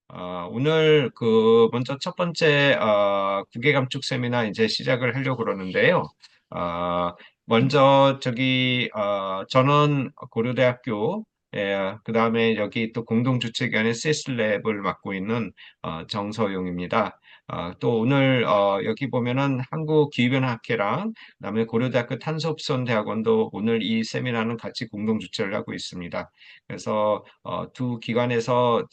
오늘 먼저 첫 번째 국외 감축 세미나 이제 시작을 하려고 그러는데요. 어, 먼저 저는 고려대학교, 그다음에 여기 또 공동 주최기관의 시스랩을 맡고 있는 정서용입니다. 또 오늘 여기 보면은 한국기후변화학회랑 그다음에 고려대학교 탄소흡수원대학원도 오늘 이 세미나는 같이 공동 주최를 하고 있습니다. 그래서 두 기관에서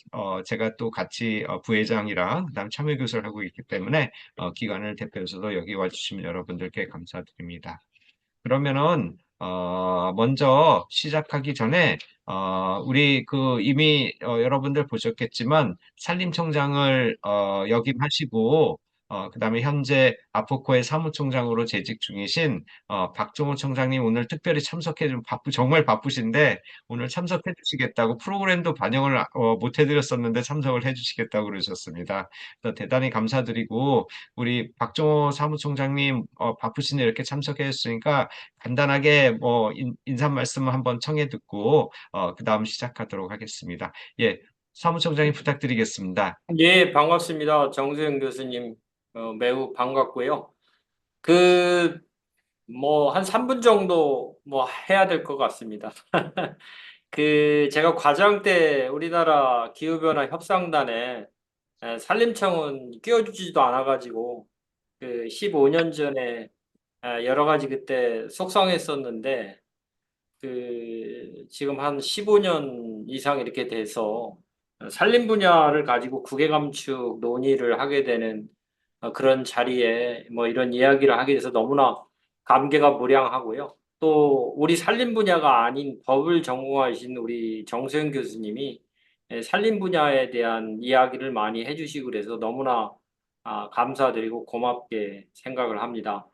제가 또 같이 부회장이랑 그다음 참여 교수를 하고 있기 때문에 기관을 대표해서도 여기 와주신 여러분들께 감사드립니다. 그러면은 먼저 시작하기 전에 우리 이미 여러분들 보셨겠지만 산림청장을 역임하시고 그다음에 현재 아포코의 사무총장으로 재직 중이신 박종호 청장님 오늘 특별히 참석해 좀 정말 바쁘신데 오늘 참석해 주시겠다고 프로그램도 반영을 못 해드렸었는데 참석을 해 주시겠다고 그러셨습니다. 그래서 대단히 감사드리고 우리 박종호 사무총장님 바쁘신데 이렇게 참석해 주셨으니까 간단하게 뭐 인사 말씀 한번 청해 듣고 그 다음 시작하도록 하겠습니다. 예, 사무총장님 부탁드리겠습니다. 예, 반갑습니다. 정수영 교수님, 매우 반갑고요. 한 3분 정도 해야 될 것 같습니다. 제가 과장 때 우리나라 기후변화 협상단에 산림청은 끼워주지도 않아가지고, 15년 전에 여러 가지 그때 속상했었는데, 지금 한 15년 이상 이렇게 돼서 산림 분야를 가지고 국외 감축 논의를 하게 되는 그런 자리에 이런 이야기를 하게 돼서 너무나 감개가 무량하고요. 또 우리 산림 분야가 아닌 법을 전공하신 우리 정소영 교수님이 산림 분야에 대한 이야기를 많이 해주시고 그래서 너무나 감사드리고 고맙게 생각을 합니다.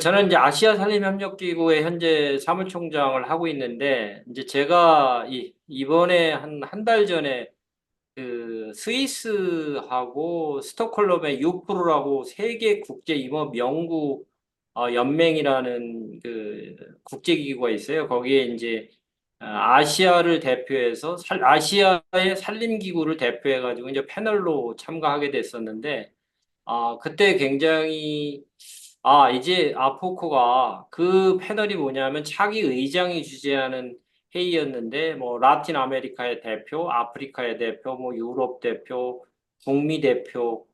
저는 이제 아시아 산림협력기구의 현재 사무총장을 하고 있는데, 이제 제가 이번에 한 달 전에 스위스하고 스톡홀름의 유프로라고 세계 국제 임업 연구 연맹이라는 국제기구가 있어요. 거기에 이제 아시아를 대표해서 아시아의 산림기구를 대표해가지고 이제 패널로 참가하게 됐었는데, 그때 굉장히 이제 아포코가 그 패널이 뭐냐면 차기 의장이 주재하는 회의였는데 라틴 아메리카의 대표, 아프리카의 대표, 유럽 대표, 북미 대표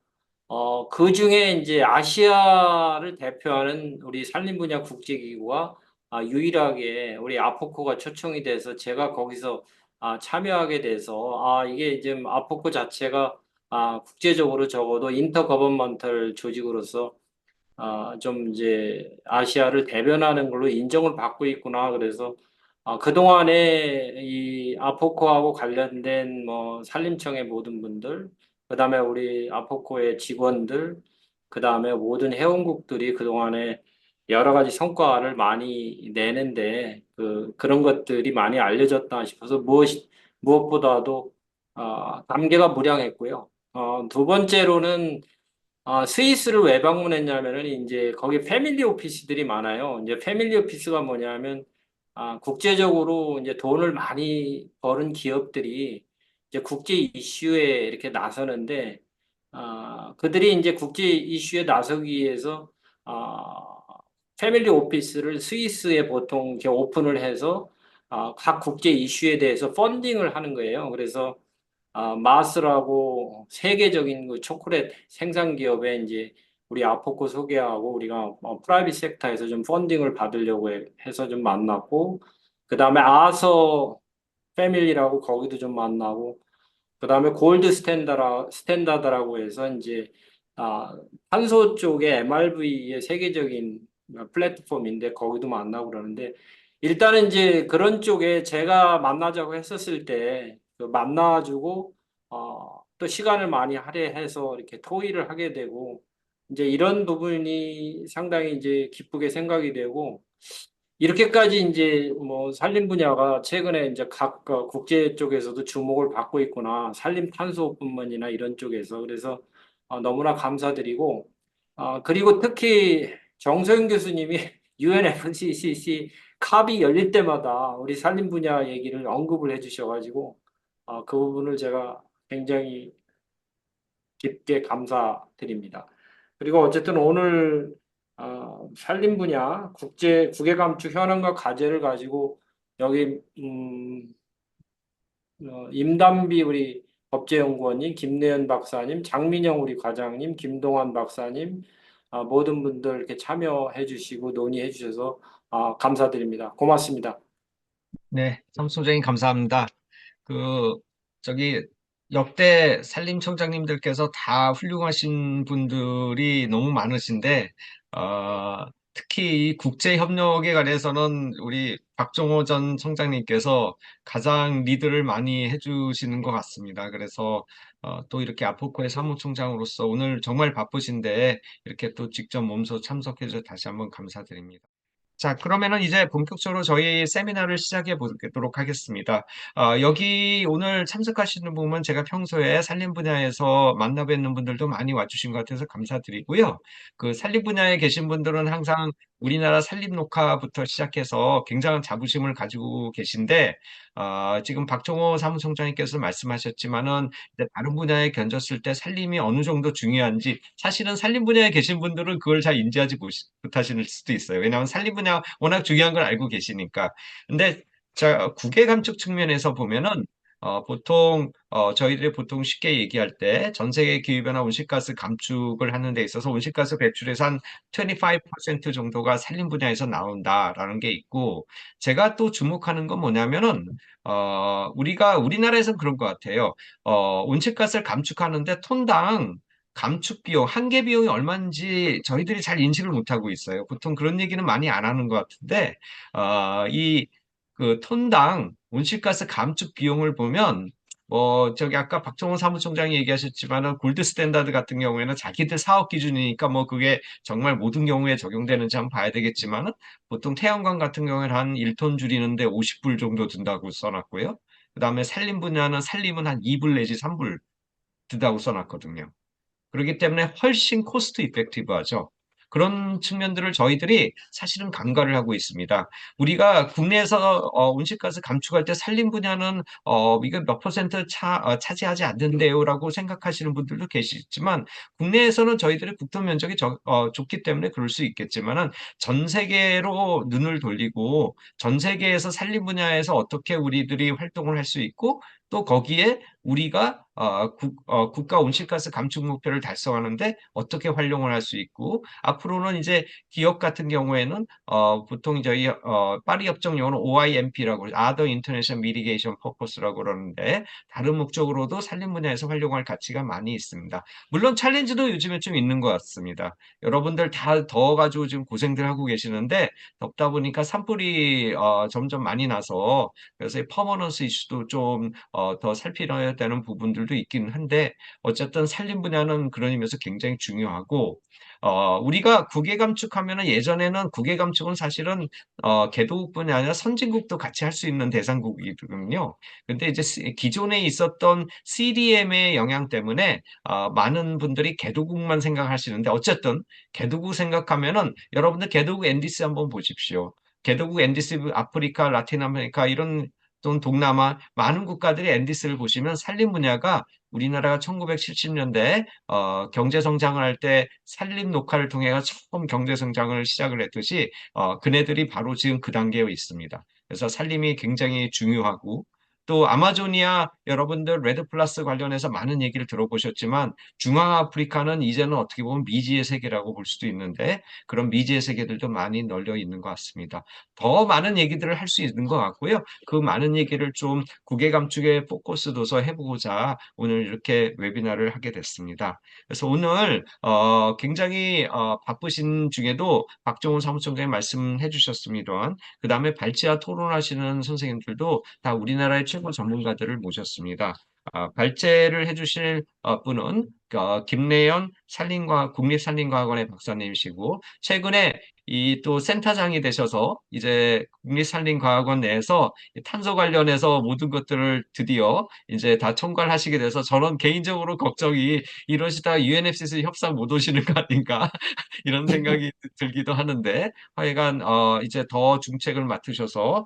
그 중에 이제 아시아를 대표하는 우리 산림 분야 국제기구가 유일하게 우리 아포코가 초청이 돼서 제가 거기서 참여하게 돼서 이게 지금 아포코 자체가 국제적으로 적어도 인터거버먼털 조직으로서 좀 이제 아시아를 대변하는 걸로 인정을 받고 있구나. 그래서 그동안에 이 아포코하고 관련된 산림청의 모든 분들, 그다음에 우리 아포코의 직원들, 그다음에 모든 회원국들이 그동안에 여러 가지 성과를 많이 내는데 그런 것들이 많이 알려졌다 싶어서 무엇보다도 감개가 무량했고요. 두 번째로는 스위스를 왜 방문했냐면은 이제 거기 패밀리 오피스들이 많아요. 이제 패밀리 오피스가 뭐냐면 국제적으로 이제 돈을 많이 버는 기업들이 이제 국제 이슈에 이렇게 나서는데 그들이 이제 국제 이슈에 나서기 위해서 패밀리 오피스를 스위스에 보통 이렇게 오픈을 해서 각 국제 이슈에 대해서 펀딩을 하는 거예요. 그래서 마스라고 세계적인 그 초콜릿 생산 기업에 이제 우리 아포코 소개하고 우리가 프라이빗 섹터에서 좀 펀딩을 받으려고 해서 좀 만났고 그다음에 아서 패밀리라고 거기도 좀 만나고 그다음에 골드 스탠다드라고 해서 이제 아, 탄소 쪽에 MRV의 세계적인 플랫폼인데 거기도 만나고 그러는데 일단은 이제 그런 쪽에 제가 만나자고 했었을 때그 만나주고 또 시간을 많이 할애해서 이렇게 토의를 하게 되고 이제 이런 부분이 상당히 이제 기쁘게 생각이 되고 이렇게까지 이제 산림 분야가 최근에 이제 각 국제 쪽에서도 주목을 받고 있구나. 산림 탄소뿐만이나 이런 쪽에서. 그래서 너무나 감사드리고, 그리고 특히 정소영 교수님이 UNFCCC 캅이 열릴 때마다 우리 산림 분야 얘기를 언급을 해 주셔가지고, 그 부분을 제가 굉장히 깊게 감사드립니다. 그리고 어쨌든 오늘 산림 분야 국외 감축 현황과 과제를 가지고 여기 임담비 우리 법제연구원님, 김래연 박사님, 장민영 우리 과장님, 김동환 박사님 모든 분들 이렇게 참여해 주시고 논의해 주셔서 감사드립니다. 고맙습니다. 네, 사무총장님 감사합니다. 그 저기 역대 산림청장님들께서 다 훌륭하신 분들이 너무 많으신데 특히 이 국제협력에 관해서는 우리 박종호 전 청장님께서 가장 리드를 많이 해주시는 것 같습니다. 그래서 또 이렇게 아포코의 사무총장으로서 오늘 정말 바쁘신데 이렇게 또 직접 몸소 참석해 주셔서 다시 한번 감사드립니다. 자, 그러면은 이제 본격적으로 저희 세미나를 시작해 보도록 하겠습니다. 여기 오늘 참석하시는 분은 제가 평소에 산림 분야에서 만나 뵙는 분들도 많이 와주신 것 같아서 감사드리고요. 그 산림 분야에 계신 분들은 항상 우리나라 산림 녹화부터 시작해서 굉장한 자부심을 가지고 계신데, 지금 박종호 사무총장님께서 말씀하셨지만은 이제 다른 분야에 견졌을 때 산림이 어느 정도 중요한지 사실은 산림 분야에 계신 분들은 그걸 잘 인지하지 못하실 수도 있어요. 왜냐하면 산림 분야 워낙 중요한 걸 알고 계시니까. 근데 자, 국외 감축 측면에서 보면은 보통 저희들이 보통 쉽게 얘기할 때 전 세계 기후변화 온실가스 감축을 하는 데 있어서 온실가스 배출에서 한 25% 정도가 산림 분야에서 나온다라는 게 있고 제가 또 주목하는 건 뭐냐면은 우리가 우리나라에서는 그런 것 같아요. 온실가스를 감축하는데 톤당 감축 비용, 한계 비용이 얼마인지 저희들이 잘 인식을 못하고 있어요. 보통 그런 얘기는 많이 안 하는 것 같은데, 그 톤당 온실가스 감축 비용을 보면, 저기 아까 박정원 사무총장이 얘기하셨지만은 골드 스탠다드 같은 경우에는 자기들 사업 기준이니까 뭐 그게 정말 모든 경우에 적용되는지 한번 봐야 되겠지만은 보통 태양광 같은 경우에는 한 1톤 줄이는데 50불 정도 든다고 써놨고요. 그다음에 산림 분야는 산림은 한 2불 내지 3불 든다고 써놨거든요. 그렇기 때문에 훨씬 코스트 이펙티브하죠. 그런 측면들을 저희들이 사실은 간과를 하고 있습니다. 우리가 국내에서 온실가스 감축할 때 산림 분야는 이거 몇 퍼센트 차지하지 않는데요라고 생각하시는 분들도 계시지만 국내에서는 저희들의 국토 면적이 좁기 때문에 그럴 수 있겠지만은 전 세계로 눈을 돌리고 전 세계에서 산림 분야에서 어떻게 우리들이 활동을 할 수 있고 또 거기에 우리가 국가 온실가스 감축 목표를 달성하는데 어떻게 활용을 할 수 있고 앞으로는 이제 기업 같은 경우에는 보통 저희 파리 협정 용어는 OIMP라고 Other International Mitigation Purpose라고 그러는데 다른 목적으로도 산림 분야에서 활용할 가치가 많이 있습니다. 물론 챌린지도 요즘에 좀 있는 것 같습니다. 여러분들 다 더워가지고 지금 고생들 하고 계시는데 덥다 보니까 산불이 점점 많이 나서 그래서 이 퍼머넌스 이슈도 좀 더 살펴야 되는 부분들도 있긴 한데 어쨌든 산림 분야는 그런 의미에서 굉장히 중요하고 우리가 국외 감축하면은 예전에는 국외 감축은 사실은 개도국뿐이 아니라 선진국도 같이 할 수 있는 대상국이거든요. 근데 이제 기존에 있었던 CDM의 영향 때문에 많은 분들이 개도국만 생각하시는데 어쨌든 개도국 생각하면은 여러분들 개도국 NDC 한번 보십시오. 개도국 NDC 아프리카, 라틴 아메리카 이런 또는 동남아 많은 국가들이 앤디스를 보시면 산림 분야가 우리나라가 1970년대 경제 성장을 할 때 산림 녹화를 통해 처음 경제 성장을 시작을 했듯이 그네들이 바로 지금 그 단계에 있습니다. 그래서 산림이 굉장히 중요하고 또 아마조니아 여러분들 레드 플러스 관련해서 많은 얘기를 들어보셨지만 중앙아프리카는 이제는 어떻게 보면 미지의 세계라고 볼 수도 있는데 그런 미지의 세계들도 많이 널려 있는 것 같습니다. 더 많은 얘기들을 할 수 있는 것 같고요. 그 많은 얘기를 좀 국외 감축에 포커스 둬서 해보고자 오늘 이렇게 웨비나를 하게 됐습니다. 그래서 오늘 굉장히 바쁘신 중에도 박정훈 사무총장님 말씀해 주셨습니다. 그 다음에 발제와 토론하시는 선생님들도 다 우리나라의 최고 전문가들을 모셨습니다. 발제를 해주실 분은 김래연 국립산림과학원의 박사님이시고 최근에 이 또 센터장이 되셔서 이제 국립산림과학원 내에서 탄소 관련해서 모든 것들을 드디어 이제 다 총괄 하시게 돼서 저는 개인적으로 걱정이 이러시다가 UNFCC 협상 못 오시는 거 아닌가 이런 생각이 들기도 하는데 하여간 이제 더 중책을 맡으셔서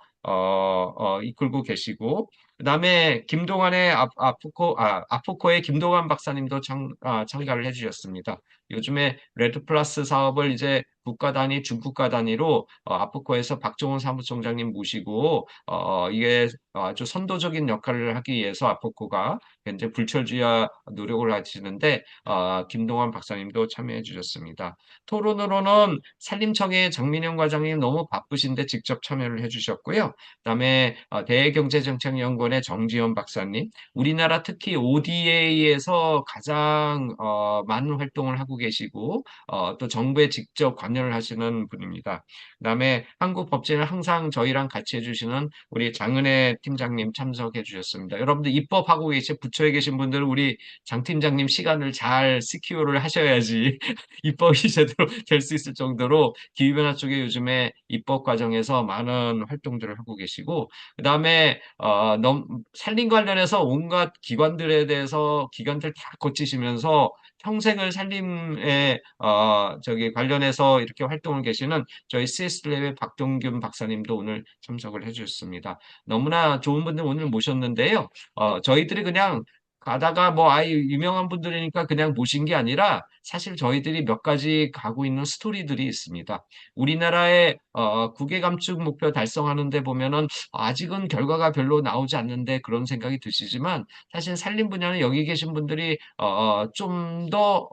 이끌고 계시고 그다음에 김동완의 아포코의 김동완 박사님도 참가를 해주셨습니다. 요즘에 레드 플러스 사업을 이제 국가 단위, 중국가 단위로 아프코에서 박종훈 사무총장님 모시고 이게 아주 선도적인 역할을 하기 위해서 아프코가 현재 불철주야 노력을 하시는데 김동완 박사님도 참여해 주셨습니다. 토론으로는 산림청의 정민영 과장님 너무 바쁘신데 직접 참여를 해주셨고요. 그다음에 대경제정책연구원의 정지현 박사님, 우리나라 특히 ODA에서 가장 많은 활동을 하고 계시고 또 정부에 직접 관여를 하시는 분입니다. 그다음에 한국법제는 항상 저희랑 같이 해주시는 우리 장은혜 팀장님 참석해 주셨습니다. 여러분들 입법하고 계신 부처에 계신 분들은 우리 장 팀장님 시간을 잘 시큐어를 하셔야지 입법이 제대로 될 수 있을 정도로 기후변화 쪽에 요즘에 입법 과정에서 많은 활동들을 하고 계시고 그다음에 산림 관련해서 온갖 기관들 다 거치시면서 평생을 산림에 저기 관련해서 이렇게 활동을 계시는 저희 CS랩의 박동균 박사님도 오늘 참석을 해주셨습니다. 너무나 좋은 분들 오늘 모셨는데요. 저희들이 그냥 가다가 뭐 유명한 분들이니까 그냥 모신 게 아니라 사실 저희들이 몇 가지 가고 있는 스토리들이 있습니다. 우리나라의 국외 감축 목표 달성하는 데 보면은 아직은 결과가 별로 나오지 않는데 그런 생각이 드시지만 사실 산림 분야는 여기 계신 분들이 좀 더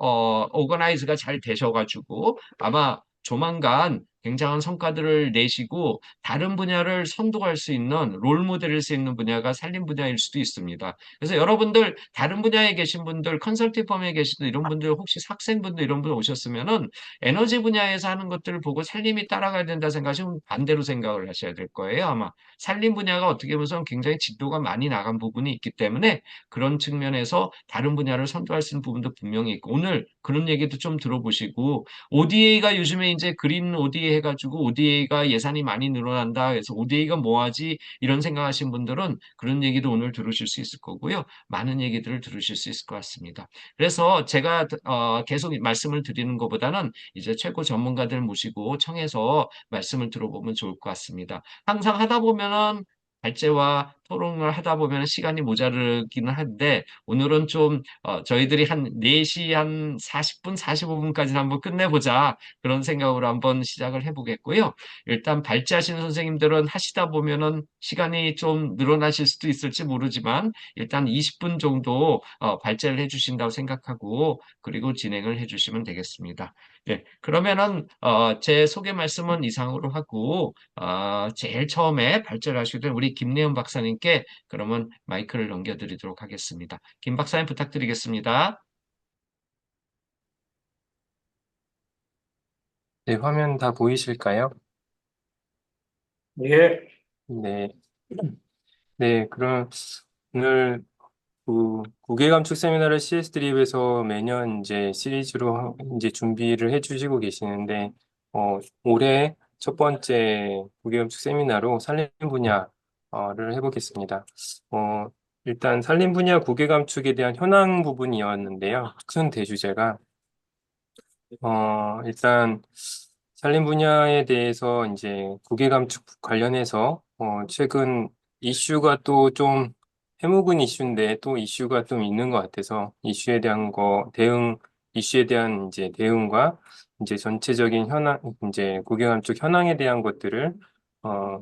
오거나이즈가 잘 되셔가지고 아마 조만간 굉장한 성과들을 내시고 다른 분야를 선도할 수 있는 롤 모델일 수 있는 분야가 산림 분야일 수도 있습니다. 그래서 여러분들 다른 분야에 계신 분들 컨설팅 펌에 계신 이런 분들 혹시 학생분들 이런 분 오셨으면은 에너지 분야에서 하는 것들을 보고 산림이 따라가야 된다 생각하시면 반대로 생각을 하셔야 될 거예요. 아마 산림 분야가 어떻게 보면 굉장히 진도가 많이 나간 부분이 있기 때문에 그런 측면에서 다른 분야를 선도할 수 있는 부분도 분명히 있고 오늘 그런 얘기도 좀 들어보시고 ODA가 요즘에 이제 그린 ODA 해가지고 ODA가 예산이 많이 늘어난다. 그래서 ODA가 뭐하지? 이런 생각하신 분들은 그런 얘기도 오늘 들으실 수 있을 거고요. 많은 얘기들을 들으실 수 있을 것 같습니다. 그래서 제가 계속 말씀을 드리는 것보다는 이제 최고 전문가들 모시고 청해서 말씀을 들어보면 좋을 것 같습니다. 항상 하다 보면은 발제와 토론을 하다 보면 시간이 모자르기는 한데 오늘은 좀 저희들이 한 4시 한 40분, 45분까지는 한번 끝내보자 그런 생각으로 한번 시작을 해보겠고요. 일단 발제하시는 선생님들은 하시다 보면은 시간이 좀 늘어나실 수도 있을지 모르지만 일단 20분 정도 발제를 해주신다고 생각하고 그리고 진행을 해주시면 되겠습니다. 네, 그러면은 제 소개 말씀은 이상으로 하고 제일 처음에 발제를 하시던 우리 김래연 박사님께 그러면 마이크를 넘겨드리도록 하겠습니다. 김 박사님 부탁드리겠습니다. 네, 화면 다 보이실까요? 예. 네. 네, 그럼 오늘 국외감축 세미나를 CS 드립에서 매년 이제 시리즈로 이제 준비를 해주시고 계시는데, 올해 첫 번째 국외감축 세미나로 산림 분야를 해보겠습니다. 어, 일단 산림 분야 국외감축에 대한 현황 부분이었는데요. 큰 대주제가 일단 산림 분야에 대해서 이제 국외 감축 관련해서 최근 이슈가 또 좀 해묵은 이슈인데 또 이슈가 좀 있는 것 같아서 이슈에 대한 이슈에 대한 이제 대응과 이제 전체적인 현황, 이제 국외 감축 현황에 대한 것들을 어,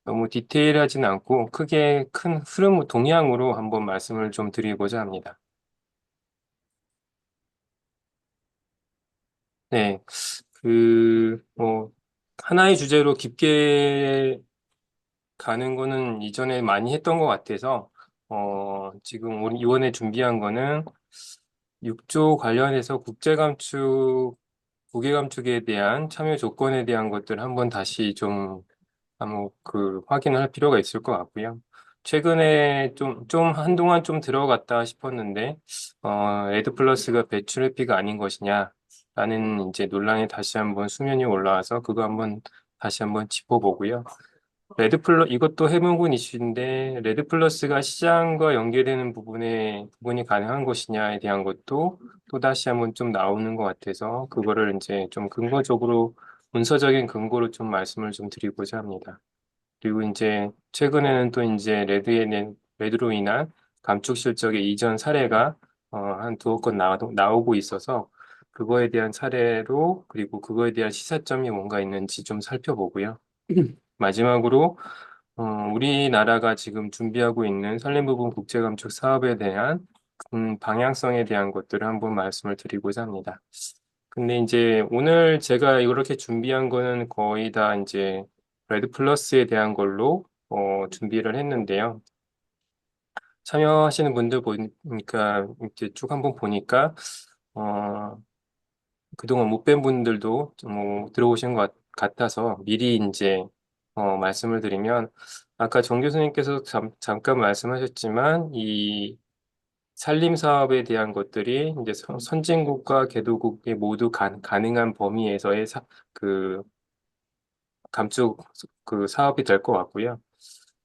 너무 디테일하진 않고 크게 큰 흐름 동향으로 한번 말씀을 좀 드리고자 합니다. 네. 하나의 주제로 깊게 가는 거는 이전에 많이 했던 것 같아서, 지금 이번에 준비한 거는 6조 관련해서 국외감축에 대한 참여 조건에 대한 것들 한번 다시 한번 확인을 할 필요가 있을 것 같고요. 최근에 한동안 좀 들어갔다 싶었는데, 레드 플러스가 배출 회피가 아닌 것이냐, 라는 이제 논란이 다시 한번 수면이 올라와서 그거 다시 한번 짚어보고요. 이것도 해묵은 이슈인데, 레드 플러스가 시장과 연계되는 부분이 가능한 것이냐에 대한 것도 또 다시 한번 좀 나오는 것 같아서, 그거를 이제 좀 문서적인 근거로 좀 말씀을 좀 드리고자 합니다. 그리고 이제 최근에는 또 이제 레드로 인한 감축 실적의 이전 사례가 한 두어 건 나오고 있어서 그거에 대한 사례로 그리고 그거에 대한 시사점이 뭔가 있는지 좀 살펴보고요. 마지막으로 우리나라가 지금 준비하고 있는 산림부분 국제감축 사업에 대한 방향성에 대한 것들을 한번 말씀을 드리고자 합니다. 근데 이제 오늘 제가 이렇게 준비한 거는 거의 다 이제 레드 플러스에 대한 걸로 준비를 했는데요. 참여하시는 분들 보니까 이렇게 쭉 한번 보니까 어, 그동안 못 뵌 분들도 좀 들어오신 것 같아서 미리 이제 말씀을 드리면 아까 정 교수님께서 잠깐 말씀하셨지만 이 산림 사업에 대한 것들이 이제 선진국과 개도국이 모두 가능한 범위에서의 그 감축 그 사업이 될 것 같고요.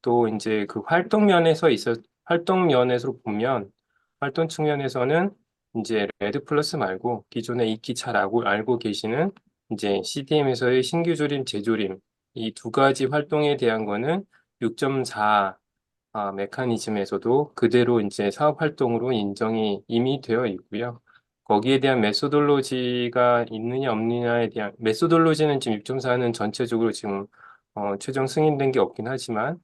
또 이제 그 활동 면에서 보면 활동 측면에서는 이제 레드 플러스 말고 기존에 익히 잘 알고 계시는 이제 CDM에서의 신규 조림, 재조림 이 두 가지 활동에 대한 거는 6.4 메커니즘에서도 그대로 이제 사업 활동으로 인정이 이미 되어 있고요. 거기에 대한 메소돌로지가 있느냐 없느냐에 대한 메소돌로지는 지금 6.4는 전체적으로 지금 최종 승인된 게 없긴 하지만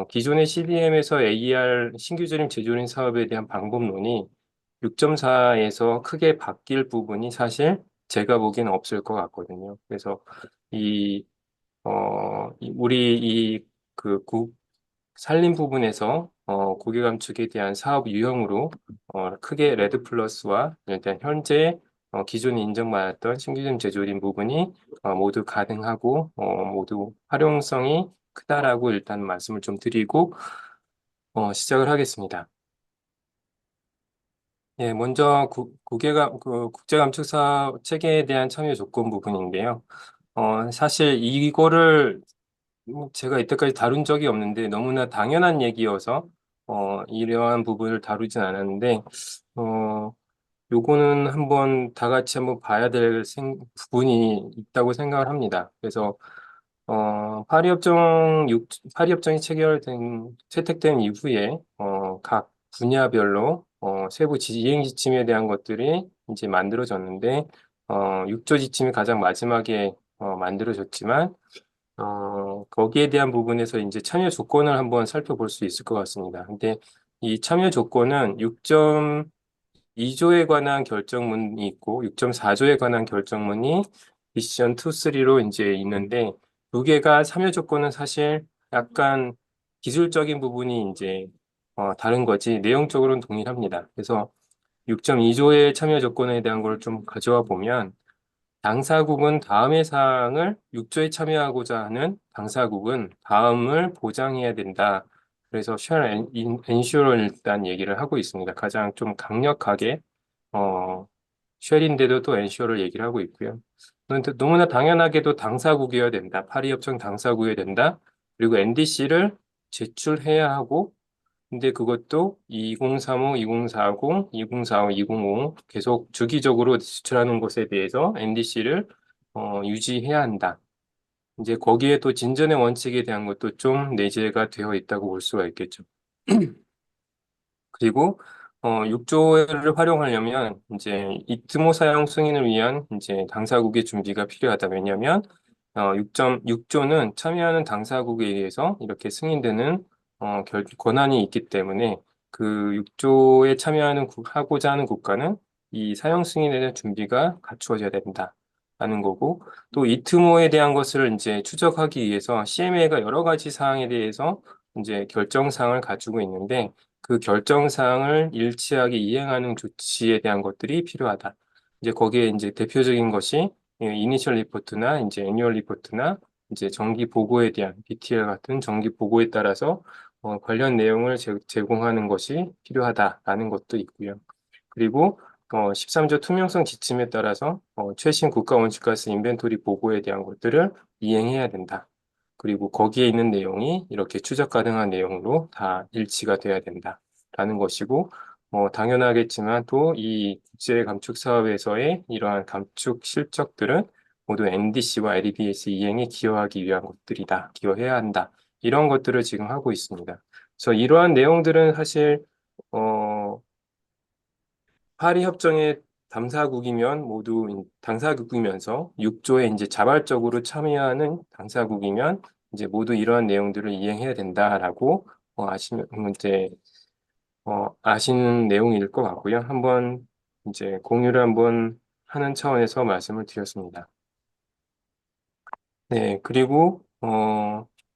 기존의 CDM에서 AER 신규 조림 재조림 사업에 대한 방법론이 6.4에서 크게 바뀔 부분이 사실 제가 보기에는 없을 것 같거든요. 그래서 이 우리 이그 산림 부분에서 고객 감축에 대한 사업 유형으로 크게 레드 플러스와 일단 현재 기존에 인정받았던 신규점 제조림 부분이 모두 가능하고 모두 활용성이 크다라고 일단 말씀을 좀 드리고 시작을 하겠습니다. 예, 먼저 국제감축사 체계에 대한 참여 조건 부분인데요. 사실 이거를 제가 이때까지 다룬 적이 없는데 너무나 당연한 얘기여서 이러한 부분을 다루진 않았는데 어, 요거는 한번 다 같이 한번 봐야 될 부분이 있다고 생각을 합니다. 그래서 파리협정이 채택된 이후에 각 분야별로 세부 이행 지침에 대한 것들이 이제 만들어졌는데 6조 지침이 가장 마지막에 만들어졌지만 거기에 대한 부분에서 이제 참여 조건을 한번 살펴볼 수 있을 것 같습니다. 근데 이 참여 조건은 6.2조에 관한 결정문이 있고 6.4조에 관한 결정문이 미션 2, 3로 이제 있는데 두 개가 참여 조건은 사실 약간 기술적인 부분이 이제 다른 거지 내용적으로는 동일합니다. 그래서 6.2조의 참여 조건에 대한 걸 좀 가져와 보면 당사국은 다음의 사항을 6조에 참여하고자 하는 당사국은 다음을 보장해야 된다. 그래서 shall ensure를 일단 얘기를 하고 있습니다. 가장 좀 강력하게 shall인데도 또 ensure를 얘기를 하고 있고요. 그런데 너무나 당연하게도 당사국이어야 된다. 파리협정 당사국이어야 된다. 그리고 NDC를 제출해야 하고 근데 그것도 2035, 2040, 2045, 2050 계속 주기적으로 지출하는 것에 대해서 NDC를 유지해야 한다. 이제 거기에 또 진전의 원칙에 대한 것도 좀 내재가 되어 있다고 볼 수가 있겠죠. 그리고 6조를 활용하려면 이제 이트모 사용 승인을 위한 이제 당사국의 준비가 필요하다. 왜냐하면 6.6조는 참여하는 당사국에 의해서 이렇게 승인되는 권한이 있기 때문에 그 6조에 하고자 하는 국가는 이 사용 승인에 대한 준비가 갖추어져야 된다라는 거고 또 이트모에 대한 것을 이제 추적하기 위해서 CMA가 여러 가지 사항에 대해서 이제 결정사항을 가지고 있는데 그 결정사항을 일치하게 이행하는 조치에 대한 것들이 필요하다. 이제 거기에 이제 대표적인 것이 이니셜 리포트나 이제 애뉴얼 리포트나 이제 정기 보고에 대한 BTL 같은 정기 보고에 따라서 관련 내용을 제공하는 것이 필요하다라는 것도 있고요. 그리고 13조 투명성 지침에 따라서 최신 국가 온실가스 인벤토리 보고에 대한 것들을 이행해야 된다. 그리고 거기에 있는 내용이 이렇게 추적 가능한 내용으로 다 일치가 돼야 된다라는 것이고, 당연하겠지만 또 이 국제 감축 사업에서의 이러한 감축 실적들은 모두 NDC와 LEDS 이행에 기여하기 위한 것들이다. 기여해야 한다. 이런 것들을 지금 하고 있습니다. 그래서 이러한 내용들은 사실 어, 파리 협정의 당사국이면서 6조에 이제 자발적으로 참여하는 당사국이면 이제 모두 이러한 내용들을 이행해야 된다라고 아시면 이제 아시는 내용일 것 같고요. 한번 이제 공유를 한번 하는 차원에서 말씀을 드렸습니다. 네, 그리고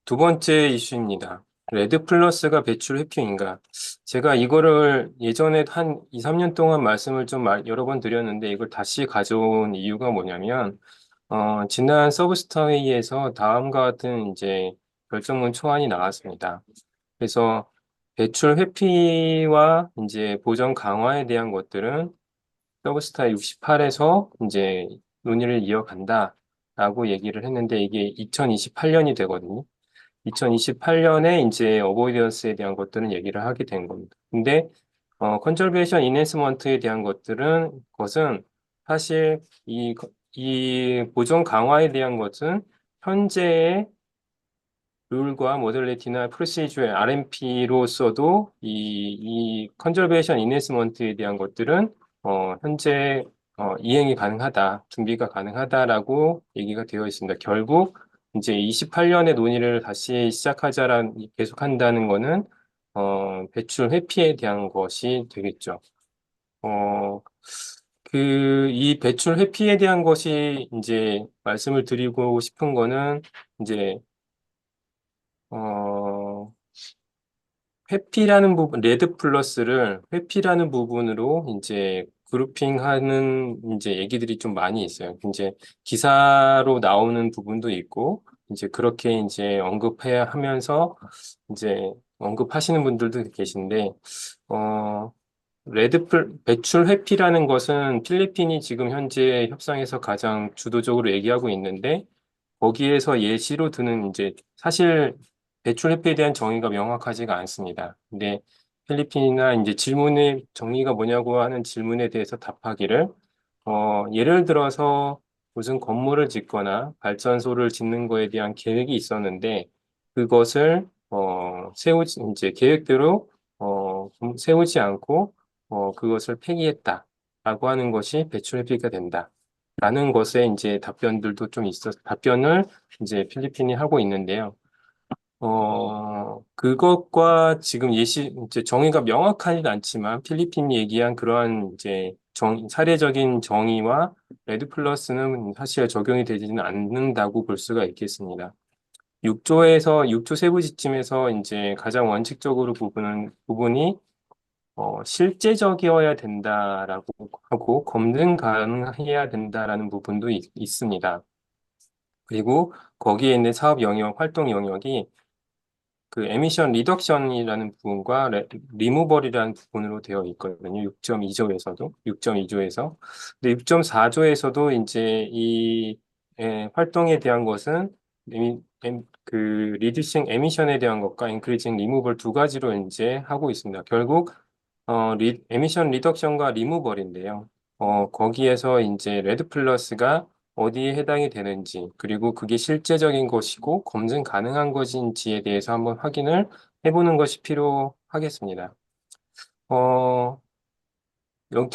두 번째 이슈입니다. 레드 플러스가 배출 회피인가? 제가 이거를 예전에 한 2, 3년 동안 말씀을 좀 여러 번 드렸는데 이걸 다시 가져온 이유가 뭐냐면 지난 서브스타 회의에서 다음과 같은 이제 결정문 초안이 나왔습니다. 그래서 배출 회피와 이제 보전 강화에 대한 것들은 서브스타 68에서 이제 논의를 이어간다라고 얘기를 했는데 이게 2028년이 되거든요. 2028년에 이제 어보이던스에 대한 것들은 얘기를 하게 된 겁니다. 근데 컨저베이션 인핸스먼트에 대한 것은 사실 이 보전 강화에 대한 것은 현재의 룰과 모델리티나 프로시저의 RMP로서도 이 컨저베이션 인핸스먼트에 대한 것들은 현재 이행이 가능하다, 준비가 가능하다라고 얘기가 되어 있습니다. 결국 이제 28년에 논의를 다시 계속한다는 거는 배출 회피에 대한 것이 되겠죠. 어, 이 배출 회피에 대한 것이 이제 말씀을 드리고 싶은 거는 이제 어, 회피라는 부분, 레드 플러스를 회피라는 부분으로 이제 그룹핑하는 이제 얘기들이 좀 많이 있어요. 이제 기사로 나오는 부분도 있고, 이제 그렇게 이제 언급해야 하면서 이제 언급하시는 분들도 계신데, 어, 배출 회피라는 것은 필리핀이 지금 현재 협상에서 가장 주도적으로 얘기하고 있는데, 거기에서 예시로 드는 이제 사실 배출 회피에 대한 정의가 명확하지가 않습니다. 근데 필리핀이나 이제 질문의 정의가 뭐냐고 하는 질문에 대해서 답하기를 예를 들어서 무슨 건물을 짓거나 발전소를 짓는 거에 대한 계획이 있었는데 그것을 세우지 이제 계획대로 세우지 않고 그것을 폐기했다라고 하는 것이 배출 회피가 된다. 라는 것에 이제 답변들도 좀 답변을 이제 필리핀이 하고 있는데요. 그것과 지금 이제 정의가 명확하진 않지만 필리핀이 얘기한 그러한 이제 사례적인 정의와 레드 플러스는 사실 적용이 되지는 않는다고 볼 수가 있겠습니다. 6조 세부 지침에서 이제 가장 원칙적으로 부분이 실제적이어야 된다라고 하고 검증 가능해야 된다라는 부분도 있습니다. 그리고 거기에 있는 활동 영역이 그 에미션 리덕션이라는 부분과 리무벌이라는 부분으로 되어 있거든요. 6.2조에서. 근데 6.4조에서도 이제 활동에 대한 것은 리듀싱 에미션에 대한 것과 인크리징 리무벌 두 가지로 이제 하고 있습니다. 결국 에미션 리덕션과 리무벌인데요. 거기에서 이제 레드 플러스가 어디에 해당이 되는지, 그리고 그게 실제적인 것이고 검증 가능한 것인지에 대해서 한번 확인을 해보는 것이 필요하겠습니다.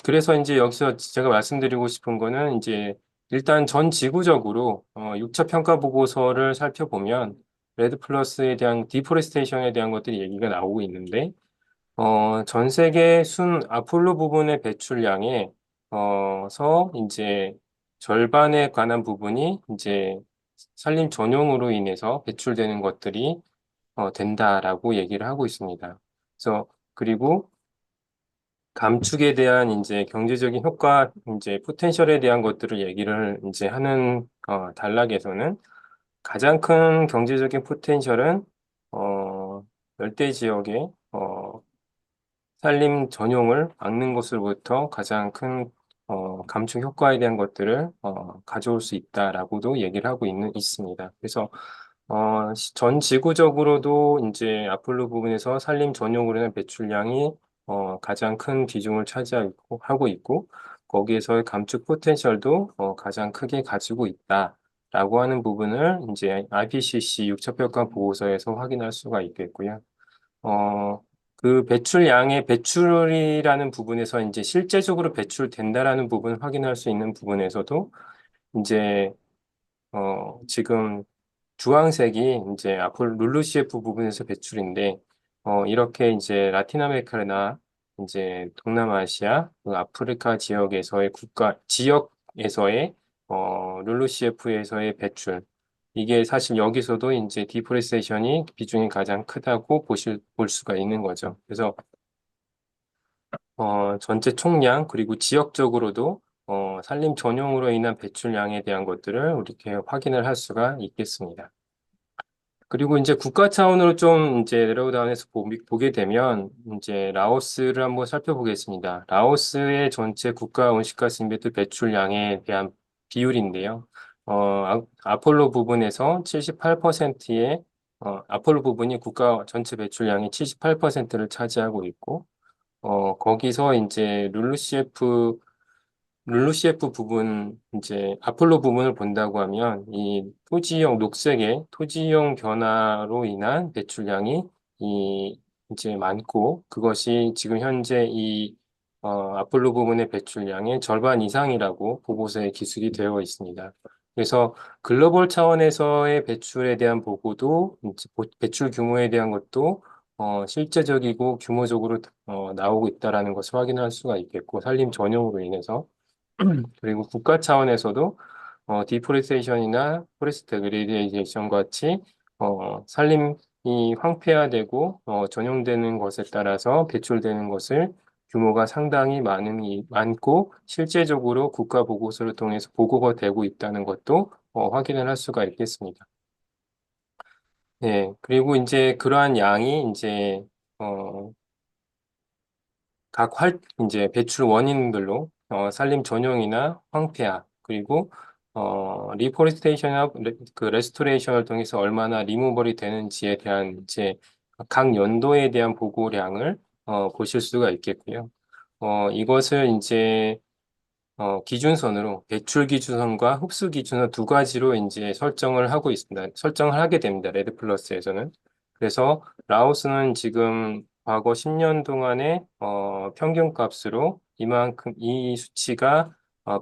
그래서 이제 여기서 제가 말씀드리고 싶은 거는 이제 일단 전 지구적으로 6차 평가 보고서를 살펴보면 레드 플러스에 대한 디포레스테이션에 대한 것들이 얘기가 나오고 있는데 전 세계 아폴로 부분의 배출량에 이제 절반에 관한 부분이 이제 산림 전용으로 인해서 배출되는 것들이 된다라고 얘기를 하고 있습니다. 그리고 감축에 대한 이제 경제적인 효과, 이제 포텐셜에 대한 것들을 얘기를 이제 하는 단락에서는 가장 큰 경제적인 포텐셜은 열대 지역의 산림 전용을 막는 것으로부터 가장 큰 감축 효과에 대한 것들을 가져올 수 있다라고도 얘기를 하고 있습니다. 그래서 전 지구적으로도 이제 아폴로 부분에서 산림 전용으로 인한 배출량이 가장 큰 비중을 차지하고 있고 거기에서의 감축 포텐셜도 가장 크게 가지고 있다라고 하는 부분을 이제 IPCC 6차 평가 보고서에서 확인할 수가 있겠고요. 그 배출량의 배출이라는 부분에서 이제 실제적으로 배출된다라는 부분 확인할 수 있는 부분에서도 이제 지금 주황색이 이제 앞으로 룰루시에프 부분에서 배출인데 이렇게 이제 라틴 아메리카나 이제 동남아시아, 그 아프리카 지역에서의 지역에서의 룰루시에프에서의 배출 이게 사실 여기서도 이제 디포레스테이션이 비중이 가장 크다고 볼 수가 있는 거죠. 그래서 전체 총량 그리고 지역적으로도 산림 전용으로 인한 배출량에 대한 것들을 이렇게 확인을 할 수가 있겠습니다. 그리고 이제 국가 차원으로 좀 이제 내려다운해서 보게 되면 이제 라오스를 한번 살펴보겠습니다. 라오스의 전체 국가 온실가스 임베트 배출량에 대한 비율인데요. 아폴로 부분에서 78%의 아폴로 부분이 국가 전체 배출량의 78%를 차지하고 있고 거기서 이제 룰루시에프 부분, 이제 아폴로 부분을 본다고 하면 이 녹색의 토지형 변화로 인한 배출량이 이제 많고 그것이 지금 현재 아폴로 부분의 배출량의 절반 이상이라고 보고서에 기술이 되어 있습니다. 그래서 글로벌 차원에서의 배출에 대한 보고도 이제 배출 규모에 대한 것도 실제적이고 규모적으로 나오고 있다라는 것을 확인할 수가 있겠고 산림 전용으로 인해서 그리고 국가 차원에서도 디포레스테이션이나 포레스트 데그레이데이션 같이 산림이 황폐화되고 전용되는 것에 따라서 배출되는 것을 규모가 상당히 많고 실제적으로 국가 보고서를 통해서 보고가 되고 있다는 것도 확인을 할 수가 있겠습니다. 네, 그리고 이제 그러한 양이 이제 어, 이제 배출 원인들로 산림 전용이나 황폐화 그리고 리포레스테이션이나 그 레스토레이션을 통해서 얼마나 리무벌이 되는지에 대한 이제 각 연도에 대한 보고량을 보실 수가 있겠고요. 이것을 이제 기준선으로 배출 기준선과 흡수 기준선 두 가지로 이제 설정을 하고 있습니다. 설정을 하게 됩니다. 레드 플러스에서는. 그래서 라오스는 지금 과거 10년 동안의 평균 값으로 이만큼 이 수치가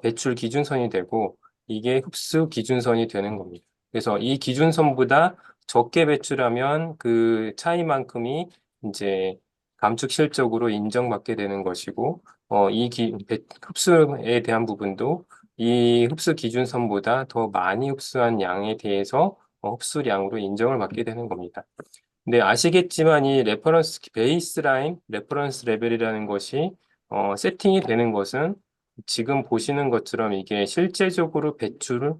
배출 기준선이 되고 이게 흡수 기준선이 되는 겁니다. 그래서 이 기준선보다 적게 배출하면 그 차이만큼이 이제 감축 실적으로 인정받게 되는 것이고 흡수에 대한 부분도 이 흡수 기준선보다 더 많이 흡수한 양에 대해서 흡수량으로 인정을 받게 되는 겁니다. 근데 아시겠지만 이 베이스라인, 레퍼런스 레벨이라는 것이 세팅이 되는 것은 지금 보시는 것처럼 이게 실제적으로 배출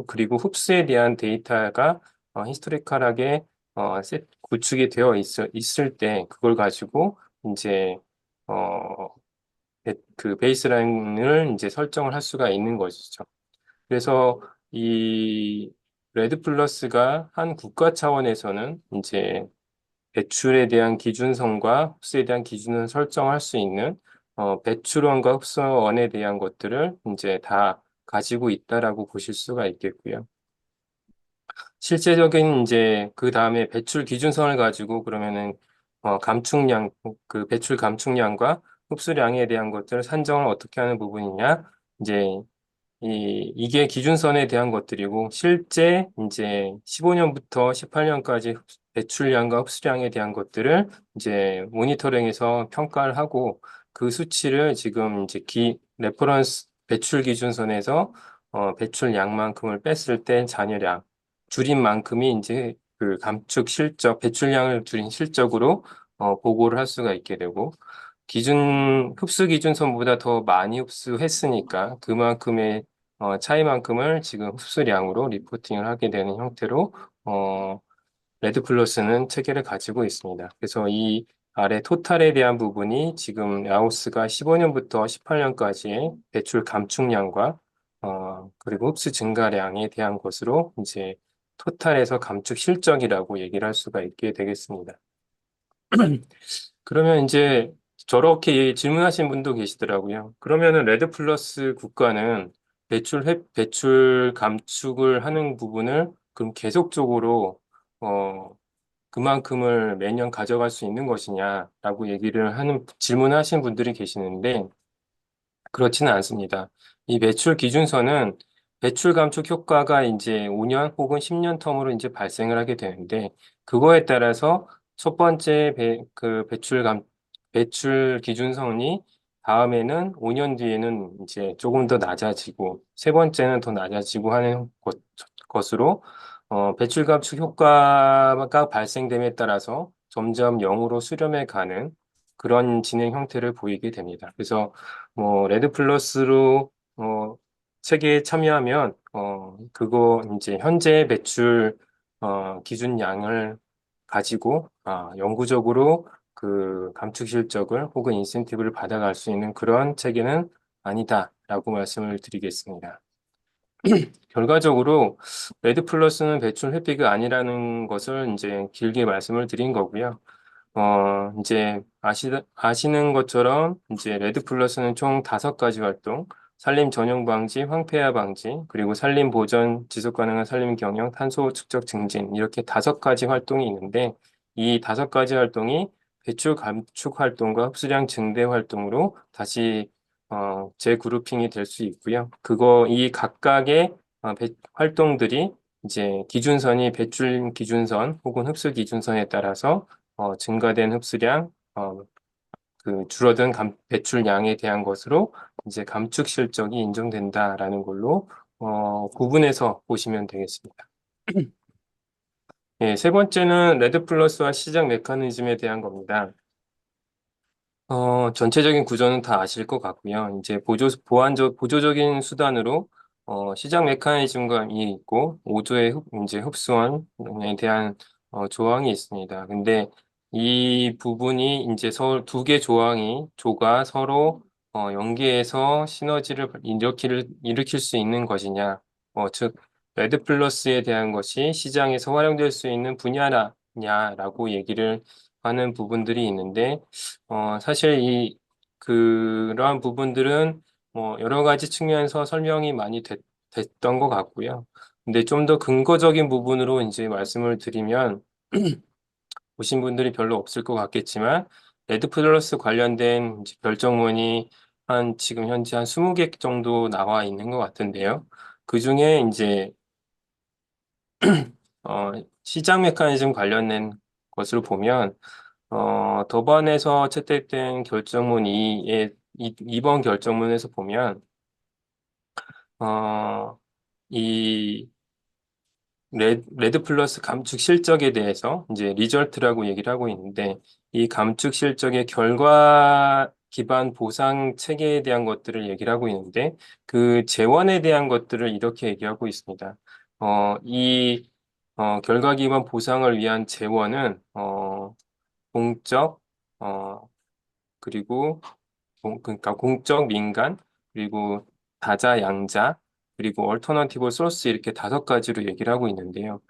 그리고 흡수에 대한 데이터가 히스토리컬하게 구축이 되어 있을 때 그걸 가지고 이제 그 베이스라인을 이제 설정을 할 수가 있는 것이죠. 그래서 이 레드 플러스가 한 국가 차원에서는 이제 배출에 대한 기준선과 흡수에 대한 기준을 설정할 수 있는 배출원과 흡수원에 대한 것들을 이제 다 가지고 있다라고 보실 수가 있겠고요. 실제적인 이제 그 다음에 배출 기준선을 가지고 그러면은 감축량 그 배출 감축량과 흡수량에 대한 것들을 산정을 어떻게 하는 부분이냐 이제 이게 기준선에 대한 것들이고 실제 이제 15년부터 18년까지 배출량과 흡수량에 대한 것들을 이제 모니터링해서 평가를 하고 그 수치를 지금 이제 레퍼런스 배출 기준선에서 배출량만큼을 뺐을 때 잔여량 줄인 만큼이 이제 그 감축 실적 배출량을 줄인 실적으로 보고를 할 수가 있게 되고 흡수 기준선보다 더 많이 흡수했으니까 그만큼의 차이만큼을 지금 흡수량으로 리포팅을 하게 되는 형태로 레드 플러스는 체계를 가지고 있습니다. 그래서 이 아래 토탈에 대한 부분이 지금 라오스가 15년부터 18년까지의 배출 감축량과 그리고 흡수 증가량에 대한 것으로 이제 토탈에서 감축 실적이라고 얘기를 할 수가 있게 되겠습니다. 그러면 이제 저렇게 질문하신 분도 계시더라고요. 그러면은 레드 플러스 국가는 배출 감축을 하는 부분을 그럼 계속적으로 그만큼을 매년 가져갈 수 있는 것이냐라고 질문하신 분들이 계시는데, 그렇지는 않습니다. 이 매출 기준선은 매출 감축 효과가 이제 5년 혹은 10년 텀으로 이제 발생을 하게 되는데, 그거에 따라서 첫 번째 배출 기준선이 다음에는 5년 뒤에는 이제 조금 더 낮아지고, 세 번째는 더 낮아지고 하는 것으로, 배출 감축 효과가 발생됨에 따라서 점점 0으로 수렴해 가는 그런 진행 형태를 보이게 됩니다. 그래서 뭐 레드 플러스로 체계에 참여하면 그거 이제 현재 매출 기준량을 가지고 영구적으로 그 감축 실적을 혹은 인센티브를 받아갈 수 있는 그런 체계는 아니다라고 말씀을 드리겠습니다. 결과적으로 레드 플러스는 배출 회피가 아니라는 것을 이제 길게 말씀을 드린 거고요. 이제 아시는 것처럼 이제 레드 플러스는 총 5가지 활동, 산림 전용 방지, 황폐화 방지, 그리고 산림 보전, 지속 가능한 산림 경영, 탄소 축적 증진 이렇게 5가지 활동이 있는데 이 5가지 활동이 배출 감축 활동과 흡수량 증대 활동으로 다시 재그룹핑이 될 수 있고요. 이 각각의 활동들이 이제 기준선이 배출 기준선 혹은 흡수 기준선에 따라서 증가된 흡수량, 그 줄어든 배출량에 대한 것으로 이제 감축 실적이 인정된다라는 걸로 구분해서 보시면 되겠습니다. 예, 세 번째는 레드 플러스와 시장 메커니즘에 대한 겁니다. 전체적인 구조는 다 아실 것 같고요. 이제 보조적인 수단으로 시장 메커니즘이 있고 5조의 이제 흡수원에 대한 조항이 있습니다. 근데 이 부분이 이제 두 개 조가 서로 연계해서 시너지를 일으킬 수 있는 것이냐, 즉 레드 플러스에 대한 것이 시장에서 활용될 수 있는 분야냐라고 얘기를 하는 부분들이 있는데 사실 그러한 부분들은 뭐 여러 가지 측면에서 설명이 많이 됐던 것 같고요. 근데 좀 더 근거적인 부분으로 이제 말씀을 드리면 보신 분들이 별로 없을 것 같겠지만 레드 플러스 관련된 이제 결정문이 지금 현재 한 20개 정도 나와 있는 것 같은데요. 그 중에 이제 시장 메커니즘 관련된 것으로 보면 더반에서 채택된 결정문 2번 결정문에서 보면, 이 레드 플러스 감축 실적에 대해서 이제 리절트라고 얘기를 하고 있는데, 이 감축 실적의 결과 기반 보상 체계에 대한 것들을 얘기를 하고 있는데, 그 재원에 대한 것들을 이렇게 얘기하고 있습니다. 결과 기반 보상을 위한 재원은, 공적, 어, 그리고 그러니까 공적, 민간, 그리고 다자, 양자, 그리고 얼터너티브 소스 이렇게 5가지로 얘기를 하고 있는데요.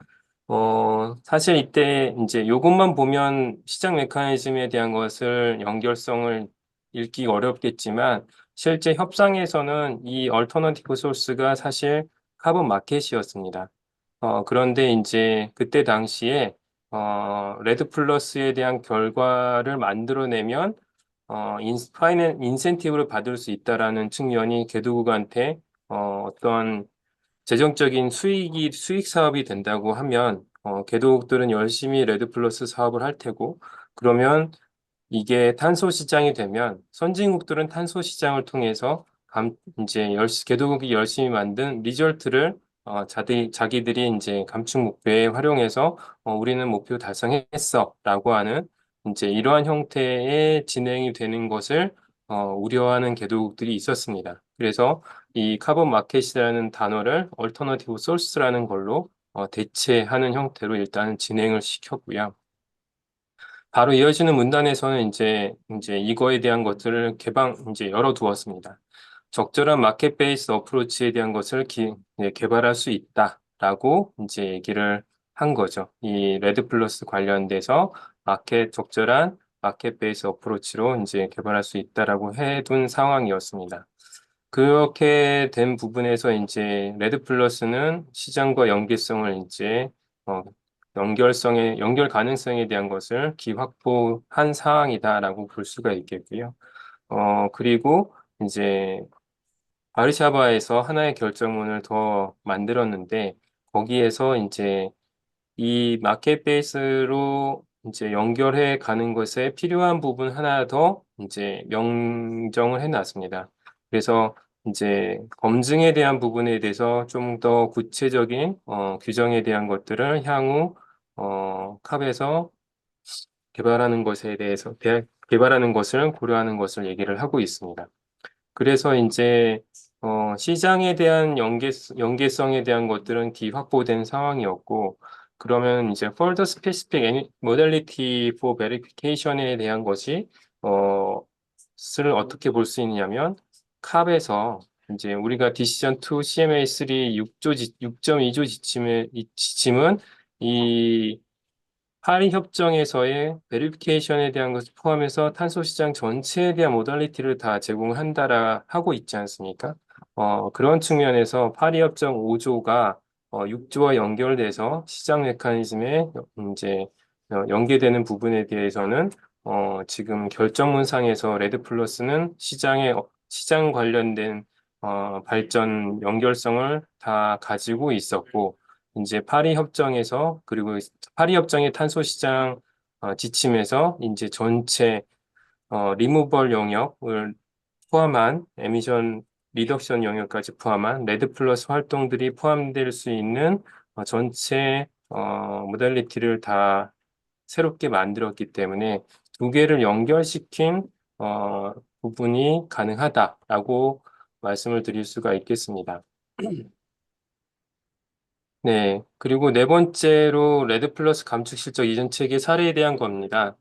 사실 이때 이제 이것만 보면 시장 메커니즘에 대한 것을 연결성을 읽기 어렵겠지만 실제 협상에서는 이 얼터너티브 소스가 사실 카본 마켓이었습니다. 그런데 이제 그때 당시에 레드 플러스에 대한 결과를 만들어내면 인센티브를 받을 수 있다라는 측면이 개도국한테 어떤 재정적인 수익 사업이 된다고 하면 개도국들은 열심히 레드 플러스 사업을 할 테고 그러면 이게 탄소 시장이 되면 선진국들은 탄소 시장을 통해서 이제 개도국이 열심히 만든 리절트를 자기들이 이제 감축 목표에 활용해서 우리는 목표 달성했어라고 하는 이제 이러한 형태의 진행이 되는 것을 우려하는 개도국들이 있었습니다. 그래서 이 카본 마켓이라는 단어를 얼터너티브 소스라는 걸로 대체하는 형태로 일단 진행을 시켰고요. 바로 이어지는 문단에서는 이제 이거에 대한 것들을 이제 열어두었습니다. 적절한 마켓 베이스 어프로치에 대한 것을 개발할 수 있다라고 이제 얘기를 한 거죠. 이 레드 플러스 관련돼서 적절한 마켓 베이스 어프로치로 이제 개발할 수 있다라고 해둔 상황이었습니다. 그렇게 된 부분에서 이제 레드 플러스는 시장과 연계성을 이제 연결 가능성에 대한 것을 기확보한 사항이다라고 볼 수가 있겠고요. 그리고 이제 바르샤바에서 하나의 결정문을 더 만들었는데 거기에서 이제 이 마켓 베이스로 이제 연결해 가는 것에 필요한 부분 하나 더 이제 명정을 해놨습니다. 그래서 이제 검증에 대한 부분에 대해서 좀 더 구체적인 규정에 대한 것들을 향후 캅에서 개발하는 것에 대해서 개발하는 것을 고려하는 것을 얘기를 하고 있습니다. 그래서 이제 시장에 대한 연계성에 대한 것들은 기확보된 상황이었고, 그러면 이제 further specific modality for verification에 대한 것이 를 어떻게 볼 수 있냐면 캅에서 이제 우리가 디시전 2 CMA3 6.2조 지침은 이 파리 협정에서의 베리피케이션에 대한 것을 포함해서 탄소 시장 전체에 대한 모달리티를 다 제공한다라 하고 있지 않습니까? 그런 측면에서 파리 협정 5조가 6조와 연결돼서 시장 메커니즘에 이제 연계되는 부분에 대해서는 지금 결정문상에서 레드 플러스는 시장 관련된 발전 연결성을 다 가지고 있었고 이제 파리 협정에서 그리고 파리 협정의 탄소 시장 지침에서 이제 전체 리무벌 영역을 포함한 에미션 리덕션 영역까지 포함한 레드 플러스 활동들이 포함될 수 있는 전체 모달리티를 다 새롭게 만들었기 때문에 두 개를 연결시킨 부분이 가능하다라고 말씀을 드릴 수가 있겠습니다. 네, 그리고 네 번째로 레드 플러스 감축 실적 이전 체계 사례에 대한 겁니다.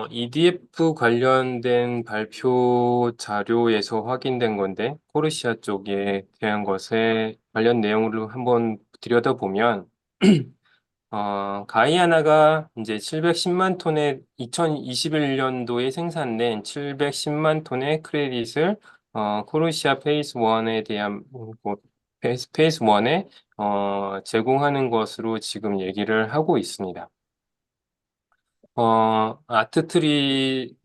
EDF 관련된 발표 자료에서 확인된 건데, 코르시아 쪽에 대한 것에 관련 내용을 한번 들여다보면, 가이아나가 이제 710만 톤의 2021년도에 생산된 710만 톤의 크레딧을 코르시아 페이스 1에 대한 페이스 1에 제공하는 것으로 지금 얘기를 하고 있습니다. 아트트리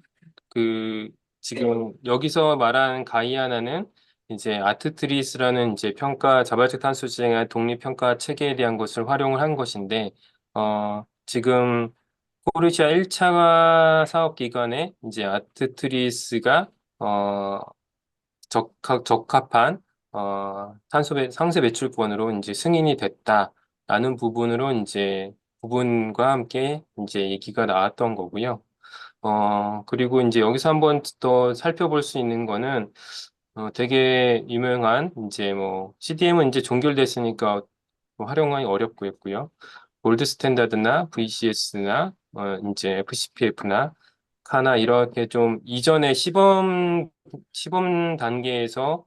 지금 여기서 말하는 가이아나는 이제 아트트리스라는 이제 자발적 탄소 시장의 독립 평가 체계에 대한 것을 활용을 한 것인데 지금 포르시아 1차 사업 기간에 이제 아트트리스가 적합한 상세 매출권으로 이제 승인이 됐다라는 부분으로 이제 부분과 함께 이제 얘기가 나왔던 거고요. 그리고 이제 여기서 한번 더 살펴볼 수 있는 거는 되게 유명한 이제 뭐 CDM은 이제 종결됐으니까 뭐 활용하기 어렵고요. 골드 스탠다드나 VCS나 이제 FCPF나 카나 이렇게 좀 이전에 시범 단계에서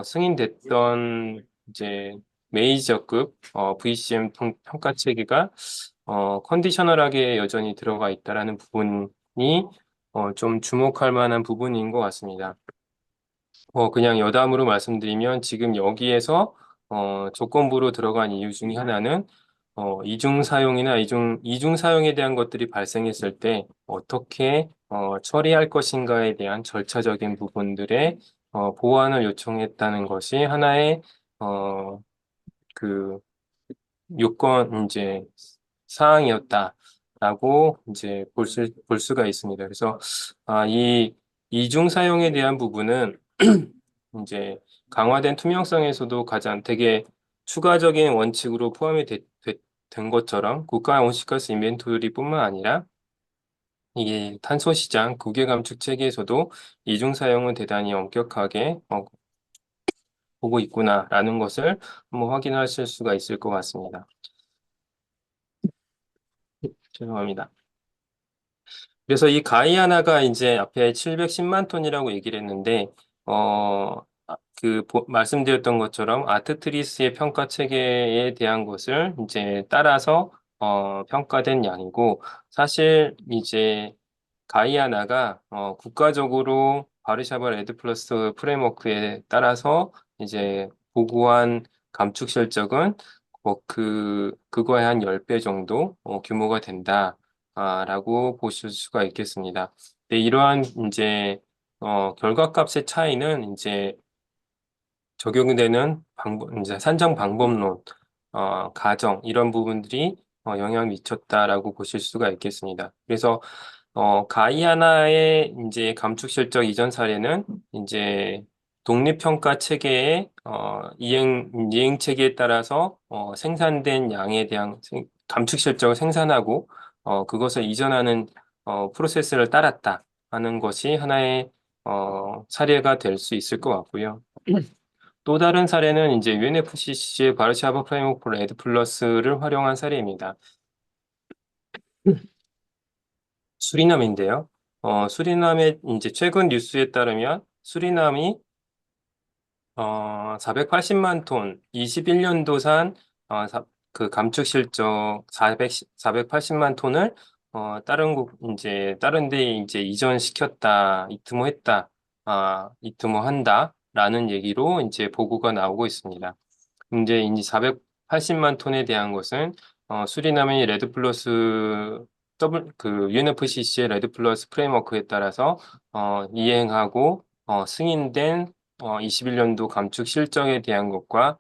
승인됐던 이제 메이저급 VCM 평가 체계가 컨디셔널하게 여전히 들어가 있다라는 부분이 좀 주목할 만한 부분인 것 같습니다. 그냥 여담으로 말씀드리면 지금 여기에서 조건부로 들어간 이유 중에 하나는 이중 사용이나 이중 사용에 대한 것들이 발생했을 때 어떻게 처리할 것인가에 대한 절차적인 부분들의 보완을 요청했다는 것이 하나의 그 요건 이제 사항이었다라고 이제 볼 수가 있습니다. 그래서 이 이중 사용에 대한 부분은 이제 강화된 투명성에서도 가장 되게 추가적인 원칙으로 포함이 된 것처럼 국가 온실가스 인벤토리뿐만 아니라 이게 탄소 시장 국외 감축 체계에서도 이중 사용은 대단히 엄격하게 보고 있구나라는 것을 한번 확인하실 수가 있을 것 같습니다. 죄송합니다. 그래서 이 가이아나가 이제 앞에 710만 톤이라고 얘기를 했는데, 말씀드렸던 것처럼 아트트리스의 평가 체계에 대한 것을 이제 따라서, 평가된 양이고, 사실 이제 가이아나가, 국가적으로 바르샤바 레드 플러스 프레임워크에 따라서 이제 보고한 감축 실적은 그거의 한 10배 정도 규모가 된다, 라고 보실 수가 있겠습니다. 네, 이러한 이제, 결과값의 차이는 이제 적용되는 이제 산정 방법론, 가정, 이런 부분들이 영향을 미쳤다라고 보실 수가 있겠습니다. 그래서 가이아나의 이제 감축 실적 이전 사례는 이제 독립평가 체계의 이행 체계에 따라서 생산된 양에 대한 감축 실적을 생산하고 그것을 이전하는 프로세스를 따랐다 하는 것이 하나의 사례가 될 수 있을 것 같고요. 또 다른 사례는 이제 UNFCC의 바르샤바 프레임워크 레드 플러스를 활용한 사례입니다. 수리남인데요. 수리남의 이제 최근 뉴스에 따르면 수리남이 480만 톤, 21년도산 그 감축 실적 480만 톤을 다른 데 이제 이전시켰다, 이트모한다라는 얘기로 이제 보고가 나오고 있습니다. 이제 480만 톤에 대한 것은 수리남의 레드 플러스 UNFCC의 레드 플러스 프레임워크에 따라서 이행하고 승인된 21년도 감축 실적에 대한 것과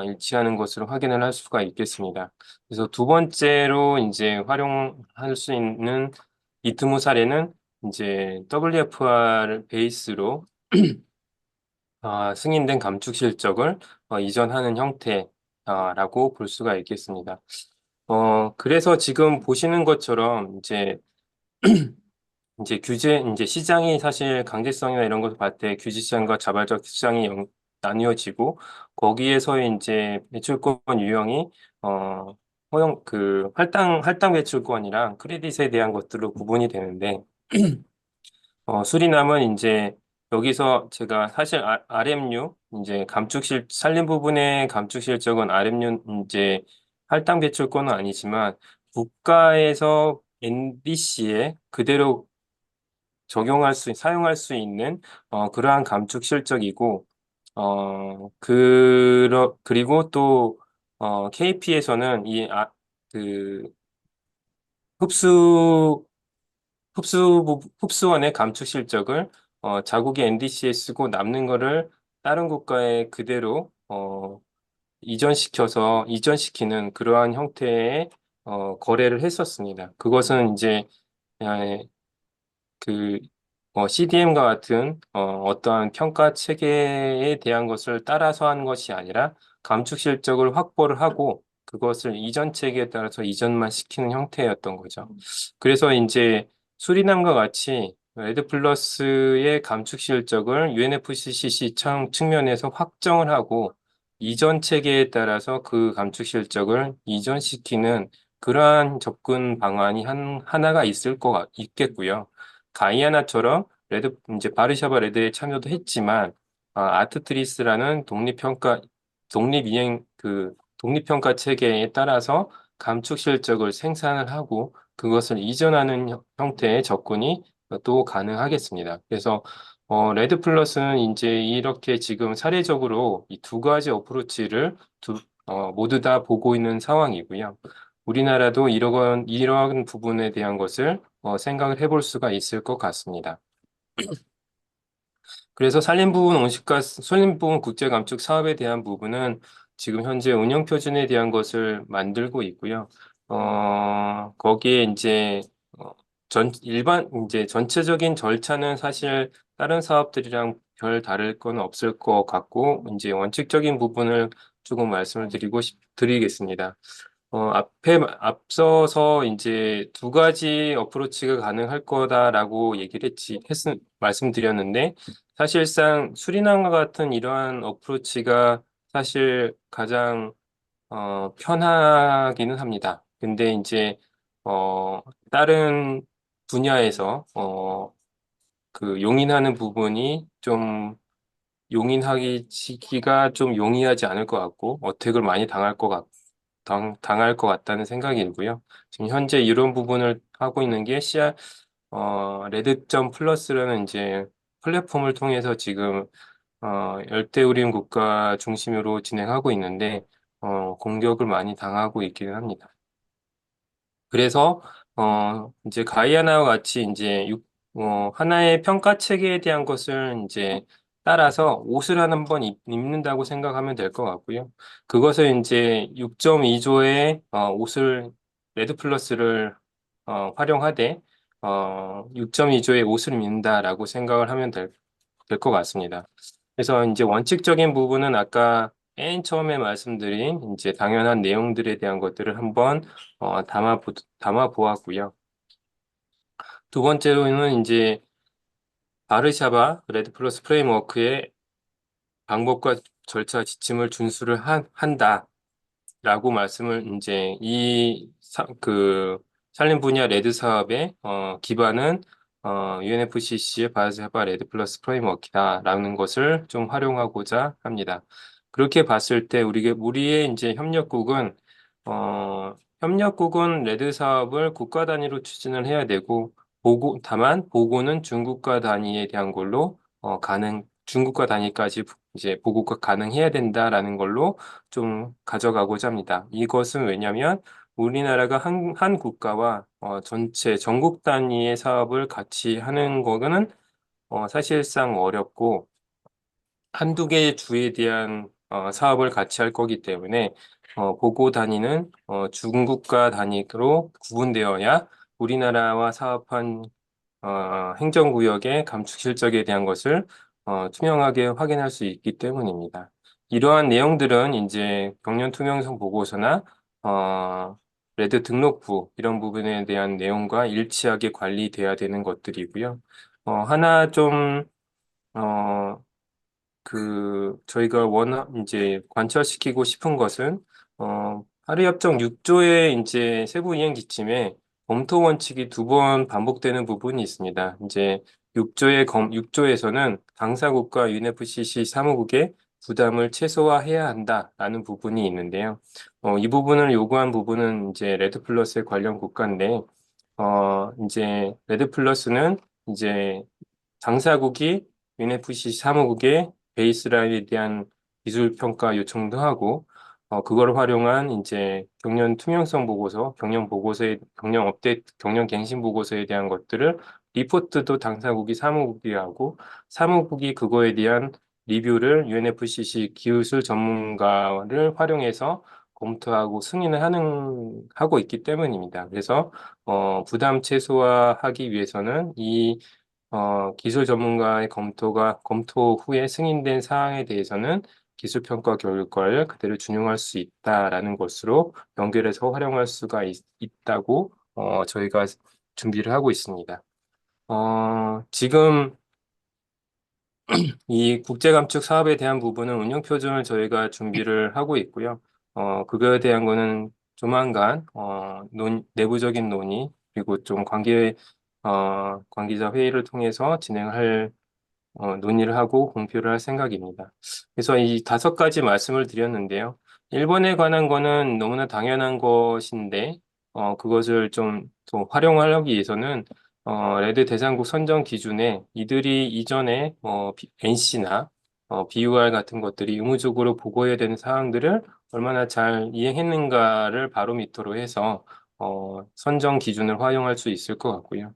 일치하는 것으로 확인을 할 수가 있겠습니다. 그래서 두 번째로 이제 활용할 수 있는 이트모 사례는 이제 WFR 베이스로 승인된 감축 실적을 이전하는 형태라고 볼 수가 있겠습니다. 그래서 지금 보시는 것처럼 이제 시장이 사실 강제성이나 이런 것을 봤을 때 규제 시장과 자발적 시장이 나뉘어지고 거기에서 이제 매출권 유형이 할당 매출권이랑 크레딧에 대한 것들로 구분이 되는데 수리남은 이제 여기서 제가 사실 RMU 이제 살림 부분의 감축 실적은 RMU 이제 할당 배출권은 아니지만 국가에서 NDC에 그대로 사용할 수 있는 그러한 감축 실적이고 그리고 또 KP에서는 그 흡수 흡수원의 감축 실적을 자국의 NDC에 쓰고 남는 거를 다른 국가에 그대로 이전시키는 그러한 형태의 거래를 했었습니다. 그것은 이제 에, 그 CDM과 같은 어떠한 평가 체계에 대한 것을 따라서 한 것이 아니라 감축 실적을 확보를 하고 그것을 이전 체계에 따라서 이전만 시키는 형태였던 거죠. 그래서 이제 수리남과 같이 레드 플러스의 감축 실적을 UNFCCC 측면에서 확정을 하고 이전 체계에 따라서 그 감축 실적을 이전시키는 그러한 접근 방안이 하나가 있겠고요. 가이아나처럼 이제 바르샤바 레드에 참여도 했지만, 아트트리스라는 독립평가 체계에 따라서 감축 실적을 생산을 하고 그것을 이전하는 형태의 접근이 또 가능하겠습니다. 그래서, 레드 플러스는 이제 이렇게 지금 사례적으로 이 두 가지 어프로치를 모두 다 보고 있는 상황이고요. 우리나라도 이러한 부분에 대한 것을 생각을 해볼 수가 있을 것 같습니다. 그래서 산림부분 국제감축 사업에 대한 부분은 지금 현재 운영 표준에 대한 것을 만들고 있고요. 거기에 이제 이제 전체적인 절차는 사실 다른 사업들이랑 별 다를 건 없을 것 같고, 이제 원칙적인 부분을 조금 드리겠습니다. 앞서서 이제 두 가지 어프로치가 가능할 거다라고 말씀드렸는데, 사실상 수리남과 같은 이러한 어프로치가 사실 가장, 편하기는 합니다. 근데 이제, 다른 분야에서, 용인하는 부분이 용인하기가 좀 용이하지 않을 것 같고, 어택을 많이 당할 것 같다는 생각이 들고요. 지금 현재 이런 부분을 하고 있는 게 레드점 플러스라는 이제 플랫폼을 통해서 지금 열대우림 국가 중심으로 진행하고 있는데 공격을 많이 당하고 있기는 합니다. 그래서 이제 가이아나와 같이 이제 하나의 평가 체계에 대한 것을 이제 따라서 옷을 한번 입는다고 생각하면 될 것 같고요. 그것을 이제 6.2조의 옷을 레드 플러스를 활용하되 6.2조의 옷을 입는다라고 생각을 하면 될 것 같습니다. 그래서 이제 원칙적인 부분은 아까 맨 처음에 말씀드린 이제 당연한 내용들에 대한 것들을 한번 담아 보았고요. 두 번째로는 이제 바르샤바 레드 플러스 프레임워크의 방법과 절차 지침을 준수를 한다라고 말씀을 이제 그 산림 분야 레드 사업의 기반은 UNFCC의 바르샤바 레드 플러스 프레임워크다라는 것을 좀 활용하고자 합니다. 그렇게 봤을 때 우리의 이제 협력국은 레드 사업을 국가 단위로 추진을 해야 되고 다만 보고는 중국가 단위에 대한 걸로 중국가 단위까지 이제 보고가 가능해야 된다라는 걸로 좀 가져가고자 합니다. 이것은 왜냐하면 우리나라가 한 국가와 전체 전국 단위의 사업을 같이 하는 거는 사실상 어렵고 한두 개의 주에 대한 사업을 같이 할 거기 때문에 보고 단위는 중국가 단위로 구분되어야 우리나라와 사업한 행정구역의 감축 실적에 대한 것을 투명하게 확인할 수 있기 때문입니다. 이러한 내용들은 이제 경련 투명성 보고서나 어, 레드 등록부 이런 부분에 대한 내용과 일치하게 관리돼야 되는 것들이고요. 하나 좀 어, 저희가 이제 관철시키고 싶은 것은, 파리협정 6조의 이제 세부 이행 지침에 검토 원칙이 두 번 반복되는 부분이 있습니다. 이제 6조에서는 당사국과 UNFCCC 사무국의 부담을 최소화해야 한다라는 부분이 있는데요. 이 부분을 요구한 부분은 이제 레드 플러스의 관련 국가인데, 이제 레드 플러스는 이제 당사국이 NFC 사무국의 베이스라인에 대한 기술 평가 요청도 하고, 그걸 활용한 이제 경련 투명성 보고서, 경련 업데이트, 경련 갱신 보고서에 대한 것들을 리포트도 당사국이 사무국이 하고, 사무국이 그거에 대한 리뷰를 UNFCC 기술 전문가를 활용해서 검토하고 승인을 하고 있기 때문입니다. 그래서 부담 최소화하기 위해서는 기술 전문가의 검토 후에 승인된 사항에 대해서는 기술 평가 결과를 그대로 준용할 수 있다라는 것으로 연결해서 활용할 수가 있다고 저희가 준비를 하고 있습니다. 지금 이 국제감축 사업에 대한 부분은 운영 표준을 저희가 준비를 하고 있고요. 그거에 대한 거는 조만간 내부적인 논의 그리고 좀 관계자 회의를 통해서 진행할 논의를 하고 공표를 할 생각입니다. 그래서 이 다섯 가지 말씀을 드렸는데요. 일본에 관한 거는 너무나 당연한 것인데, 그것을 좀 더 활용하기 위해서는, 레드 대상국 선정 기준에 이들이 이전에 NC나 BUR 같은 것들이 의무적으로 보고해야 되는 사항들을 얼마나 잘 이행했는가를 바로미터로 해서 선정 기준을 활용할 수 있을 것 같고요.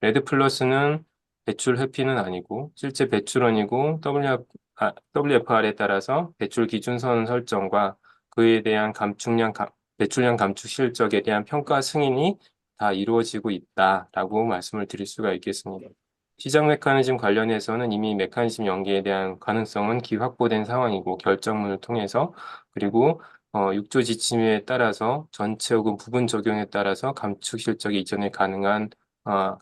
레드 플러스는 배출 회피는 아니고 실제 배출원이고 WFR에 따라서 배출 기준선 설정과 그에 대한 배출량 감축 실적에 대한 평가 승인이 다 이루어지고 있다라고 말씀을 드릴 수가 있겠습니다. 시장 메커니즘 관련해서는 이미 메커니즘 연계에 대한 가능성은 기확보된 상황이고 결정문을 통해서 그리고 6조 지침에 따라서 전체 혹은 부분 적용에 따라서 감축 실적이 이전에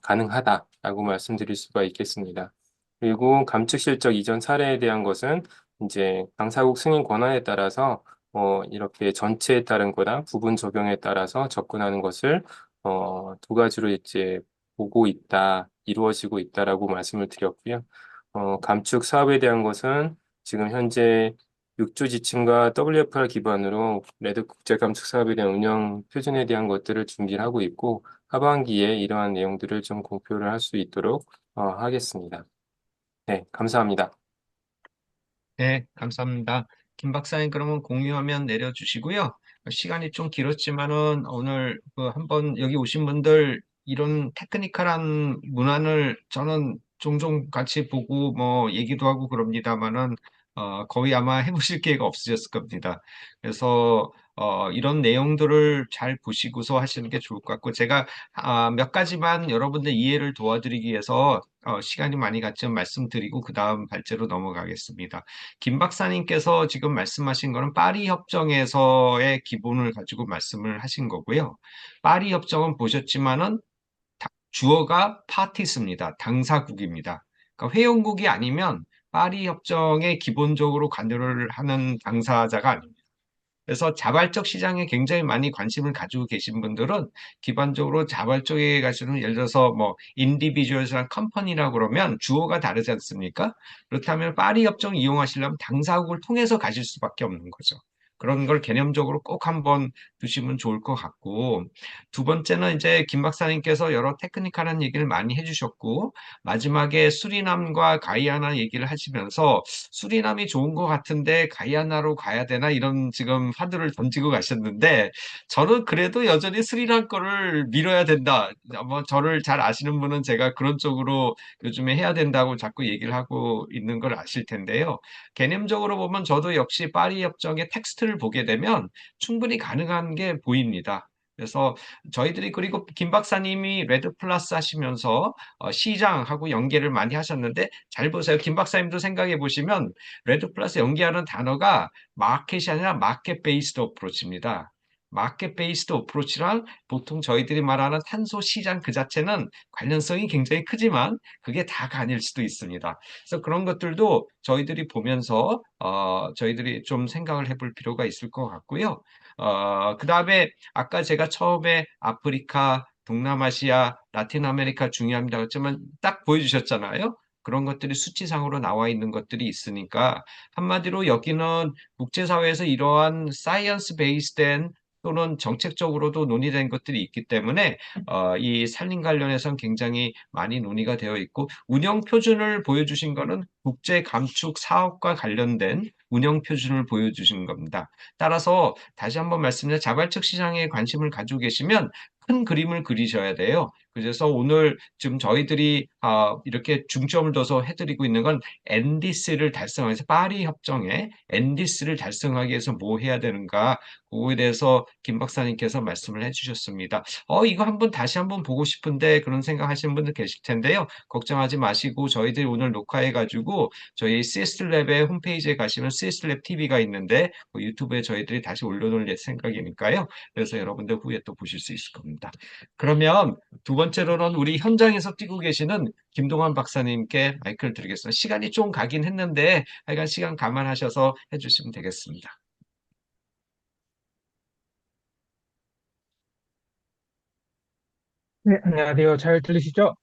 가능하다라고 말씀드릴 수가 있겠습니다. 그리고 감축 실적 이전 사례에 대한 것은 이제 당사국 승인 권한에 따라서 이렇게 전체에 따른 거나 부분 적용에 따라서 접근하는 것을 두 가지로 이제 이루어지고 있다라고 말씀을 드렸고요. 감축 사업에 대한 것은 지금 현재 6조 지침과 WFR 기반으로 레드 국제 감축 사업에 대한 운영 표준에 대한 것들을 준비를 하고 있고 하반기에 이러한 내용들을 좀 공표를 할 수 있도록 하겠습니다. 네, 감사합니다. 네, 감사합니다. 김 박사님 그러면 공유하면 내려주시고요. 시간이 좀 길었지만은 오늘 그 한번 여기 오신 분들 이런 테크니컬한 문안을 저는 종종 같이 보고 뭐 얘기도 하고 그럽니다만은 거의 아마 해보실 기회가 없으셨을 겁니다. 그래서 이런 내용들을 잘 보시고서 하시는 게 좋을 것 같고 제가 몇 가지만 여러분들 이해를 도와드리기 위해서 시간이 많이 갔지만 말씀드리고 그 다음 발제로 넘어가겠습니다. 김 박사님께서 지금 말씀하신 거는 파리 협정에서의 기본을 가지고 말씀을 하신 거고요. 파리 협정은 보셨지만은 주어가 파티스입니다. 당사국입니다. 그러니까 회원국이 아니면 파리 협정에 기본적으로 관여를 하는 당사자가 아닙니다. 그래서 자발적 시장에 굉장히 많이 관심을 가지고 계신 분들은 기본적으로 자발적에 가지고는 예를 들어서 뭐 인디비주얼이나 컴퍼니라고 그러면 주어가 다르지 않습니까? 그렇다면 파리 협정 이용하시려면 당사국을 통해서 가실 수밖에 없는 거죠. 그런 걸 개념적으로 꼭 한번 두시면 좋을 것 같고 두 번째는 이제 김 박사님께서 여러 테크니컬한 얘기를 많이 해주셨고 마지막에 수리남과 가이아나 얘기를 하시면서 수리남이 좋은 것 같은데 가이아나로 가야 되나 이런 지금 화두를 던지고 가셨는데 저는 그래도 여전히 수리남 거를 밀어야 된다. 뭐 저를 잘 아시는 분은 제가 그런 쪽으로 요즘에 해야 된다고 자꾸 얘기를 하고 있는 걸 아실 텐데요. 개념적으로 보면 저도 역시 파리 협정의 텍스트를 보게 되면 충분히 가능한 게 보입니다. 그래서 저희들이 그리고 김 박사님이 레드 플러스 하시면서 시장하고 연계를 많이 하셨는데 잘 보세요. 김 박사님도 생각해 보시면 레드 플러스 연계하는 단어가 마켓이 아니라 마켓 베이스드 어프로치입니다. 마켓 베이스드 어프로치랑 보통 저희들이 말하는 탄소 시장 그 자체는 관련성이 굉장히 크지만 그게 다가 아닐 수도 있습니다. 그래서 그런 것들도 저희들이 보면서 저희들이 좀 생각을 해볼 필요가 있을 것 같고요. 그다음에 아까 제가 처음에 아프리카, 동남아시아, 라틴 아메리카 중요합니다 했지만 딱 보여주셨잖아요. 그런 것들이 수치상으로 나와 있는 것들이 있으니까 한마디로 여기는 국제사회에서 이러한 사이언스 베이스된 또는 정책적으로도 논의된 것들이 있기 때문에 이 산림 관련해서는 굉장히 많이 논의가 되어 있고 운영 표준을 보여주신 거는 국제 감축 사업과 관련된 운영 표준을 보여주신 겁니다. 따라서 다시 한번 말씀드려 자발적 시장에 관심을 가지고 계시면 큰 그림을 그리셔야 돼요. 그래서 오늘 지금 저희들이 이렇게 중점을 둬서 해드리고 있는 건 NDC를 달성하기 위해서 파리 협정에 NDC를 달성하기 위해서 뭐 해야 되는가 그거에 대해서 김 박사님께서 말씀을 해주셨습니다. 이거 한번 다시 한번 보고 싶은데 그런 생각하시는 분들 계실 텐데요. 걱정하지 마시고 저희들이 오늘 녹화해가지고 저희 CS랩의 홈페이지에 가시면 CS랩 TV가 있는데 유튜브에 저희들이 다시 올려놓을 생각이니까요. 그래서 여러분들 후에 또 보실 수 있을 겁니다. 그러면 두 번째로는 우리 현장에서 뛰고 계시는 김동환 박사님께 마이크를 드리겠습니다. 시간이 좀 가긴 했는데 하여간 시간 감안하셔서 해주시면 되겠습니다. 네, 안녕하세요. 잘 들리시죠?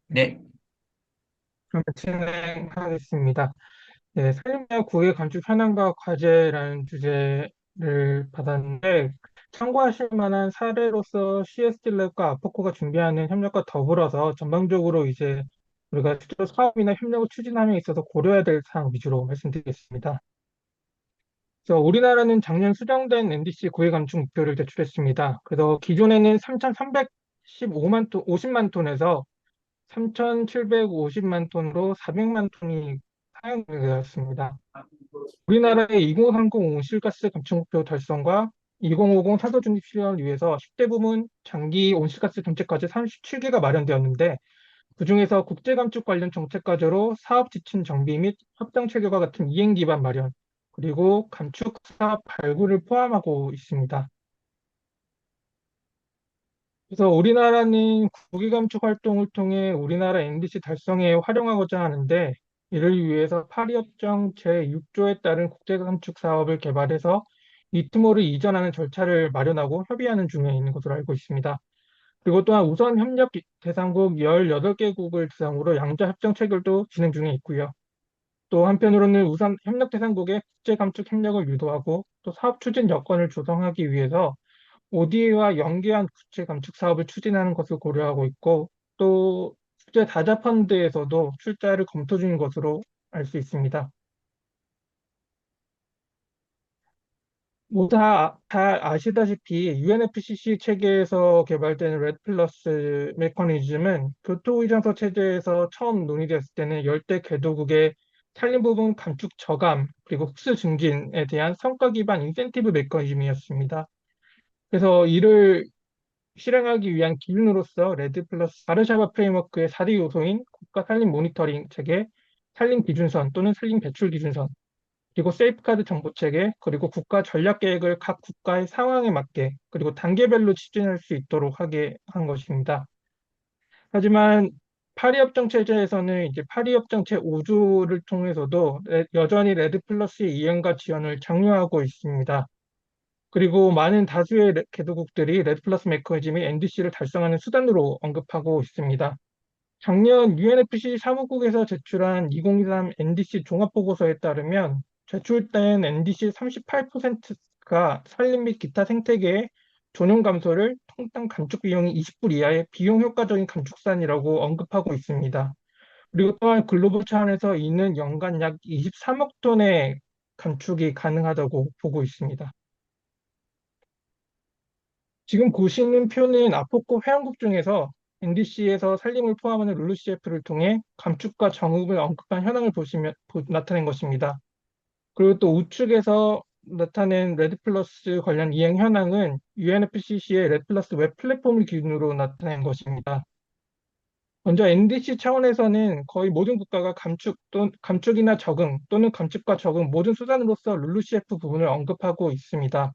네. 그러면 진행하겠습니다. 네, 산림역 구획 건축 현황과 과제라는 주제를 받았는데, 참고하실 만한 사례로서 CSLab과 아포코가 준비하는 협력과 더불어서 전반적으로 이제 우리가 실제로 사업이나 협력을 추진함에 있어서 고려해야 될 사항 위주로 말씀드리겠습니다. 그래서 우리나라는 작년 수정된 NDC 구획 감축 목표를 제출했습니다. 그래서 기존에는 3,315만 톤, 50만 톤에서 3,750만 톤으로 400만 톤이 사용되었습니다. 우리나라의 2030 온실가스 감축 목표 달성과 2050 탄소 중립 실현을 위해서 10대 부문 장기 온실가스 정책과제 37개가 마련되었는데 그중에서 국제 감축 관련 정책 과제로 사업 지침 정비 및 확정 체계와 같은 이행 기반 마련 그리고 감축 사업 발굴을 포함하고 있습니다. 그래서 우리나라는 국외 감축 활동을 통해 우리나라 NDC 달성에 활용하고자 하는데 이를 위해서 파리협정 제6조에 따른 국제 감축 사업을 개발해서 이트모를 이전하는 절차를 마련하고 협의하는 중에 있는 것으로 알고 있습니다. 그리고 또한 우선 협력 대상국 18개국을 대상으로 양자 협정 체결도 진행 중에 있고요. 또 한편으로는 우선 협력 대상국의 국제 감축 협력을 유도하고 또 사업 추진 여건을 조성하기 위해서 ODA와 연계한 국제 감축 사업을 추진하는 것을 고려하고 있고 또 국제 다자 펀드에서도 출자를 검토 중인 것으로 알 수 있습니다. 다 아시다시피 UNFCCC 체계에서 개발된 레드 플러스 메커니즘은 교토의정서 체제에서 처음 논의됐을 때는 열대 궤도국의 산림 부분 감축 저감 그리고 흡수 증진에 대한 성과 기반 인센티브 메커니즘이었습니다. 그래서 이를 실행하기 위한 기준으로서 레드 플러스 바르샤바 프레임워크의 4대 요소인 국가 산림 모니터링 체계, 산림 기준선 또는 산림 배출 기준선, 그리고 세이프카드 정보 체계, 그리고 국가 전략 계획을 각 국가의 상황에 맞게, 그리고 단계별로 추진할 수 있도록 하게 한 것입니다. 하지만 파리협정 체제에서는 이제 파리협정 제5조를 통해서도 여전히 레드 플러스의 이행과 지원을 장려하고 있습니다. 그리고 많은 다수의 개도국들이 레드 플러스 메커니즘이 NDC를 달성하는 수단으로 언급하고 있습니다. 작년 UNFCCC 사무국에서 제출한 2023 NDC 종합보고서에 따르면 제출된 NDC 38%가 산림 및 기타 생태계의 존용 감소를 통당 감축 비용이 20불 이하의 비용 효과적인 감축산이라고 언급하고 있습니다. 그리고 또한 글로벌 차원에서 이는 연간 약 23억 톤의 감축이 가능하다고 보고 있습니다. 지금 보시는 표는 아포코 회원국 중에서 NDC에서 산림을 포함하는 룰루CF를 통해 감축과 정읍을 언급한 현황을 나타낸 것입니다. 그리고 또 우측에서 나타낸 레드 플러스 관련 이행 현황은 UNFCCC의 레드 플러스 웹 플랫폼을 기준으로 나타낸 것입니다. 먼저 NDC 차원에서는 거의 모든 국가가 감축이나 적응 또는 감축과 적응 모든 수단으로서 룰루CF 부분을 언급하고 있습니다.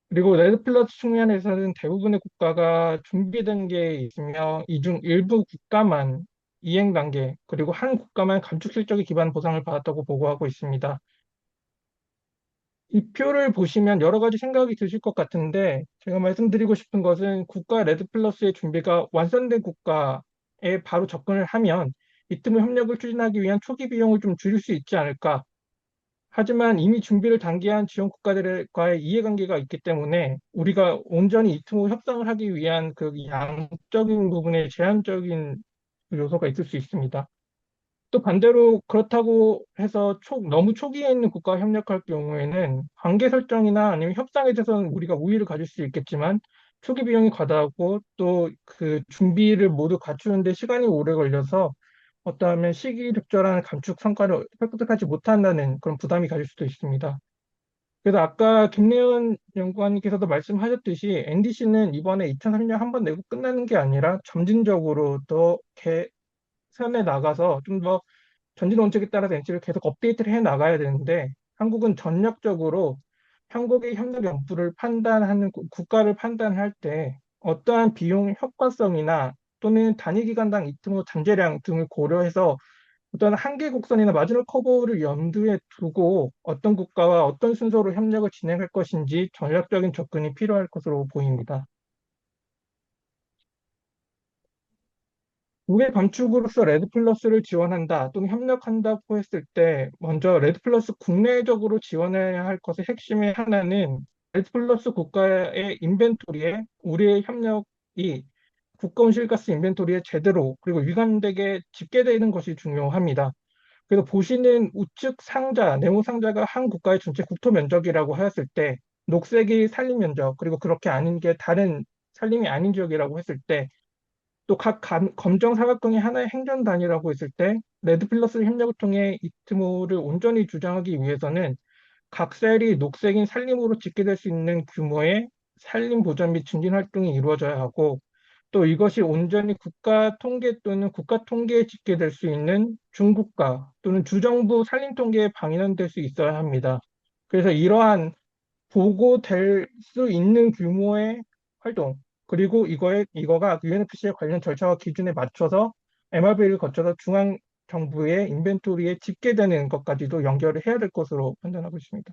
그리고 레드 플러스 측면에서는 대부분의 국가가 준비된 게 있으며 이 중 일부 국가만 이행 단계 그리고 한 국가만 감축 실적의 기반 보상을 받았다고 보고하고 있습니다. 이 표를 보시면 여러 가지 생각이 드실 것 같은데 제가 말씀드리고 싶은 것은 국가 레드 플러스의 준비가 완성된 국가에 바로 접근을 하면 이 틈의 협력을 추진하기 위한 초기 비용을 좀 줄일 수 있지 않을까. 하지만 이미 준비를 단계한 지원 국가들과의 이해관계가 있기 때문에 우리가 온전히 이 틈을 협상을 하기 위한 그 양적인 부분에 제한적인 요소가 있을 수 있습니다. 또 반대로 그렇다고 해서 너무 초기에 있는 국가와 협력할 경우에는 관계 설정이나 아니면 협상에 대해서는 우리가 우위를 가질 수 있겠지만 초기 비용이 과다하고 또 그 준비를 모두 갖추는데 시간이 오래 걸려서 어떠하면 시기적절한 감축 성과를 획득하지 못한다는 그런 부담이 가질 수도 있습니다. 그래서 아까 김래원 연구원님께서도 말씀하셨듯이 NDC는 이번에 2003년 한 번 내고 끝나는 게 아니라 점진적으로 더 개선해 나가서 좀 더 전진 원칙에 따라서 NC를 계속 업데이트를 해 나가야 되는데 한국은 전략적으로 한국의 협력 여부를 판단하는 국가를 판단할 때 어떠한 비용 효과성이나 또는 단위 기간당 이트모 잠재량 등을 고려해서 어떤 한계 곡선이나 마지노 커브를 염두에 두고 어떤 국가와 어떤 순서로 협력을 진행할 것인지 전략적인 접근이 필요할 것으로 보입니다. 무게 감축으로서 레드 플러스를 지원한다 또는 협력한다고 했을 때 먼저 레드 플러스 국내적으로 지원해야 할 것의 핵심의 하나는 레드 플러스 국가의 인벤토리에 우리의 협력이 국가 온실가스 인벤토리에 제대로 그리고 일관되게 집계되는 것이 중요합니다. 그래서 보시는 우측 상자, 네모 상자가 한 국가의 전체 국토 면적이라고 하였을 때 녹색이 산림 면적 그리고 그렇게 아닌 게 다른 산림이 아닌 지역이라고 했을 때 또 각 검정 사각형이 하나의 행정 단위라고 했을 때 레드 플러스 협력을 통해 이트모를 온전히 주장하기 위해서는 각 셀이 녹색인 산림으로 집계될 수 있는 규모의 산림 보전 및 증진 활동이 이루어져야 하고 또 이것이 온전히 국가 통계 또는 국가 통계에 집계될 수 있는 중국가 또는 주정부 산림 통계에 방영될 수 있어야 합니다. 그래서 이러한 보고될 수 있는 규모의 활동, 그리고 이거가 UNFCC의 관련 절차와 기준에 맞춰서 MRV를 거쳐서 중앙 정부의 인벤토리에 집계되는 것까지도 연결을 해야 될 것으로 판단하고 있습니다.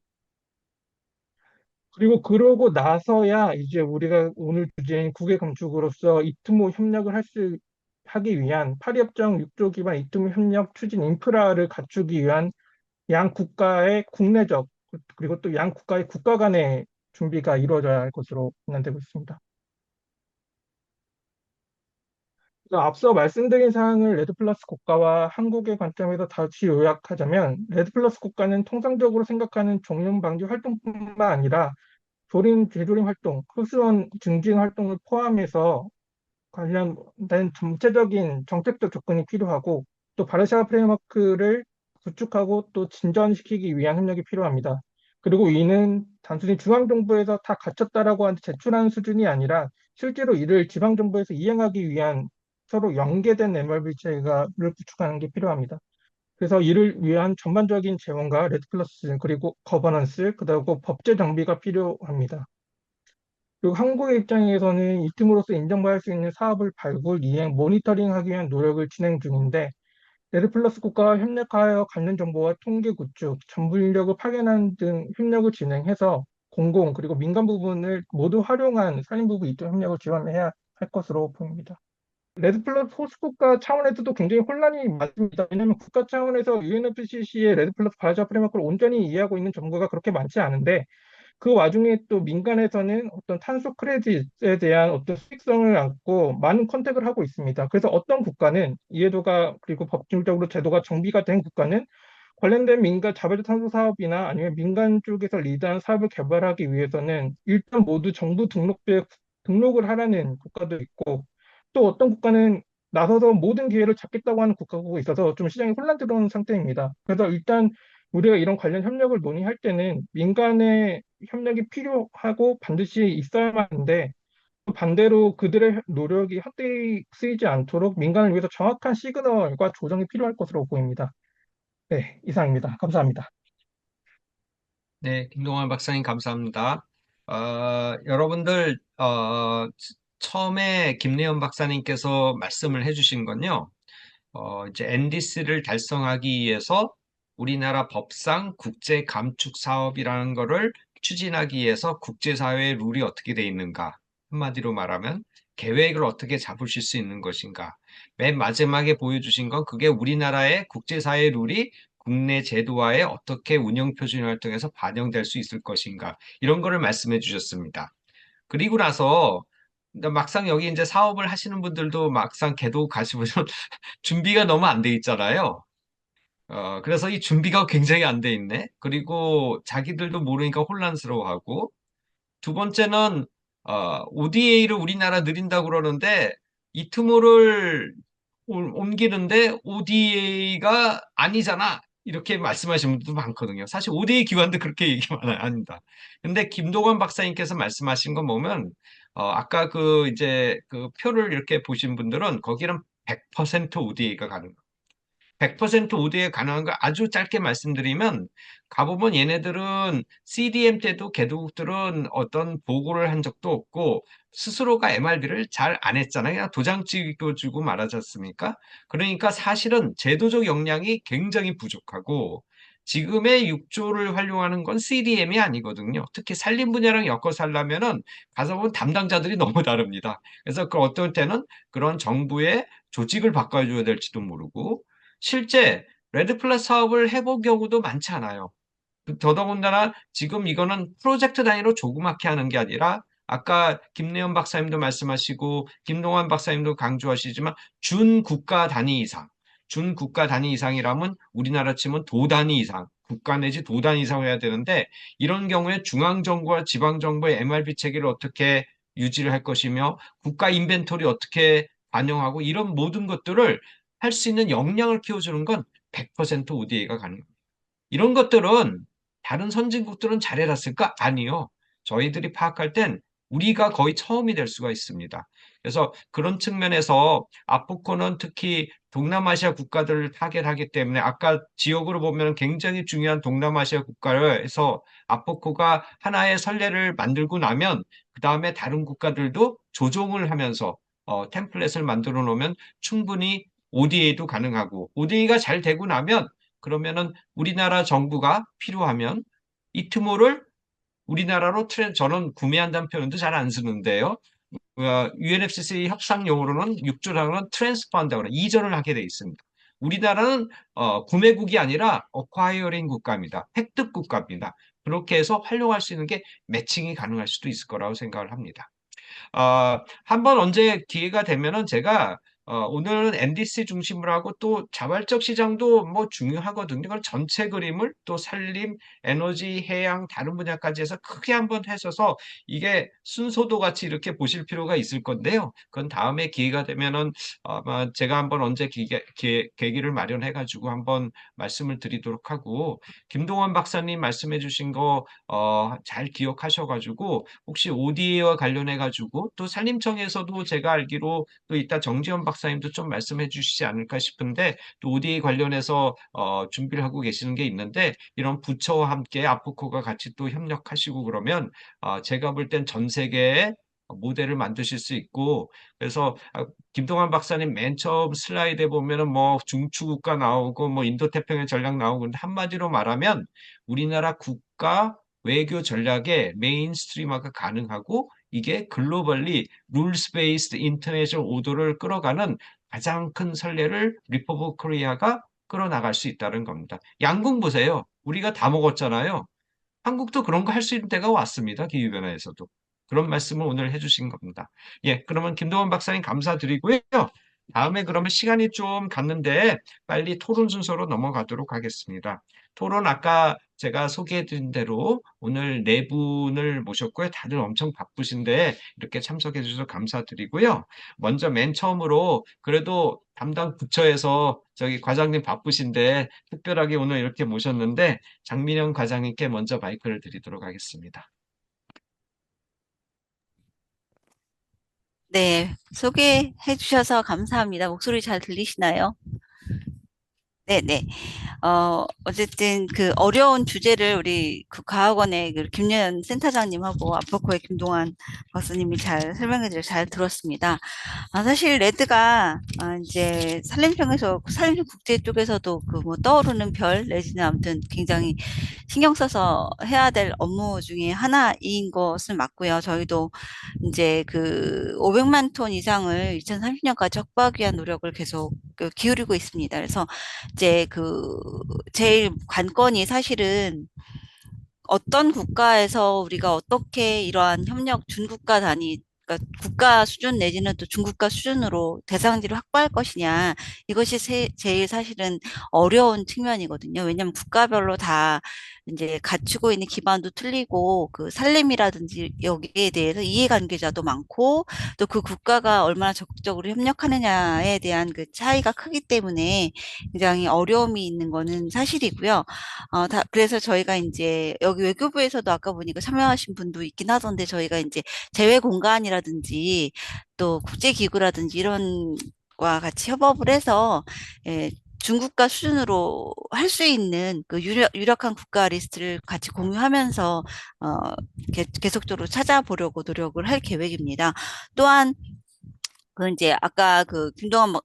그리고 그러고 나서야 이제 우리가 오늘 주제인 국외 감축으로서 이트모 협력을 하기 위한 파리협정 6조 기반 이트모 협력 추진 인프라를 갖추기 위한 양 국가의 국내적 그리고 또 양 국가의 국가 간의 준비가 이루어져야 할 것으로 판단되고 있습니다. 앞서 말씀드린 사항을 레드 플러스 국가와 한국의 관점에서 다시 요약하자면, 레드 플러스 국가는 통상적으로 생각하는 종용 방지 활동뿐만 아니라 조림, 재조림 활동, 흡수원 증진 활동을 포함해서 관련된 전체적인 정책적 접근이 필요하고, 또 바르샤바 프레임워크를 구축하고 또 진전시키기 위한 협력이 필요합니다. 그리고 이는 단순히 중앙정부에서 다 갖췄다라고 하는데 제출하는 수준이 아니라 실제로 이를 지방정부에서 이행하기 위한 서로 연계된 MRB 체계를 구축하는 게 필요합니다. 그래서 이를 위한 전반적인 재원과 레드 플러스 그리고 거버넌스 그리고 법제 정비가 필요합니다. 그리고 한국의 입장에서는 이 틈으로써 인정받을 수 있는 사업을 발굴, 이행, 모니터링하기 위한 노력을 진행 중인데, 레드플러스 국가와 협력하여 관련 정보와 통계 구축, 전부 인력을 파견하는 등 협력을 진행해서 공공 그리고 민간 부분을 모두 활용한 산림부부 이쪽 협력을 지원해야 할 것으로 보입니다. 레드플러스 호스 국가 차원에서도 굉장히 혼란이 많습니다. 왜냐하면 국가 차원에서 UNFCC의 레드플러스 바이자 프레임워크를 온전히 이해하고 있는 정부가 그렇게 많지 않은데, 그 와중에 또 민간에서는 어떤 탄소 크레딧에 대한 어떤 수익성을 안고 많은 컨택을 하고 있습니다. 그래서 어떤 국가는 이해도가 그리고 법률적으로 제도가 정비가 된 국가는 관련된 민간 자발적 탄소 사업이나 아니면 민간 쪽에서 리드한 사업을 개발하기 위해서는 일단 모두 정부 등록부에 등록을 하라는 국가도 있고, 또 어떤 국가는 나서서 모든 기회를 잡겠다고 하는 국가가 있어서 좀 시장이 혼란스러운 상태입니다. 그래서 일단 우리가 이런 관련 협력을 논의할 때는 민간의 협력이 필요하고 반드시 있어야만 하는데, 또 반대로 그들의 노력이 헛되이 쓰이지 않도록 민간을 위해서 정확한 시그널과 조정이 필요할 것으로 보입니다. 네, 이상입니다. 감사합니다. 네, 김동환 박사님 감사합니다. 여러분들 처음에 김래현 박사님께서 말씀을 해주신 건요. 이제 NDC를 달성하기 위해서 우리나라 법상 국제 감축 사업이라는 거를 추진하기 위해서 국제사회의 룰이 어떻게 돼 있는가? 한마디로 말하면 계획을 어떻게 잡으실 수 있는 것인가? 맨 마지막에 보여주신 건 그게 우리나라의 국제사회 룰이 국내 제도화에 어떻게 운영 표준 활동에서 반영될 수 있을 것인가? 이런 거를 말씀해 주셨습니다. 그리고 나서 막상 여기 이제 사업을 하시는 분들도 막상 개도 가시면 준비가 너무 안 돼 있잖아요. 그래서 이 준비가 굉장히 안 돼 있네. 그리고 자기들도 모르니까 혼란스러워하고, 두 번째는 ODA를 우리나라 느린다고 그러는데 이 틈을 옮기는데 ODA가 아니잖아. 이렇게 말씀하시는 분들도 많거든요. 사실 ODA 기관도 그렇게 얘기하면 아닙니다. 근데 김동완 박사님께서 말씀하신 거 보면 아까 그 이제 그 표를 이렇게 보신 분들은 거기는 100% ODA가 가능. 100% 우대에 가능한 거 아주 짧게 말씀드리면 가보면 얘네들은 CDM 때도 개도국들은 어떤 보고를 한 적도 없고 스스로가 MRB를 잘 안 했잖아요. 그냥 도장 찍어주고 말하지 않습니까? 그러니까 사실은 제도적 역량이 굉장히 부족하고 지금의 6조를 활용하는 건 CDM이 아니거든요. 특히 산림 분야랑 엮어서 하려면은 가서 보면 담당자들이 너무 다릅니다. 그래서 그 어떨 때는 그런 정부의 조직을 바꿔줘야 될지도 모르고 실제 레드 플러스 사업을 해본 경우도 많지 않아요. 더더군다나 지금 이거는 프로젝트 단위로 조그맣게 하는 게 아니라 아까 김래현 박사님도 말씀하시고 김동환 박사님도 강조하시지만 준국가 단위 이상, 준국가 단위 이상이라면 우리나라 치면 도 단위 이상, 국가 내지 도 단위 이상 해야 되는데 이런 경우에 중앙정부와 지방정부의 MRB 체계를 어떻게 유지를 할 것이며 국가 인벤토리 어떻게 반영하고 이런 모든 것들을 할 수 있는 역량을 키워주는 건 100% ODA가 가능합니다. 이런 것들은 다른 선진국들은 잘해놨을까? 아니요. 저희들이 파악할 땐 우리가 거의 처음이 될 수가 있습니다. 그래서 그런 측면에서 아포코는 특히 동남아시아 국가들을 타겟하기 때문에 아까 지역으로 보면 굉장히 중요한 동남아시아 국가에서 아포코가 하나의 선례를 만들고 나면 그 다음에 다른 국가들도 조종을 하면서 템플릿을 만들어 놓으면 충분히 ODA도 가능하고 ODA가 잘 되고 나면 그러면은 우리나라 정부가 필요하면 이 트모를 우리나라로 저는 구매한다는 표현도 잘 안 쓰는데요. UNFCCC 협상용어로는 6조라는 트랜스퍼한다고 이전을 하게 돼 있습니다. 우리나라는 구매국이 아니라 어콰이어링 국가입니다. 획득 국가입니다. 그렇게 해서 활용할 수 있는 게 매칭이 가능할 수도 있을 거라고 생각을 합니다. 한번 언제 기회가 되면은 제가 오늘은 NDC 중심으로 하고 또 자발적 시장도 뭐 중요하거든요. 그걸 전체 그림을 또 산림, 에너지, 해양, 다른 분야까지 해서 크게 한번 하셔서 이게 순서도 같이 이렇게 보실 필요가 있을 건데요. 그건 다음에 기회가 되면은 아마 제가 한번 언제 계기를 마련해 가지고 한번 말씀을 드리도록 하고 김동원 박사님 말씀해 주신 거 잘 기억하셔 가지고 혹시 ODA와 관련해 가지고 또 산림청에서도 제가 알기로 또 이따 정지현 박사님도 좀 말씀해 주시지 않을까 싶은데 또 ODA 관련해서 준비를 하고 계시는 게 있는데 이런 부처와 함께 아프코가 같이 또 협력하시고 그러면 제가 볼 땐 전 세계에 모델을 만드실 수 있고 그래서 김동완 박사님 맨 처음 슬라이드에 보면은 뭐 중추국가 나오고 뭐 인도태평양 전략 나오고 근데 한마디로 말하면 우리나라 국가 외교 전략의 메인스트림화가 가능하고 이게 글로벌리 룰스 베이스드 인터내셔널 오더를 끌어가는 가장 큰 선례를 리퍼블 코리아가 끌어나갈 수 있다는 겁니다. 양궁 보세요. 우리가 다 먹었잖아요. 한국도 그런 거 할 수 있는 때가 왔습니다. 기후변화에서도. 그런 말씀을 오늘 해주신 겁니다. 예, 그러면 김동원 박사님 감사드리고요. 다음에 그러면 시간이 좀 갔는데 빨리 토론 순서로 넘어가도록 하겠습니다. 토론 아까 제가 소개해드린 대로 오늘 네 분을 모셨고요. 다들 엄청 바쁘신데 이렇게 참석해 주셔서 감사드리고요. 먼저 맨 처음으로 그래도 담당 부처에서 저기 과장님 바쁘신데 특별하게 오늘 이렇게 모셨는데 장민영 과장님께 먼저 마이크를 드리도록 하겠습니다. 네, 소개해 주셔서 감사합니다. 목소리 잘 들리시나요? 네네. 어쨌든 그 어려운 주제를 우리 그 과학원의 그 김예연 센터장님하고 아포코의 김동환 박사님이 잘 설명해 잘 들었습니다. 사실 레드가 이제 산림청에서 산림청 국제 쪽에서도 그 뭐 떠오르는 별 내지는 아무튼 굉장히 신경 써서 해야 될 업무 중에 하나인 것은 맞고요. 저희도 이제 그 500만 톤 이상을 2030년까지 확보하기 위한 노력을 계속 기울이고 있습니다. 그래서 이제 그 제일 관건이 사실은 어떤 국가에서 우리가 어떻게 이러한 협력 준국가 단위 그러니까 국가 수준 내지는 또 중국가 수준으로 대상지를 확보할 것이냐 이것이 제일 사실은 어려운 측면이거든요. 왜냐하면 국가별로 다 이제 갖추고 있는 기반도 틀리고 그 산림이라든지 여기에 대해서 이해관계자도 많고 또 그 국가가 얼마나 적극적으로 협력하느냐에 대한 그 차이가 크기 때문에 굉장히 어려움이 있는 거는 사실이고요. 그래서 저희가 이제 여기 외교부에서도 아까 보니까 참여하신 분도 있긴 하던데 저희가 이제 재외 공간이라든지 또 국제기구라든지 이런 과 같이 협업을 해서 예, 중국가 수준으로 할 수 있는 그 유력한 국가 리스트를 같이 공유하면서 계속적으로 찾아보려고 노력을 할 계획입니다. 또한 그 이제 아까 그 김동완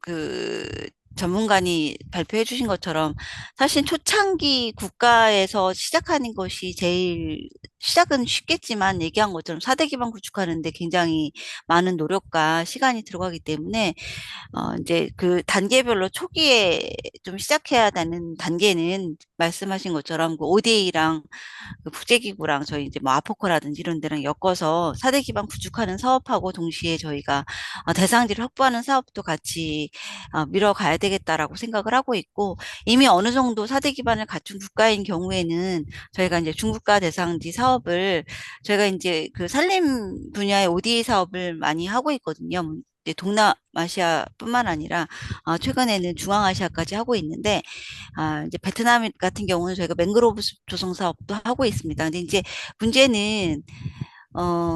그 전문가니 발표해 주신 것처럼 사실 초창기 국가에서 시작하는 것이 제일 시작은 쉽겠지만 얘기한 것처럼 4대 기반 구축하는데 굉장히 많은 노력과 시간이 들어가기 때문에 이제 그 단계별로 초기에 좀 시작해야 되는 단계는 말씀하신 것처럼 그 ODA랑 그 국제기구랑 저희 이제 뭐 아포코라든지 이런 데랑 엮어서 4대 기반 구축하는 사업하고 동시에 저희가 대상지를 확보하는 사업도 같이 밀어가야 되겠다라고 생각을 하고 있고 이미 어느 정도 4대 기반을 갖춘 국가인 경우에는 저희가 이제 중국가 대상지 사업을 저희가 이제 그 산림 분야의 ODA 사업을 많이 하고 있거든요. 이제 동남아시아뿐만 아니라 최근에는 중앙아시아까지 하고 있는데 이제 베트남 같은 경우는 저희가 맹그로브 숲 조성 사업도 하고 있습니다. 근데 이제 문제는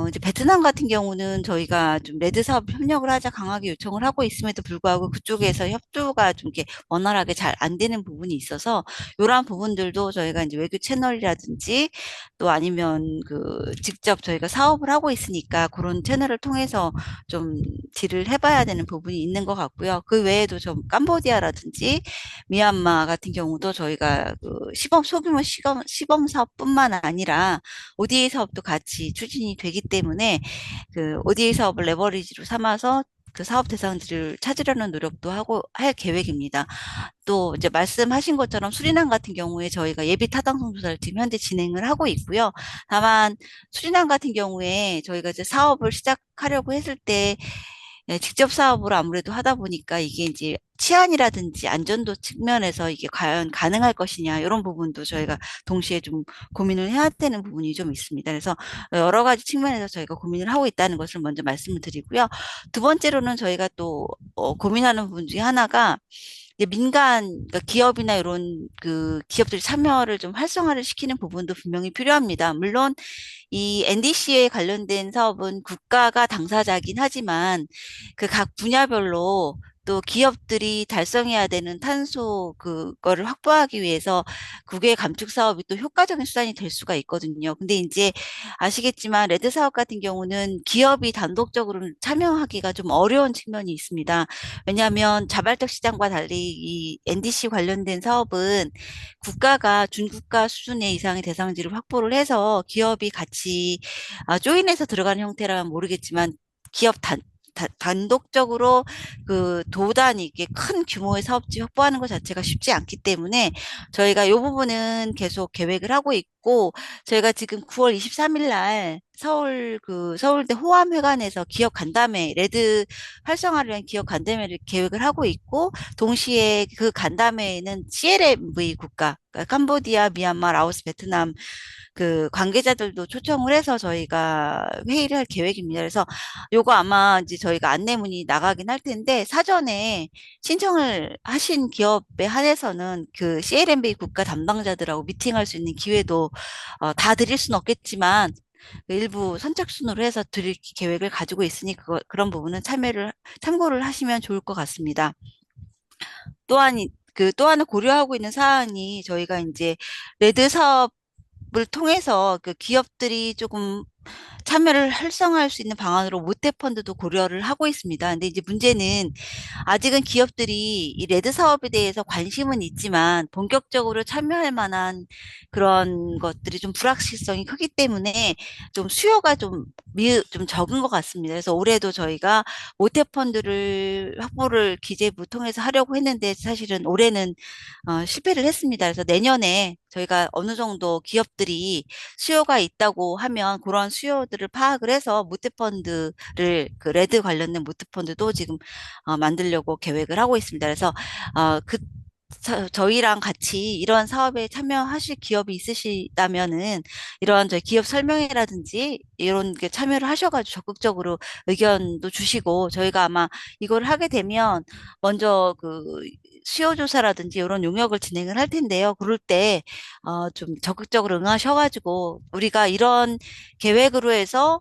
이제 베트남 같은 경우는 저희가 좀 레드 사업 협력을 하자 강하게 요청을 하고 있음에도 불구하고 그쪽에서 협조가 좀 이렇게 원활하게 잘 안 되는 부분이 있어서 이러한 부분들도 저희가 이제 외교 채널이라든지 또 아니면 그 직접 저희가 사업을 하고 있으니까 그런 채널을 통해서 좀 딜을 해봐야 되는 부분이 있는 것 같고요. 그 외에도 좀 캄보디아라든지 미얀마 같은 경우도 저희가 그 소규모 시범 사업뿐만 아니라 ODA 사업도 같이 추진이 되기 때문에 그 ODA 사업을 레버리지로 삼아서 그 사업 대상지를 찾으려는 노력도 하고 할 계획입니다. 또 이제 말씀하신 것처럼 수리남 같은 경우에 저희가 예비 타당성 조사를 지금 현재 진행을 하고 있고요. 다만 수리남 같은 경우에 저희가 이제 사업을 시작하려고 했을 때 직접 사업으로 아무래도 하다 보니까 이게 이제 치안이라든지 안전도 측면에서 이게 과연 가능할 것이냐 이런 부분도 저희가 동시에 좀 고민을 해야 되는 부분이 좀 있습니다. 그래서 여러 가지 측면에서 저희가 고민을 하고 있다는 것을 먼저 말씀을 드리고요. 두 번째로는 저희가 또 고민하는 부분 중에 하나가 이제 민간 그러니까 기업이나 이런 그 기업들이 참여를 좀 활성화를 시키는 부분도 분명히 필요합니다. 물론 이 NDC에 관련된 사업은 국가가 당사자긴 하지만 그 각 분야별로 또 기업들이 달성해야 되는 탄소 그거를 확보하기 위해서 국외 감축 사업이 또 효과적인 수단이 될 수가 있거든요. 근데 이제 아시겠지만 레드 사업 같은 경우는 기업이 단독적으로 참여하기가 좀 어려운 측면이 있습니다. 왜냐하면 자발적 시장과 달리 이 NDC 관련된 사업은 국가가 준국가 수준의 이상의 대상지를 확보를 해서 기업이 같이 조인해서 들어가는 형태라면 모르겠지만 기업 단독적으로 그 도단위게 큰 규모의 사업지 확보하는 것 자체가 쉽지 않기 때문에 저희가 이 부분은 계속 계획을 하고 있고 저희가 지금 9월 23일 날 서울대 호암회관에서 기업 간담회 레드 활성화를 위한 기업 간담회를 계획을 하고 있고 동시에 그 간담회에는 CLMV 국가 그러니까 캄보디아, 미얀마, 라오스, 베트남 그 관계자들도 초청을 해서 저희가 회의를 할 계획입니다. 그래서 요거 아마 이제 저희가 안내문이 나가긴 할 텐데 사전에 신청을 하신 기업에 한해서는 그 CLMV 국가 담당자들하고 미팅할 수 있는 기회도 다 드릴 수는 없겠지만 그 일부 선착순으로 해서 드릴 계획을 가지고 있으니 그런 부분은 참고를 하시면 좋을 것 같습니다. 또한 또 하나 고려하고 있는 사항이 저희가 이제 레드 사업을 통해서 그 기업들이 조금 참여를 활성화할 수 있는 방안으로 모태 펀드도 고려를 하고 있습니다. 근데 이제 문제는 아직은 기업들이 이 레드 사업에 대해서 관심은 있지만 본격적으로 참여할 만한 그런 것들이 좀 불확실성이 크기 때문에 좀 수요가 좀 적은 것 같습니다. 그래서 올해도 저희가 모태 펀드를 확보를 기재부 통해서 하려고 했는데 사실은 올해는 실패를 했습니다. 그래서 내년에 저희가 어느 정도 기업들이 수요가 있다고 하면 그런 수요들을 파악을 해서 모태펀드를 그 레드 관련된 모태펀드도 지금 만들려고 계획을 하고 있습니다. 그래서 저희랑 같이 이런 사업에 참여하실 기업이 있으시다면은 이런 저희 기업 설명회라든지 이런 게 참여를 하셔가지고 적극적으로 의견도 주시고 저희가 아마 이걸 하게 되면 먼저 그 수요 조사라든지 이런 용역을 진행을 할 텐데요. 그럴 때 좀 적극적으로 응하셔가지고 우리가 이런 계획으로 해서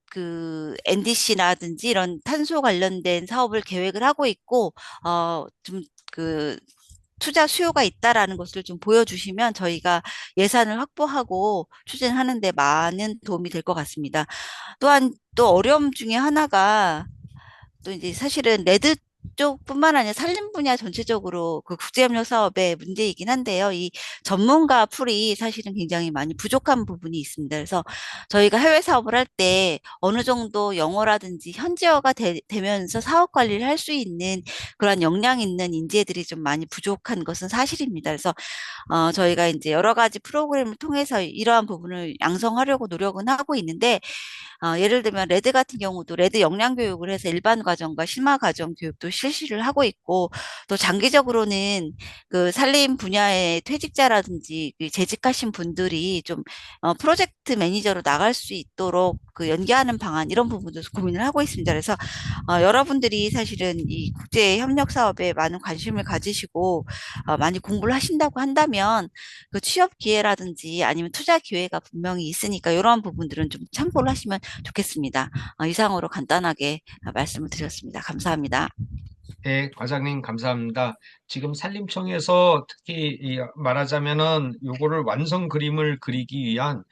그 NDC라든지 이런 탄소 관련된 사업을 계획을 하고 있고 좀그 투자 수요가 있다라는 것을 좀 보여주시면 저희가 예산을 확보하고 추진하는 데 많은 도움이 될 것 같습니다. 또한 또 어려움 중에 하나가 또 이제 사실은 레드 쪽뿐만 아니라 산림 분야 전체적으로 그 국제협력 사업의 문제이긴 한데요. 이 전문가 풀이 사실은 굉장히 많이 부족한 부분이 있습니다. 그래서 저희가 해외 사업을 할 때 어느 정도 영어라든지 현지어가 되면서 사업 관리를 할 수 있는 그런 역량 있는 인재들이 좀 많이 부족한 것은 사실입니다. 그래서 저희가 이제 여러 가지 프로그램을 통해서 이러한 부분을 양성하려고 노력은 하고 있는데 예를 들면 레드 같은 경우도 레드 역량 교육을 해서 일반 과정과 심화 과정 교육도 실시를 하고 있고 또 장기적으로는 그 산림 분야의 퇴직자라든지 그 재직하신 분들이 좀 프로젝트 매니저로 나갈 수 있도록 그 연계하는 방안 이런 부분도 고민을 하고 있습니다. 그래서 여러분들이 사실은 이 국제 협력 사업에 많은 관심을 가지시고 많이 공부를 하신다고 한다면 그 취업 기회라든지 아니면 투자 기회가 분명히 있으니까 이러한 부분들은 좀 참고를 하시면 좋겠습니다. 이상으로 간단하게 말씀을 드렸습니다. 감사합니다. 네, 과장님 감사합니다. 지금 산림청에서 특히 말하자면은 요거를 완성 그림을 그리기 위한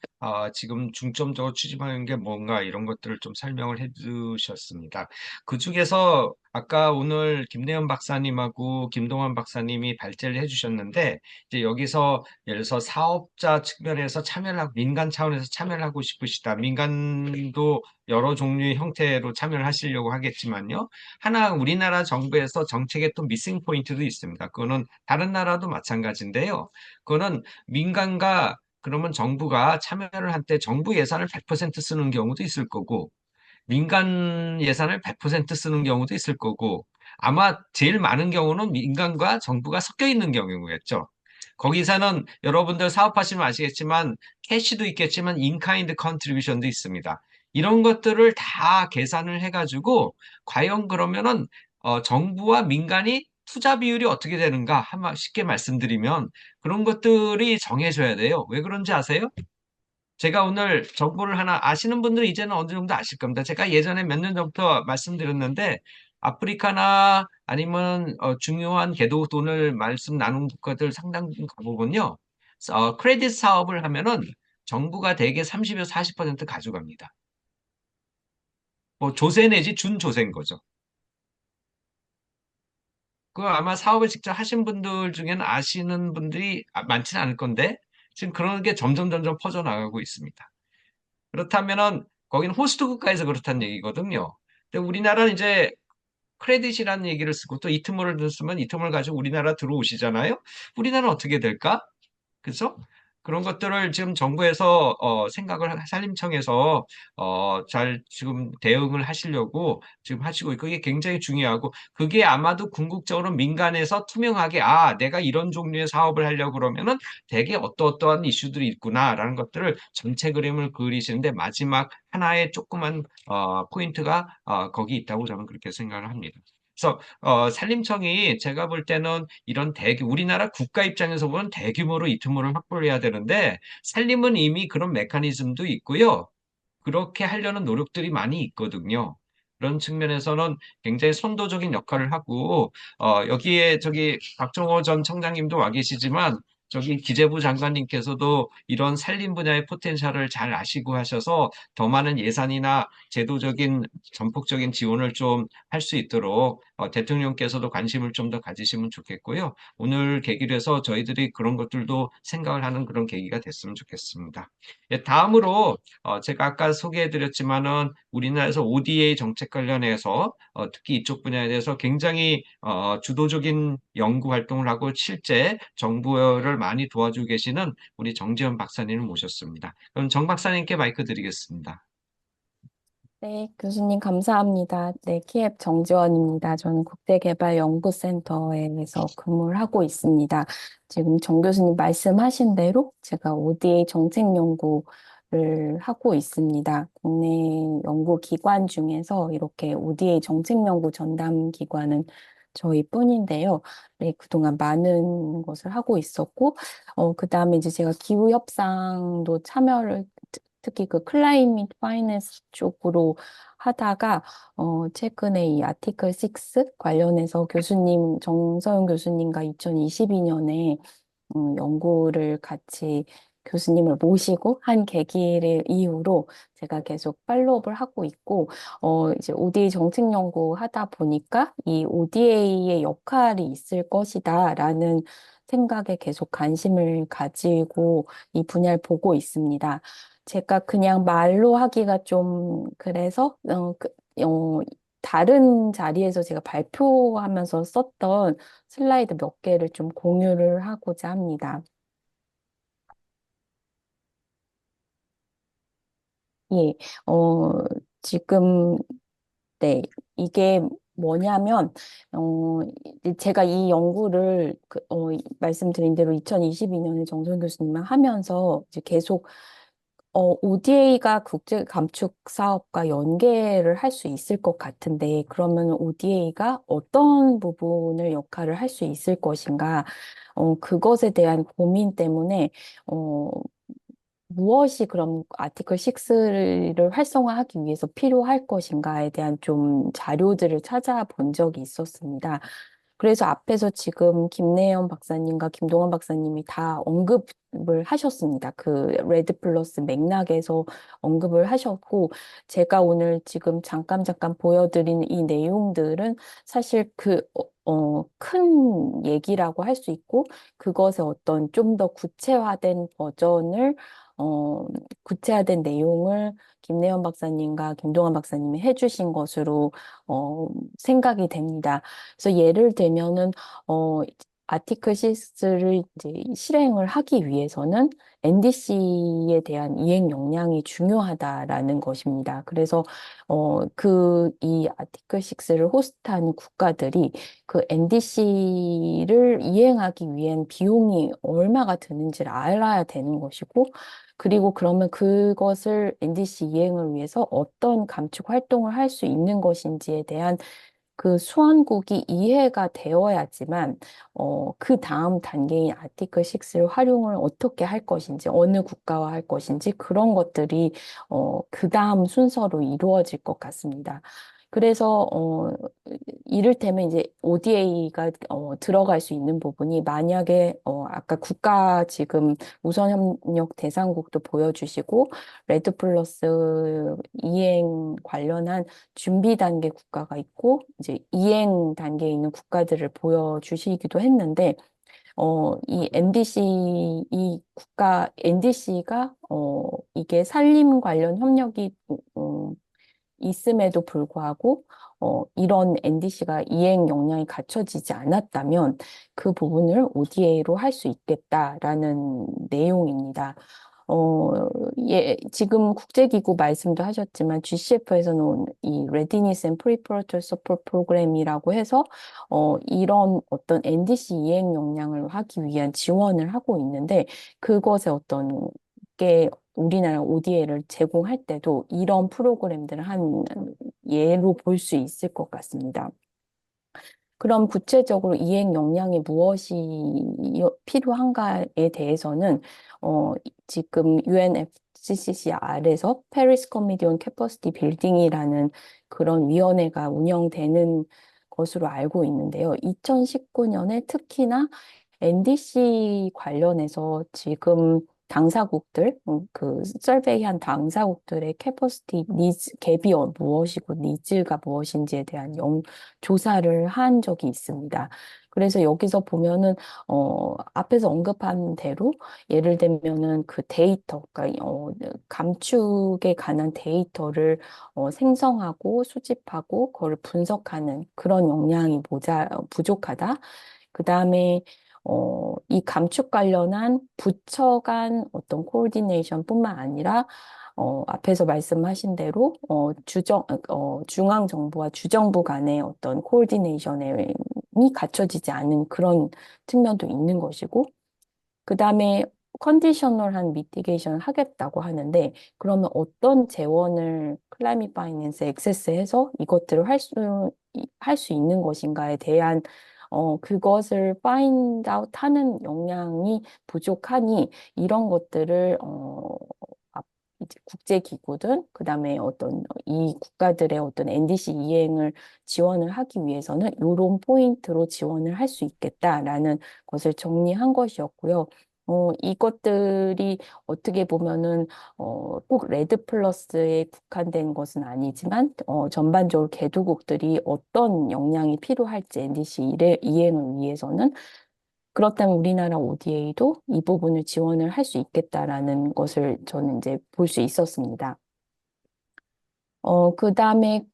지금 중점적으로 추진하는 게 뭔가 이런 것들을 좀 설명을 해주셨습니다. 그 중에서 아까 오늘 김래연 박사님하고 김동환 박사님이 발제를 해주셨는데 이제 여기서 예를 들어서 사업자 측면에서 참여를 하고 민간 차원에서 참여를 하고 싶으시다. 민간도 여러 종류의 형태로 참여를 하시려고 하겠지만요. 하나 우리나라 정부에서 정책의 또 미싱 포인트도 있습니다. 그거는 다른 나라도 마찬가지인데요. 그거는 민간과 그러면 정부가 참여를 할 때 정부 예산을 100% 쓰는 경우도 있을 거고 민간 예산을 100% 쓰는 경우도 있을 거고, 아마 제일 많은 경우는 민간과 정부가 섞여 있는 경우겠죠. 거기서는 여러분들 사업하시면 아시겠지만 캐시도 있겠지만 인카인드 컨트리뷰션도 있습니다. 이런 것들을 다 계산을 해가지고 과연 그러면은 정부와 민간이 투자 비율이 어떻게 되는가 쉽게 말씀드리면 그런 것들이 정해져야 돼요. 왜 그런지 아세요? 제가 오늘 정보를 하나 아시는 분들은 이제는 어느 정도 아실 겁니다. 제가 예전에 몇 년 전부터 말씀드렸는데 아프리카나 아니면 중요한 개도 돈을 말씀 나눈 국가들 상당 부분 가보면요. 크레딧 사업을 하면은 정부가 대개 30에서 40% 가져갑니다. 뭐 조세 내지 준조세인 거죠. 그 아마 사업을 직접 하신 분들 중에는 아시는 분들이 많지는 않을 건데 지금 그런 게 점점 퍼져나가고 있습니다. 그렇다면은 거기는 호스트 국가에서 그렇다는 얘기거든요. 근데 우리나라는 이제 크레딧이라는 얘기를 쓰고 또 이트머를 쓰면 이트머를 가지고 우리나라 들어오시잖아요. 우리나라는 어떻게 될까? 그래서 그런 것들을 지금 정부에서 생각을 산림청에서 잘 지금 대응을 하시려고 지금 하시고 있고 이게 굉장히 중요하고 그게 아마도 궁극적으로 민간에서 투명하게 내가 이런 종류의 사업을 하려고 그러면은 되게 어떠어떠한 이슈들이 있구나라는 것들을 전체 그림을 그리시는데 마지막 하나의 조그만 포인트가 거기 있다고 저는 그렇게 생각을 합니다. 그래서 산림청이 제가 볼 때는 이런 우리나라 국가 입장에서 보면 대규모로 이트모를 확보를 해야 되는데 산림은 이미 그런 메커니즘도 있고요. 그렇게 하려는 노력들이 많이 있거든요. 그런 측면에서는 굉장히 선도적인 역할을 하고 여기에 저기 박정호 전 청장님도 와 계시지만 저기 기재부 장관님께서도 이런 산림 분야의 포텐셜을 잘 아시고 하셔서 더 많은 예산이나 제도적인 전폭적인 지원을 좀 할 수 있도록 대통령께서도 관심을 좀 더 가지시면 좋겠고요. 오늘 계기로 해서 저희들이 그런 것들도 생각을 하는 그런 계기가 됐으면 좋겠습니다. 예, 다음으로 제가 아까 소개해드렸지만은 우리나라에서 ODA 정책 관련해서 특히 이쪽 분야에 대해서 굉장히 주도적인 연구 활동을 하고 실제 정부를 많이 도와주고 계시는 우리 정지현 박사님을 모셨습니다. 그럼 정 박사님께 마이크 드리겠습니다. 네, 교수님 감사합니다. 네, 키앱 정지원입니다. 저는 국제개발연구센터에서 근무를 하고 있습니다. 지금 정 교수님 말씀하신 대로 제가 ODA 정책연구를 하고 있습니다. 국내 연구기관 중에서 이렇게 ODA 정책연구 전담 기관은 저희뿐인데요. 네, 그동안 많은 것을 하고 있었고, 그다음에 이제 제가 기후협상도 참여를 특히 그 클라이밋 파이낸스 쪽으로 하다가 최근에 이 아티클 6 관련해서 정서영 교수님과 2022년에 연구를 같이 교수님을 모시고 한 계기를 이후로 제가 계속 팔로우업을 하고 있고, 이제 ODA 정책 연구 하다 보니까 이 ODA의 역할이 있을 것이다라는 생각에 계속 관심을 가지고 이 분야를 보고 있습니다. 제가 그냥 말로 하기가 좀 그래서, 다른 자리에서 제가 발표하면서 썼던 슬라이드 몇 개를 좀 공유를 하고자 합니다. 예, 지금, 네, 이게 뭐냐면, 제가 이 연구를, 말씀드린 대로 2022년에 정선 교수님을 하면서 이제 계속, ODA가 국제 감축 사업과 연계를 할 수 있을 것 같은데, 그러면 ODA가 어떤 부분을 역할을 할 수 있을 것인가, 그것에 대한 고민 때문에, 무엇이 그럼 아티클 6를 활성화하기 위해서 필요할 것인가에 대한 좀 자료들을 찾아본 적이 있었습니다. 그래서 앞에서 지금 김래연 박사님과 김동완 박사님이 다 언급을 하셨습니다. 그 레드 플러스 맥락에서 언급을 하셨고, 제가 오늘 지금 잠깐 보여드린 이 내용들은 사실 큰 얘기라고 할 수 있고, 그것의 어떤 좀 더 구체화된 버전을 구체화된 내용을 김래연 박사님과 김동완 박사님이 해주신 것으로 생각이 됩니다. 그래서 예를 들면은 아티클 6를 이제 실행을 하기 위해서는 NDC에 대한 이행 역량이 중요하다라는 것입니다. 그래서 이 아티클 6를 호스트하는 국가들이 그 NDC를 이행하기 위한 비용이 얼마가 드는지를 알아야 되는 것이고, 그리고 그러면 그것을 NDC 이행을 위해서 어떤 감축 활동을 할 수 있는 것인지에 대한 그 수원국이 이해가 되어야지만 그 다음 단계인 아티클 6를 활용을 어떻게 할 것인지, 어느 국가와 할 것인지 그런 것들이 그 다음 순서로 이루어질 것 같습니다. 그래서 이를테면 이제 ODA가 들어갈 수 있는 부분이 만약에 아까 국가 지금 우선 협력 대상국도 보여주시고 레드 플러스 이행 관련한 준비 단계 국가가 있고 이제 이행 단계에 있는 국가들을 보여주시기도 했는데 이 NDC NDC가 이게 산림 관련 협력이 있음에도 불구하고 이런 NDC가 이행 역량이 갖춰지지 않았다면 그 부분을 ODA로 할 수 있겠다라는 내용입니다. 지금 국제기구 말씀도 하셨지만 GCF에서는 이 Readiness and Preparatory Support Program이라고 해서 이런 어떤 NDC 이행 역량을 하기 위한 지원을 하고 있는데 그것에 어떤 게 우리나라 ODA를 제공할 때도 이런 프로그램들을 한 예로 볼 수 있을 것 같습니다. 그럼 구체적으로 이행 역량이 무엇이 필요한가에 대해서는 지금 UNFCCC 아래서 Paris Committee on Capacity Building이라는 그런 위원회가 운영되는 것으로 알고 있는데요. 2019년에 특히나 NDC 관련해서 지금 당사국들, 그 설베이한 당사국들의 캐퍼시티 니즈, 갭이 무엇이고 니즈가 무엇인지에 대한 조사를 한 적이 있습니다. 그래서 여기서 보면은 앞에서 언급한 대로 예를 들면은 그 데이터, 그러니까 감축에 관한 데이터를 생성하고 수집하고 그걸 분석하는 그런 역량이 부족하다. 그 다음에 이 감축 관련한 부처 간 어떤 코오디네이션뿐만 아니라 앞에서 말씀하신 대로 중앙 정부와 주정부 간의 어떤 코오디네이션이 갖춰지지 않은 그런 측면도 있는 것이고, 그 다음에 컨디셔널한 미티게이션을 하겠다고 하는데, 그러면 어떤 재원을 클라이밋 파이낸스에 액세스해서 이것들을 할 수 있는 것인가에 대한 그것을 파인드 아웃 하는 역량이 부족하니 이런 것들을 이제 국제기구든 그다음에 어떤 이 국가들의 어떤 NDC 이행을 지원을 하기 위해서는 이런 포인트로 지원을 할 수 있겠다라는 것을 정리한 것이었고요. 이것들이 어떻게 보면은 꼭 레드 플러스에 국한된 것은 아니지만 전반적으로 개도국들이 어떤 역량이 필요할지 NDC 이행을 위해서는 그렇다면 우리나라 ODA도 이 부분을 지원을 할 수 있겠다라는 것을 저는 이제 볼 수 있었습니다. 그 다음에,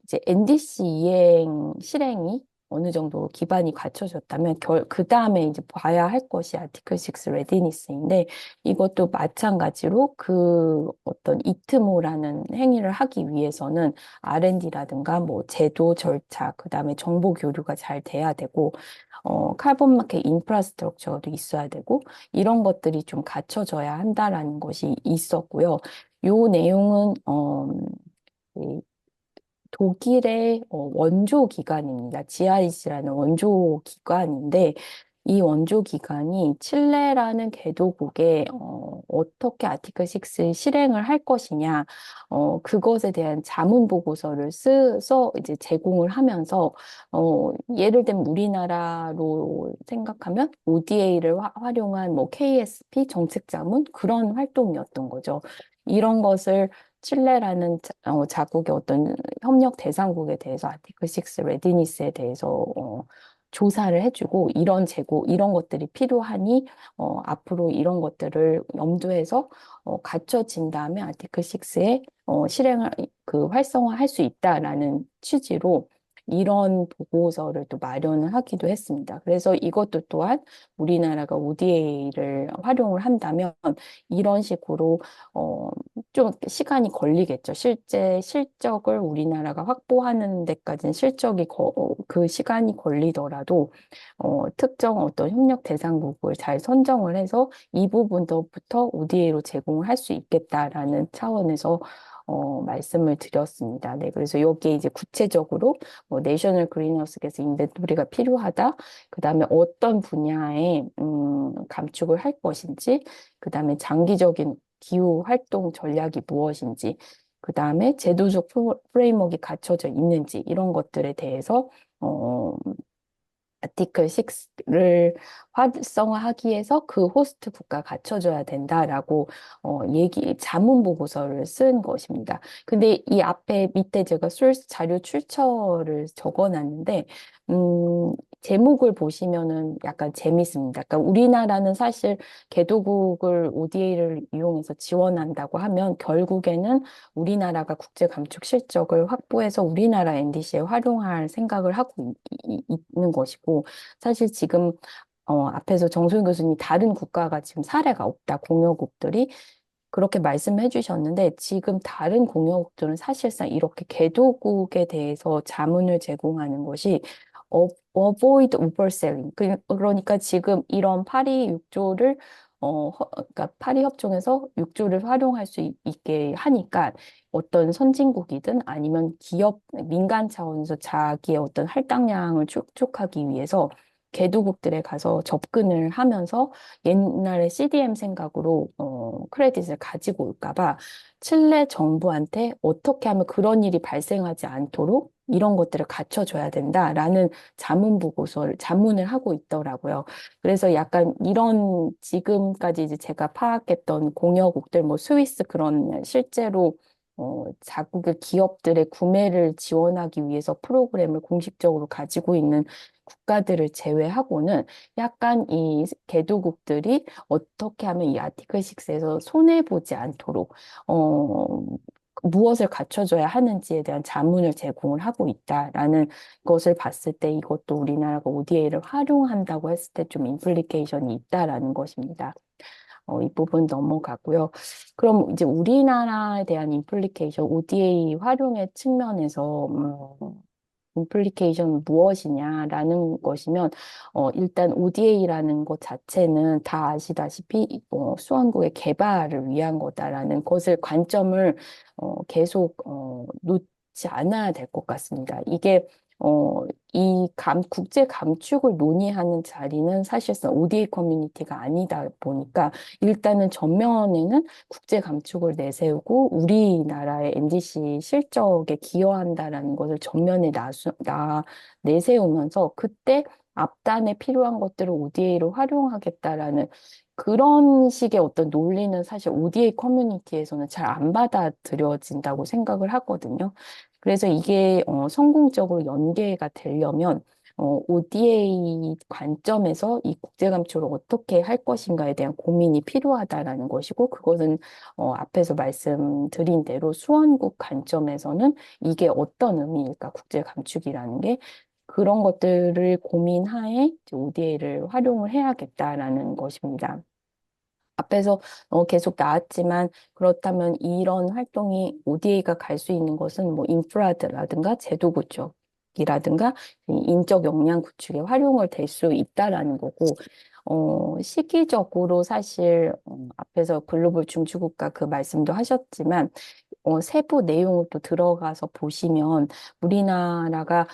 이제 NDC 이행 실행이 어느 정도 기반이 갖춰졌다면, 그 다음에 이제 봐야 할 것이 아티클 6 레디니스인데, 이것도 마찬가지로 그 어떤 이트모라는 행위를 하기 위해서는 R&D라든가 뭐 제도, 절차, 그 다음에 정보 교류가 잘 돼야 되고, 카본 마켓 인프라스트럭처도 있어야 되고, 이런 것들이 좀 갖춰져야 한다라는 것이 있었고요. 요 내용은, 이 독일의 원조 기관입니다. GIC라는 원조 기관인데 이 원조 기관이 칠레라는 개도국에 어떻게 아티클 6 실행을 할 것이냐 그것에 대한 자문 보고서를 써서 이제 제공을 하면서 예를 들면 우리나라로 생각하면 ODA를 활용한 뭐 KSP 정책 자문 그런 활동이었던 거죠. 이런 것을 칠레라는 자국의 어떤 협력 대상국에 대해서 아티클 6 레디니스에 대해서 조사를 해주고 이런 것들이 필요하니 앞으로 이런 것들을 염두해서 갖춰진 다음에 아티클 6의 실행을 활성화할 수 있다라는 취지로 이런 보고서를 또 마련을 하기도 했습니다. 그래서 이것도 또한 우리나라가 ODA를 활용을 한다면 이런 식으로 좀 시간이 걸리겠죠. 실제 실적을 우리나라가 확보하는 데까지는 그 시간이 걸리더라도 특정 어떤 협력 대상국을 잘 선정을 해서 이 부분부터 ODA로 제공을 할 수 있겠다라는 차원에서 말씀을 드렸습니다. 네, 그래서 여기에 이제 구체적으로 내셔널 그린하우스 가스 인벤토리가 필요하다. 그 다음에 어떤 분야에 감축을 할 것인지, 그 다음에 장기적인 기후 활동 전략이 무엇인지, 그 다음에 제도적 프레임워크가 갖춰져 있는지 이런 것들에 대해서 아티클 6를 활성화하기 위해서 그 호스트 국가가 갖춰줘야 된다라고 자문 보고서를 쓴 것입니다. 근데 이 앞에 밑에 제가 소스 자료 출처를 적어놨는데 제목을 보시면은 약간 재밌습니다. 그러니까 우리나라는 사실 개도국을 ODA를 이용해서 지원한다고 하면 결국에는 우리나라가 국제 감축 실적을 확보해서 우리나라 NDC에 활용할 생각을 하고 있는 것이고 사실 지금 앞에서 정소영 교수님이 다른 국가가 지금 사례가 없다, 공여국들이 그렇게 말씀해 주셨는데 지금 다른 공여국들은 사실상 이렇게 개도국에 대해서 자문을 제공하는 것이 avoid overselling. 그러니까 지금 이런 파리 6조를 그러니까 파리 협정에서 6조를 활용할 수 있게 하니까 어떤 선진국이든 아니면 기업, 민간 차원에서 자기의 어떤 할당량을 축적하기 위해서 개도국들에 가서 접근을 하면서 옛날에 CDM 생각으로 크레딧을 가지고 올까 봐 칠레 정부한테 어떻게 하면 그런 일이 발생하지 않도록 이런 것들을 갖춰줘야 된다라는 자문을 하고 있더라고요. 그래서 약간 이런 지금까지 이제 제가 파악했던 공여국들, 뭐 스위스 그런 실제로 자국의 기업들의 구매를 지원하기 위해서 프로그램을 공식적으로 가지고 있는 국가들을 제외하고는 약간 이 개도국들이 어떻게 하면 이 아티클 6에서 손해보지 않도록 무엇을 갖춰줘야 하는지에 대한 자문을 제공을 하고 있다라는 것을 봤을 때 이것도 우리나라가 ODA를 활용한다고 했을 때 좀 임플리케이션이 있다라는 것입니다. 이 부분 넘어가고요. 그럼 이제 우리나라에 대한 임플리케이션, ODA 활용의 측면에서 임플리케이션 무엇이냐라는 것이면 일단 ODA라는 것 자체는 다 아시다시피 수원국의 개발을 위한 거다라는 것을 관점을 계속 놓지 않아야 될 것 같습니다. 이게 국제 감축을 논의하는 자리는 사실상 ODA 커뮤니티가 아니다 보니까 일단은 전면에는 국제 감축을 내세우고 우리나라의 NDC 실적에 기여한다라는 것을 전면에 내세우면서 그때 앞단에 필요한 것들을 ODA로 활용하겠다라는 그런 식의 어떤 논리는 사실 ODA 커뮤니티에서는 잘 안 받아들여진다고 생각을 하거든요. 그래서 이게 성공적으로 연계가 되려면 ODA 관점에서 이 국제 감축을 어떻게 할 것인가에 대한 고민이 필요하다라는 것이고 그것은 앞에서 말씀드린 대로 수원국 관점에서는 이게 어떤 의미일까 국제 감축이라는 게 그런 것들을 고민하에 ODA를 활용을 해야겠다라는 것입니다. 앞에서 계속 나왔지만 그렇다면 이런 활동이 ODA가 갈 수 있는 것은 뭐 인프라라든가 제도 구축이라든가 인적 역량 구축에 활용을 될 수 있다라는 거고 시기적으로 사실 앞에서 글로벌 중추국가 그 말씀도 하셨지만 세부 내용을 또 들어가서 보시면 우리나라가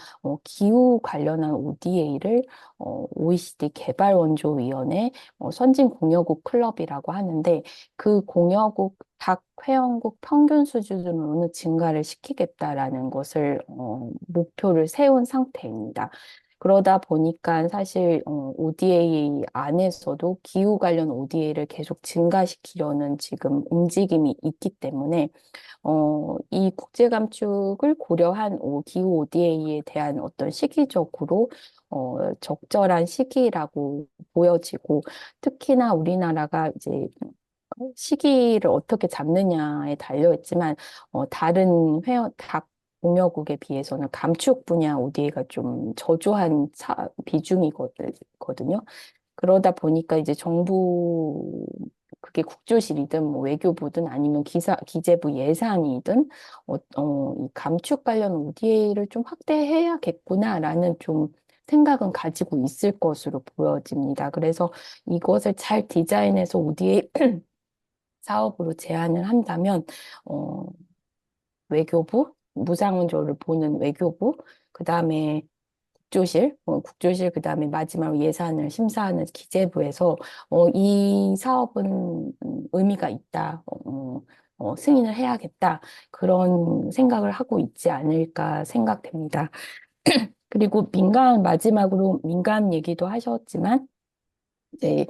기후 관련한 ODA를 OECD 개발원조위원회 선진 공여국 클럽이라고 하는데 그 공여국 각 회원국 평균 수준으로는 증가를 시키겠다라는 것을 목표를 세운 상태입니다. 그러다 보니까 사실 ODA 안에서도 기후 관련 ODA를 계속 증가시키려는 지금 움직임이 있기 때문에 이 국제 감축을 고려한 기후 ODA에 대한 어떤 시기적으로 적절한 시기라고 보여지고 특히나 우리나라가 이제 시기를 어떻게 잡느냐에 달려 있지만 다른 각 공여국에 비해서는 감축 분야 ODA가 좀 저조한 비중이거든요. 그러다 보니까 이제 정부, 그게 국조실이든 뭐 외교부든 아니면 기재부 예산이든 이 감축 관련 ODA를 좀 확대해야겠구나라는 좀 생각은 가지고 있을 것으로 보여집니다. 그래서 이것을 잘 디자인해서 ODA 사업으로 제안을 한다면 어, 외교부, 무상원조를 보는 외교부, 그 다음에 국조실, 그 다음에 마지막으로 예산을 심사하는 기재부에서 이 사업은 의미가 있다, 승인을 해야겠다, 그런 생각을 하고 있지 않을까 생각됩니다. 그리고 마지막으로 민간 얘기도 하셨지만, 이제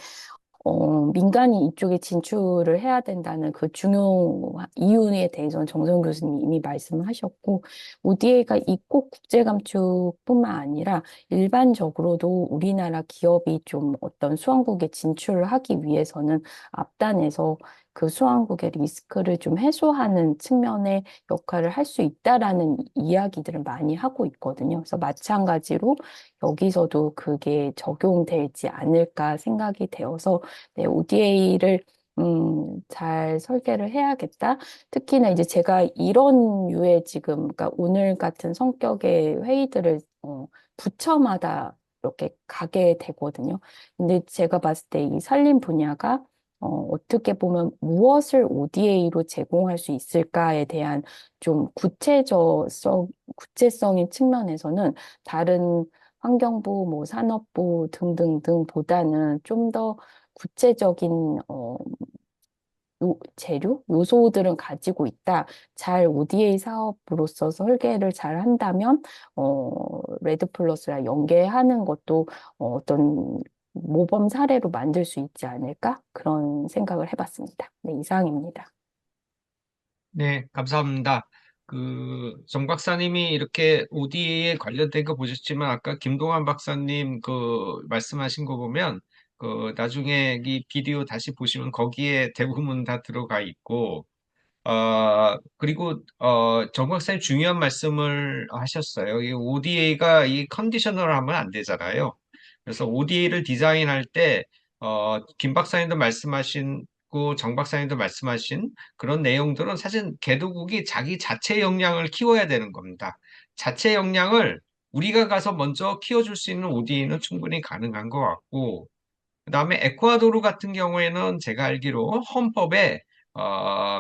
민간이 이쪽에 진출을 해야 된다는 그 중요 이유에 대해서는 정선 교수님이 이미 말씀을 하셨고, ODA가 이 꼭 국제감축뿐만 아니라 일반적으로도 우리나라 기업이 좀 어떤 수원국에 진출을 하기 위해서는 앞단에서 그 수원국의 리스크를 좀 해소하는 측면의 역할을 할 수 있다라는 이야기들을 많이 하고 있거든요. 그래서 마찬가지로 여기서도 그게 적용되지 않을까 생각이 되어서 네, ODA를 잘 설계를 해야겠다. 특히나 이제 제가 이런 류의 지금, 그러니까 오늘 같은 성격의 회의들을 부처마다 이렇게 가게 되거든요. 근데 제가 봤을 때 이 산림 분야가 어떻게 보면 무엇을 ODA로 제공할 수 있을까에 대한 좀 구체성인 측면에서는 다른 환경부, 뭐 산업부 등등등보다는 좀 더 구체적인 요소들은 가지고 있다. 잘 ODA 사업으로서 설계를 잘 한다면 레드 플러스랑 연계하는 것도 어떤 모범 사례로 만들 수 있지 않을까? 그런 생각을 해봤습니다. 네, 이상입니다. 네, 감사합니다. 정 박사님이 이렇게 ODA에 관련된 거 보셨지만, 아까 김동환 박사님 말씀하신 거 보면, 나중에 이 비디오 다시 보시면 거기에 대부분 다 들어가 있고, 그리고, 정 박사님 중요한 말씀을 하셨어요. 이 ODA가 이 컨디셔널 하면 안 되잖아요. 그래서 ODA를 디자인할 때, 김 박사님도 말씀하신, 정 박사님도 말씀하신 그런 내용들은 사실 개도국이 자기 자체 역량을 키워야 되는 겁니다. 자체 역량을 우리가 가서 먼저 키워줄 수 있는 ODA는 충분히 가능한 것 같고, 그다음에 에콰도르 같은 경우에는 제가 알기로 헌법에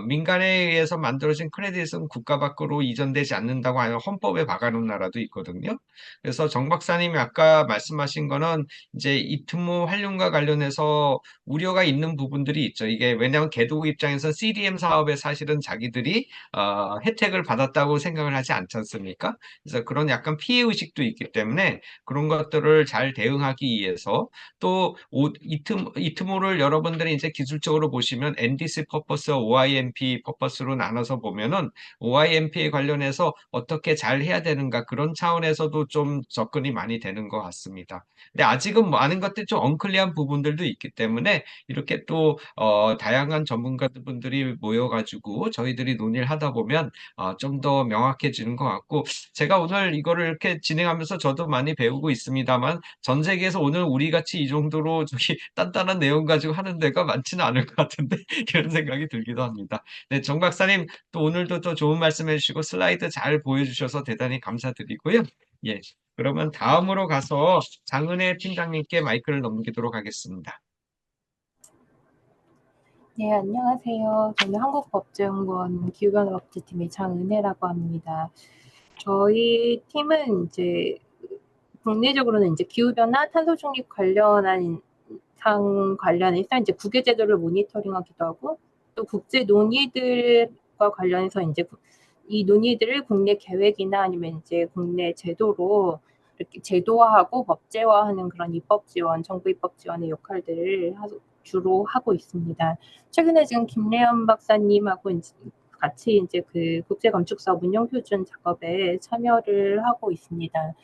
민간에 의해서 만들어진 크레딧은 국가 밖으로 이전되지 않는다고 하는 헌법에 박아놓은 나라도 있거든요. 그래서 정 박사님이 아까 말씀하신 거는 이제 이트모 활용과 관련해서 우려가 있는 부분들이 있죠. 이게 왜냐하면 개도국 입장에서 CDM 사업에 사실은 자기들이 혜택을 받았다고 생각을 하지 않지 않습니까? 그래서 그런 약간 피해 의식도 있기 때문에 그런 것들을 잘 대응하기 위해서 또 이트모를 여러분들이 이제 기술적으로 보시면 NDC 퍼포스와 OIMP 퍼포스로 나눠서 보면은 OIMP에 관련해서 어떻게 잘 해야 되는가 그런 차원에서도 좀 접근이 많이 되는 것 같습니다. 근데 아직은 많은 것들이 좀 엉클리한 부분들도 있기 때문에 이렇게 또 다양한 전문가분들이 모여가지고 저희들이 논의를 하다 보면 좀 더 명확해지는 것 같고 제가 오늘 이거를 이렇게 진행하면서 저도 많이 배우고 있습니다만 전 세계에서 오늘 우리 같이 이 정도로 저기 단단한 내용 가지고 하는 데가 많지는 않을 것 같은데 그런 생각이 들기도 합니다. 네, 정 박사님 또 오늘도 또 좋은 말씀 해주시고 슬라이드 잘 보여주셔서 대단히 감사드리고요. 예, 그러면 다음으로 가서 장은혜 팀장님께 마이크를 넘기도록 하겠습니다. 네, 안녕하세요. 저는 한국법제연구원 기후변화법제팀의 장은혜라고 합니다. 저희 팀은 이제 국내적으로는 이제 기후변화, 탄소 중립 관련한 상 관련해서 이제 국외 제도를 모니터링하기도 하고 또 국제 논의들과 관련해서 이제 이 논의들을 국내 계획이나 아니면 이제 국내 제도로 이렇게 제도화하고 법제화하는 그런 입법 지원, 정부 입법 지원의 역할들을 주로 하고 있습니다. 최근에 지금 김래연 박사님하고 같이 이제 그 국제건축사업 운영 표준 작업에 참여를 하고 있습니다.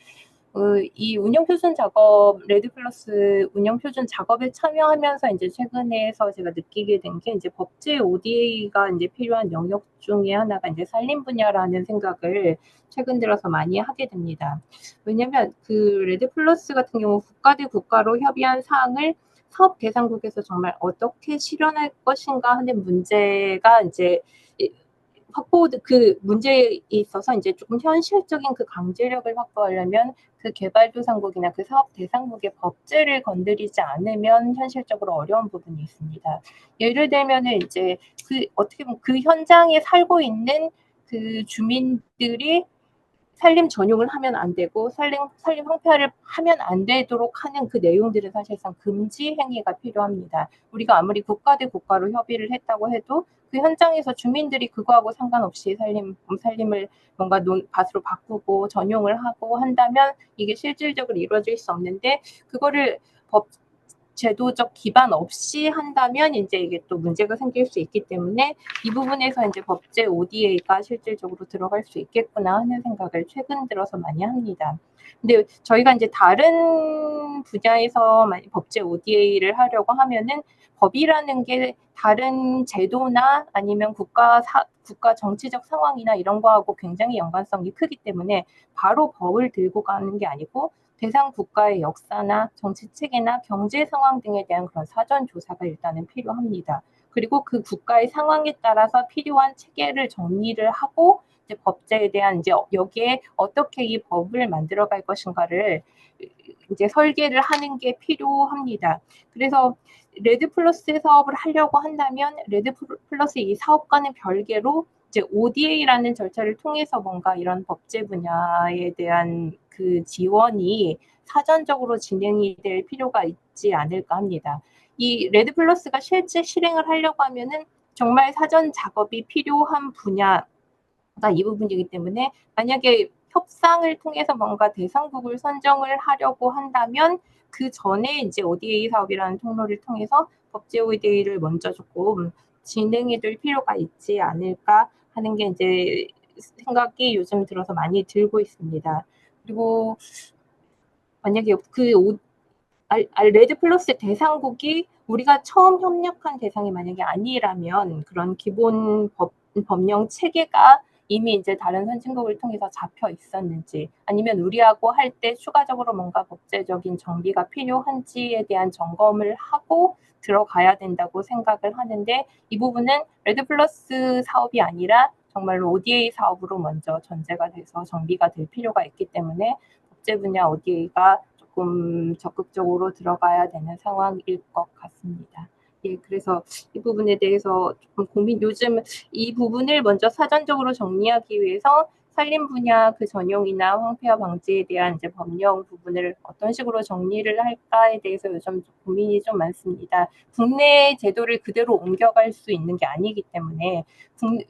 이 운영 표준 작업, 레드 플러스 운영 표준 작업에 참여하면서 이제 최근에서 제가 느끼게 된 게 이제 법제 ODA가 이제 필요한 영역 중에 하나가 이제 산림 분야라는 생각을 최근 들어서 많이 하게 됩니다. 왜냐면 그 레드 플러스 같은 경우 국가 대 국가로 협의한 사항을 사업 대상국에서 정말 어떻게 실현할 것인가 하는 문제가 이제 그 문제에 있어서 이제 조금 현실적인 그 강제력을 확보하려면 그 개발도상국이나 그 사업 대상국의 법제를 건드리지 않으면 현실적으로 어려운 부분이 있습니다. 예를 들면은 이제 어떻게 보면 그 현장에 살고 있는 그 주민들이 산림 전용을 하면 안 되고 산림 황폐화를 하면 안 되도록 하는 그 내용들은 사실상 금지 행위가 필요합니다. 우리가 아무리 국가 대 국가로 협의를 했다고 해도 그 현장에서 주민들이 그거하고 상관없이 산림을 뭔가 밭으로 바꾸고 전용을 하고 한다면 이게 실질적으로 이루어질 수 없는데 그거를 제도적 기반 없이 한다면 이제 이게 또 문제가 생길 수 있기 때문에 이 부분에서 이제 법제 ODA가 실질적으로 들어갈 수 있겠구나 하는 생각을 최근 들어서 많이 합니다. 근데 저희가 이제 다른 분야에서 법제 ODA를 하려고 하면은 법이라는 게 다른 제도나 아니면 국가 정치적 상황이나 이런 거하고 굉장히 연관성이 크기 때문에 바로 법을 들고 가는 게 아니고 대상 국가의 역사나 정치 체계나 경제 상황 등에 대한 그런 사전 조사가 일단은 필요합니다. 그리고 그 국가의 상황에 따라서 필요한 체계를 정리를 하고 이제 법제에 대한 이제 여기에 어떻게 이 법을 만들어갈 것인가를 이제 설계를 하는 게 필요합니다. 그래서 레드 플러스의 사업을 하려고 한다면 레드 플러스 이 사업과는 별개로 이제 ODA라는 절차를 통해서 뭔가 이런 법제 분야에 대한 그 지원이 사전적으로 진행이 될 필요가 있지 않을까 합니다. 이 레드 플러스가 실제 실행을 하려고 하면은 정말 사전 작업이 필요한 분야가 이 부분이기 때문에 만약에 협상을 통해서 뭔가 대상국을 선정을 하려고 한다면 그 전에 이제 ODA 사업이라는 통로를 통해서 법제 ODA를 먼저 조금 진행해 둘 필요가 있지 않을까 하는 게 이제 생각이 요즘 들어서 많이 들고 있습니다. 그리고 만약에 레드 플러스 대상국이 우리가 처음 협력한 대상이 만약에 아니라면 그런 기본 법령 체계가 이미 이제 다른 선진국을 통해서 잡혀 있었는지 아니면 우리하고 할 때 추가적으로 뭔가 법제적인 정비가 필요한지에 대한 점검을 하고 들어가야 된다고 생각을 하는데 이 부분은 레드 플러스 사업이 아니라 정말로 ODA 사업으로 먼저 전제가 돼서 정비가 될 필요가 있기 때문에 법제 분야 ODA가 조금 적극적으로 들어가야 되는 상황일 것 같습니다. 예, 그래서 이 부분에 대해서 조금 요즘 이 부분을 먼저 사전적으로 정리하기 위해서 산림 분야 그 전용이나 황폐화 방지에 대한 이제 법령 부분을 어떤 식으로 정리를 할까에 대해서 요즘 고민이 좀 많습니다. 국내 제도를 그대로 옮겨갈 수 있는 게 아니기 때문에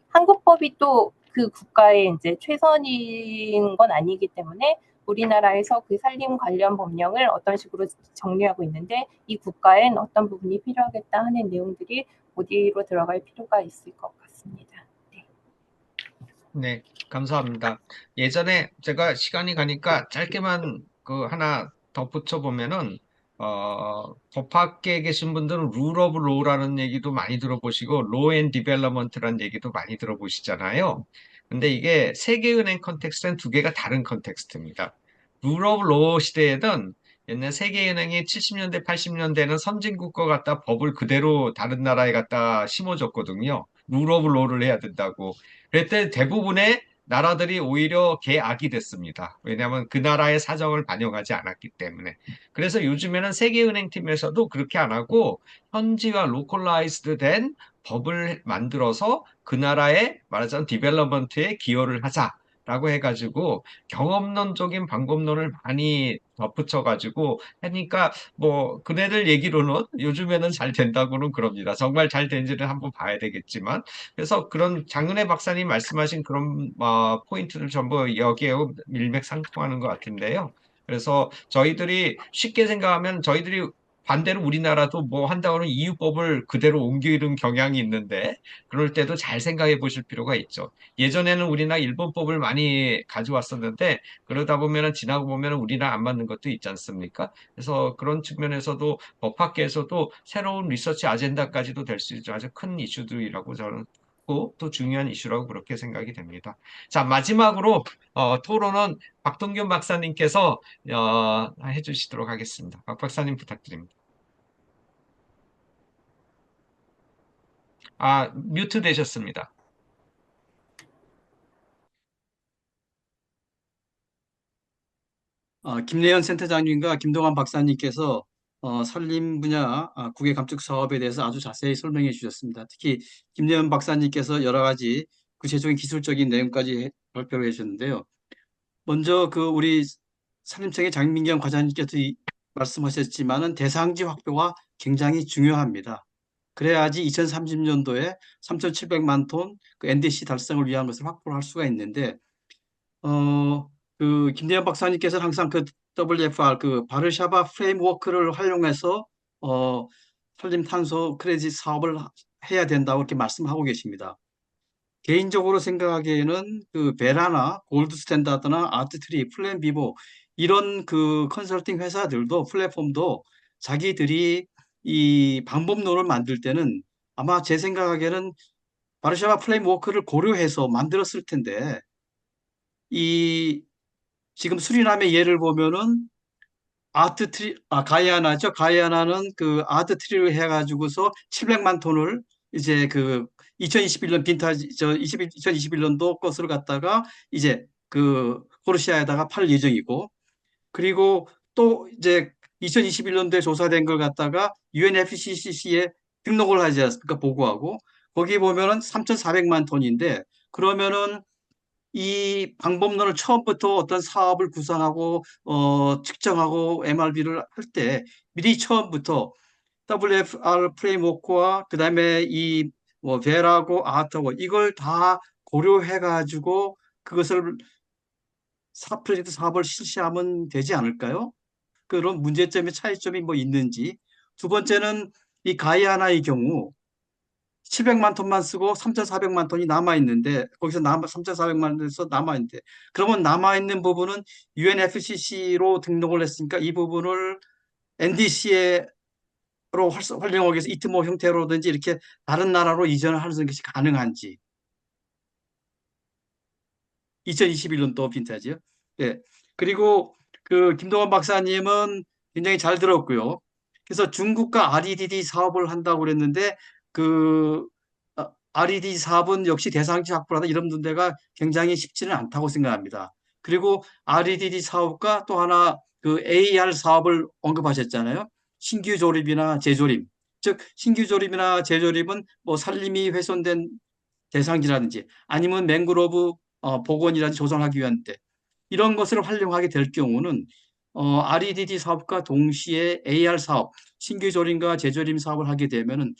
한국법이 또 그 국가의 이제 최선인 건 아니기 때문에 우리나라에서 그 산림 관련 법령을 어떤 식으로 정리하고 있는데 이 국가엔 어떤 부분이 필요하겠다 하는 내용들이 ODA로 들어갈 필요가 있을 것 같습니다. 네. 네, 감사합니다. 예전에 제가 시간이 가니까 짧게만 그 하나 덧붙여 보면은 법학계에 계신 분들은 룰 오브 로우라는 얘기도 많이 들어보시고 로 앤 디벨롭먼트라는 얘기도 많이 들어보시잖아요. 근데 이게 세계은행 컨텍스트는 두 개가 다른 컨텍스트입니다. 룰 오브 로우 시대에는 옛날 세계은행이 70년대, 80년대는 선진국과 갖다 법을 그대로 다른 나라에 갖다 심어줬거든요. 룰 오브 로우를 해야 된다고. 그랬더니 대부분의 나라들이 오히려 개악이 됐습니다. 왜냐하면 그 나라의 사정을 반영하지 않았기 때문에. 그래서 요즘에는 세계은행팀에서도 그렇게 안 하고 현지화 로컬라이즈드 된 법을 만들어서 그 나라의 말하자면 디벨롭먼트에 기여를 하자라고 해가지고 경험론적인 방법론을 많이 덧붙여가지고 하니까 뭐 그네들 얘기로는 요즘에는 잘 된다고는 그럽니다. 정말 잘 된지는 한번 봐야 되겠지만 그래서 그런 장은혜 박사님 말씀하신 그런 포인트들 전부 여기에 밀맥상통하는 것 같은데요. 그래서 저희들이 쉽게 생각하면 저희들이 반대로 우리나라도 뭐 한다고는 EU법을 그대로 옮기는 경향이 있는데 그럴 때도 잘 생각해 보실 필요가 있죠. 예전에는 우리나라 일본법을 많이 가져왔었는데 그러다 보면은 지나고 보면은 우리나라 안 맞는 것도 있지 않습니까? 그래서 그런 측면에서도 법학계에서도 새로운 리서치 아젠다까지도 될 수 있죠. 아주 큰 이슈들이라고 저는 또 중요한 이슈라고 그렇게 생각이 됩니다. 자, 마지막으로 토론은 박동균 박사님께서 해주시도록 하겠습니다. 박 박사님 부탁드립니다. 뮤트 되셨습니다. 김래현 센터장님과 김동환 박사님께서 산림 분야 국외 감축 사업에 대해서 아주 자세히 설명해 주셨습니다. 특히 김래현 박사님께서 여러 가지 구체적인 기술적인 내용까지 발표를 해 주셨는데요. 먼저 우리 산림청의 장민경 과장님께서 말씀하셨지만은 대상지 확보가 굉장히 중요합니다. 그래야지 2030년도에 3,700만 톤 NDC 달성을 위한 것을 확보할 수가 있는데 김대현 박사님께서는 항상 WFR 바르샤바 프레임워크를 활용해서 산림 탄소 크레딧 사업을 해야 된다고 이렇게 말씀하고 계십니다. 개인적으로 생각하기에는 베라나 골드 스탠다드나 아트트리, 플랜 비보 이런 컨설팅 회사들도 플랫폼도 자기들이 이 방법론을 만들 때는 아마 제 생각하기에는 바르샤바 프레임워크를 고려해서 만들었을 텐데 이 지금 수리남의 예를 보면은 가이아나죠. 가이아나는 아트트리를 해가지고서 700만 톤을 이제 2021년 빈타지, 2021년도 것으로 갖다가 이제 코르시아에다가 팔 예정이고, 그리고 또 이제 2021년도에 조사된 걸 갖다가 UNFCCC에 등록을 하지 않습니까? 보고하고, 거기 보면은 3,400만 톤인데, 그러면은 이 방법론을 처음부터 어떤 사업을 구상하고 측정하고 MRB를 할 때 미리 처음부터 WFR 프레임워크와 그다음에 뭐 베라고 아트하고 이걸 다 고려해 가지고 그것을 프로젝트 사업을 실시하면 되지 않을까요? 그런 문제점의 차이점이 뭐 있는지. 두 번째는 이 가이아나의 경우 700만 톤만 쓰고 3,400만 톤이 남아 있는데 거기서 3,400만 톤에서 남아 있는데 그러면 남아 있는 부분은 UNFCC로 등록을 했으니까 이 부분을 NDC로 활용하기 위해서 이트모 형태로든지 이렇게 다른 나라로 이전을 하는 것이 가능한지. 2021년도 빈타지요. 예. 그리고 김동완 박사님은 굉장히 잘 들었고요. 그래서 중국과 REDD 사업을 한다고 그랬는데 RED 사업은 역시 대상지 확보라다 이런 문제가 굉장히 쉽지는 않다고 생각합니다. 그리고 REDD 사업과 또 하나 AR 사업을 언급하셨잖아요. 신규 조립이나 재조립. 즉 신규 조립이나 재조립은 뭐 산림이 훼손된 대상지라든지 아니면 맹그로브 복원이라든지 조성하기 위한 때 이런 것을 활용하게 될 경우는 REDD 사업과 동시에 AR 사업, 신규 조림과 재조림 사업을 하게 되면은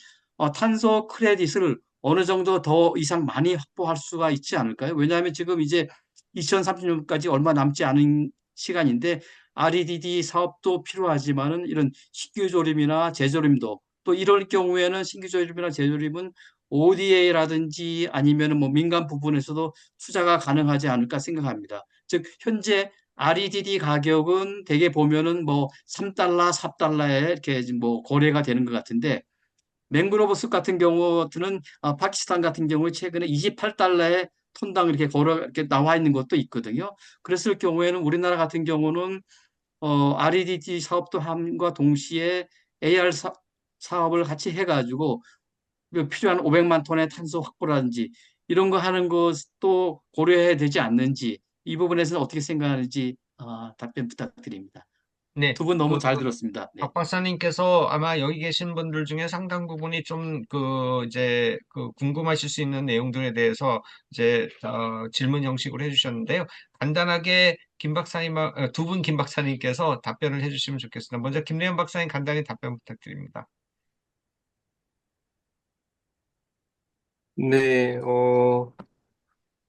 탄소 크레딧을 어느 정도 더 이상 많이 확보할 수가 있지 않을까요? 왜냐하면 지금 이제 2030년까지 얼마 남지 않은 시간인데 REDD 사업도 필요하지만은 이런 신규 조림이나 재조림도 또 이럴 경우에는 신규 조림이나 재조림은 ODA라든지 아니면은 뭐 민간 부분에서도 투자가 가능하지 않을까 생각합니다. 즉 현재 REDD 가격은 대개 보면은 뭐 3달러, 4달러에 이렇게 뭐 거래가 되는 것 같은데 맹그로브숲 같은 경우는 파키스탄 같은 경우에 최근에 28달러에 톤당 이렇게 나와 있는 것도 있거든요. 그랬을 경우에는 우리나라 같은 경우는 REDD 사업도 함과 동시에 AR 사업을 같이 해가지고 필요한 500만 톤의 탄소 확보라든지 이런 거 하는 것도 고려해야 되지 않는지 이 부분에서는 어떻게 생각하는지 답변 부탁드립니다. 네, 두 분 너무 잘 들었습니다. 네. 박 박사님께서 아마 여기 계신 분들 중에 상당 부분이 좀 이제 궁금하실 수 있는 내용들에 대해서 이제 질문 형식으로 해주셨는데요. 간단하게 두 분 김 박사님께서 답변을 해주시면 좋겠습니다. 먼저 김래현 박사님 간단히 답변 부탁드립니다. 네,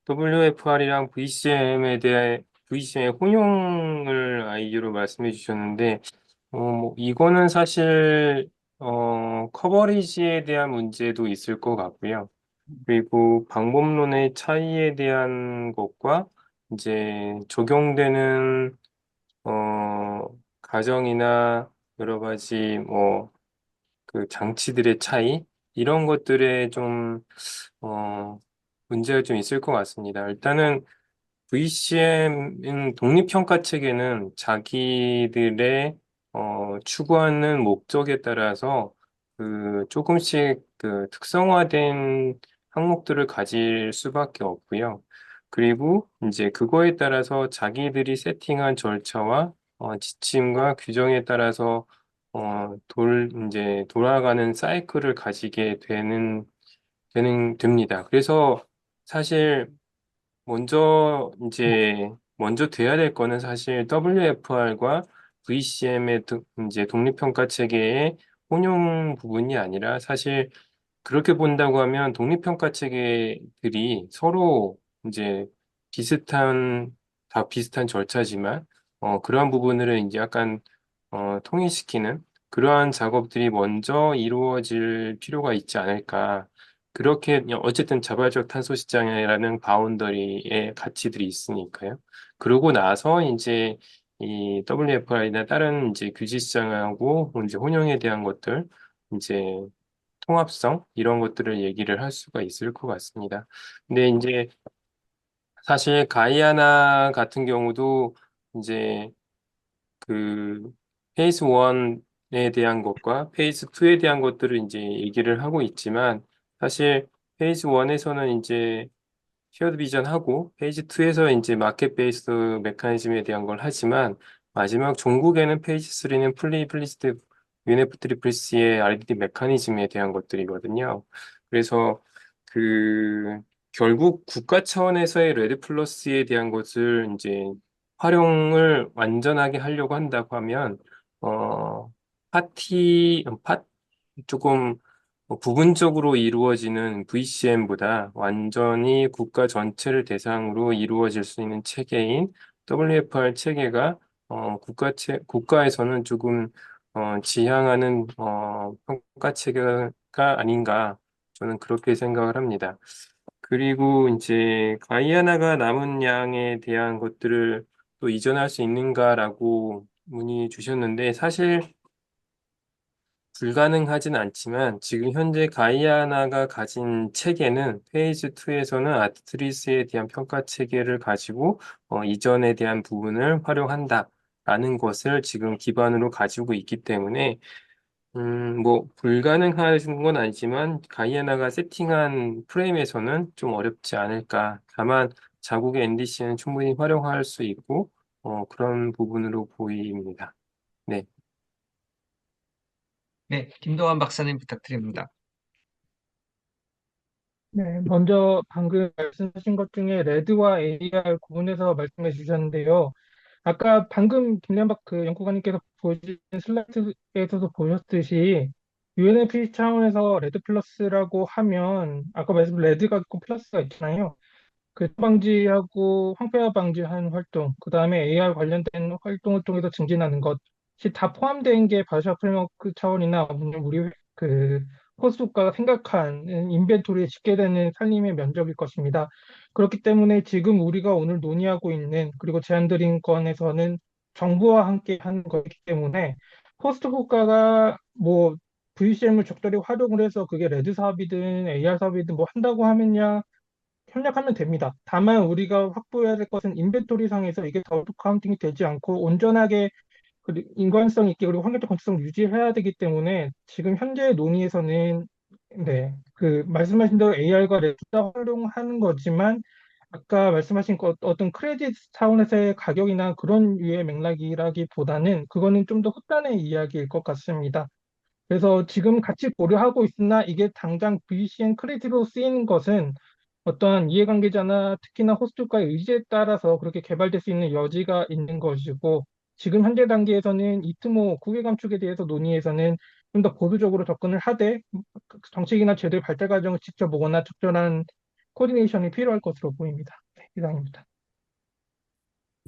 WFR이랑 VCM에 대해 VCM의 혼용을 아이디어로 말씀해 주셨는데 뭐 이거는 사실 커버리지에 대한 문제도 있을 것 같고요. 그리고 방법론의 차이에 대한 것과 이제 적용되는 어, 가정이나 여러 가지 뭐 그 장치들의 차이 이런 것들에 좀 문제가 좀 있을 것 같습니다. 일단은 VCM은 독립평가 체계는 자기들의 추구하는 목적에 따라서 그 조금씩 그 특성화된 항목들을 가질 수밖에 없고요. 그리고 이제 그거에 따라서 자기들이 세팅한 절차와 지침과 규정에 따라서 이제 돌아가는 사이클을 가지게 됩니다. 그래서 사실 먼저 돼야 될 거는 사실 WFR과 VCM의 이제 독립평가 체계의 혼용 부분이 아니라 사실 그렇게 본다고 하면 독립평가 체계들이 서로 이제 비슷한, 다 비슷한 절차지만, 그러한 부분을 이제 약간, 통일시키는 그러한 작업들이 먼저 이루어질 필요가 있지 않을까. 그렇게, 어쨌든 자발적 탄소 시장이라는 바운더리의 가치들이 있으니까요. 그러고 나서 이제 이 WFR이나 다른 이제 규제 시장하고 이제 혼용에 대한 것들, 이제 통합성 이런 것들을 얘기를 할 수가 있을 것 같습니다. 근데 이제 사실 가이아나 같은 경우도 이제 그 페이스 1에 대한 것과 페이스 2에 대한 것들을 이제 얘기를 하고 있지만 사실 페이스 1에서는 이제 쉐어드 비전하고 페이지 2에서 이제 마켓 베이스 메커니즘에 대한 걸 하지만 마지막 종국에는 페이지 3는 풀리 플리스드 UNF 트리플C의 RDD 메커니즘에 대한 것들이거든요. 그래서 그 결국 국가 차원에서의 레드 플러스에 대한 것을 이제 활용을 완전하게 하려고 한다고 하면 어 조금 부분적으로 이루어지는 VCM보다 완전히 국가 전체를 대상으로 이루어질 수 있는 체계인 WFR 체계가 국가에서는 조금 지향하는 평가 체계가 아닌가 저는 그렇게 생각을 합니다. 그리고 이제 가이아나가 남은 양에 대한 것들을 또 이전할 수 있는가라고 문의 주셨는데 사실 불가능하진 않지만 지금 현재 가이아나가 가진 체계는 페이즈 2에서는 아트리스에 대한 평가 체계를 가지고 이전에 대한 부분을 활용한다라는 것을 지금 기반으로 가지고 있기 때문에 뭐 불가능한 건 아니지만 가이아나가 세팅한 프레임에서는 좀 어렵지 않을까. 다만 자국의 NDC는 충분히 활용할 수 있고 그런 부분으로 보입니다. 네. 네, 김도환 박사님 부탁드립니다. 네, 먼저 방금 말씀하신 것 중에 레드와 AR 구분해서 말씀해 주셨는데요. 아까 방금 김남박 그 연구관님께서 보여주신 슬라이드에서도 보셨듯이 UNFP 차원에서 레드 플러스라고 하면 아까 말씀 레드가 있고 플러스가 있잖아요. 그 방지하고 황폐화 방지하는 활동, 그 다음에 AR 관련된 활동을 통해서 증진하는 것이 다 포함된 게 바샤 프레임워크 차원이나 우리 그 호스 국가가 생각한 인벤토리에 집계되는 산림의 면적일 것입니다. 그렇기 때문에 지금 우리가 오늘 논의하고 있는 그리고 제안드린 건에서는 정부와 함께 하는 거기 때문에 호스트 국가가 뭐 VCM을 적절히 활용을 해서 그게 레드 사업이든 AR 사업이든 뭐 한다고 하면야 협력하면 됩니다. 다만 우리가 확보해야 될 것은 인벤토리 상에서 이게 더블 카운팅이 되지 않고 온전하게 인관성 있게 그리고 환경적 건축성을 유지해야 되기 때문에 지금 현재 논의에서는 네, 그 말씀하신 대로 AR과 랩다 활용하는 거지만 아까 말씀하신 어떤 크레딧 차원에서의 가격이나 그런 유의 맥락이라기보다는 그거는 좀 더 후단의 이야기일 것 같습니다. 그래서 지금 같이 고려하고 있으나 이게 당장 VCN 크레딧으로 쓰이는 것은 어떠한 이해관계자나 특히나 호스트과의 의지에 따라서 그렇게 개발될 수 있는 여지가 있는 것이고 지금 현재 단계에서는 이트모 국외 감축에 대해서 논의에서는 좀 더 보수적으로 접근을 하되 정책이나 제도의 발달 과정을 지켜보거나 적절한 코디네이션이 필요할 것으로 보입니다. 네, 이상입니다.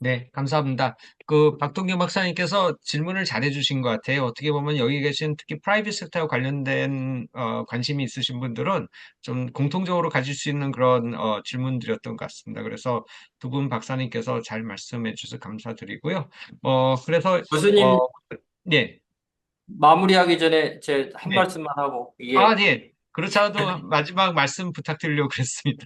네, 감사합니다. 그 박동규 박사님께서 질문을 잘해 주신 것 같아요. 어떻게 보면 여기 계신 특히 프라이빗 섹터와 관련된 관심이 있으신 분들은 좀 공통적으로 가질 수 있는 그런 질문들이었던 것 같습니다. 그래서 두 분 박사님께서 잘 말씀해 주셔서 감사드리고요. 그래서 교수님 어, 예, 마무리하기 전에 제 한 네. 말씀만 하고 아, 이게 예. 그렇지 않아도 마지막 말씀 부탁드리려고 그랬습니다.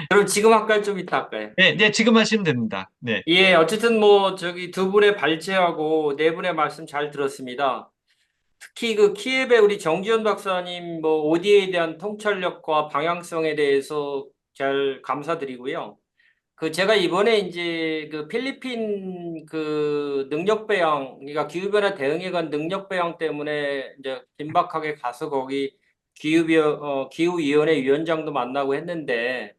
그럼 지금 할까요? 좀 이따 할까요? 네, 네, 지금 하시면 됩니다. 네. 예, 어쨌든 뭐 저기 두 분의 발제하고 네 분의 말씀 잘 들었습니다. 특히 그 키예베 우리 정지현 박사님 뭐 ODA에 대한 통찰력과 방향성에 대해서 잘 감사드리고요. 그 제가 이번에 이제 그 필리핀 그 능력 배양, 그러니까 기후변화 대응에 관한 능력 배양 때문에 이제 긴박하게 가서 거기 기후위원회 위원장도 만나고 했는데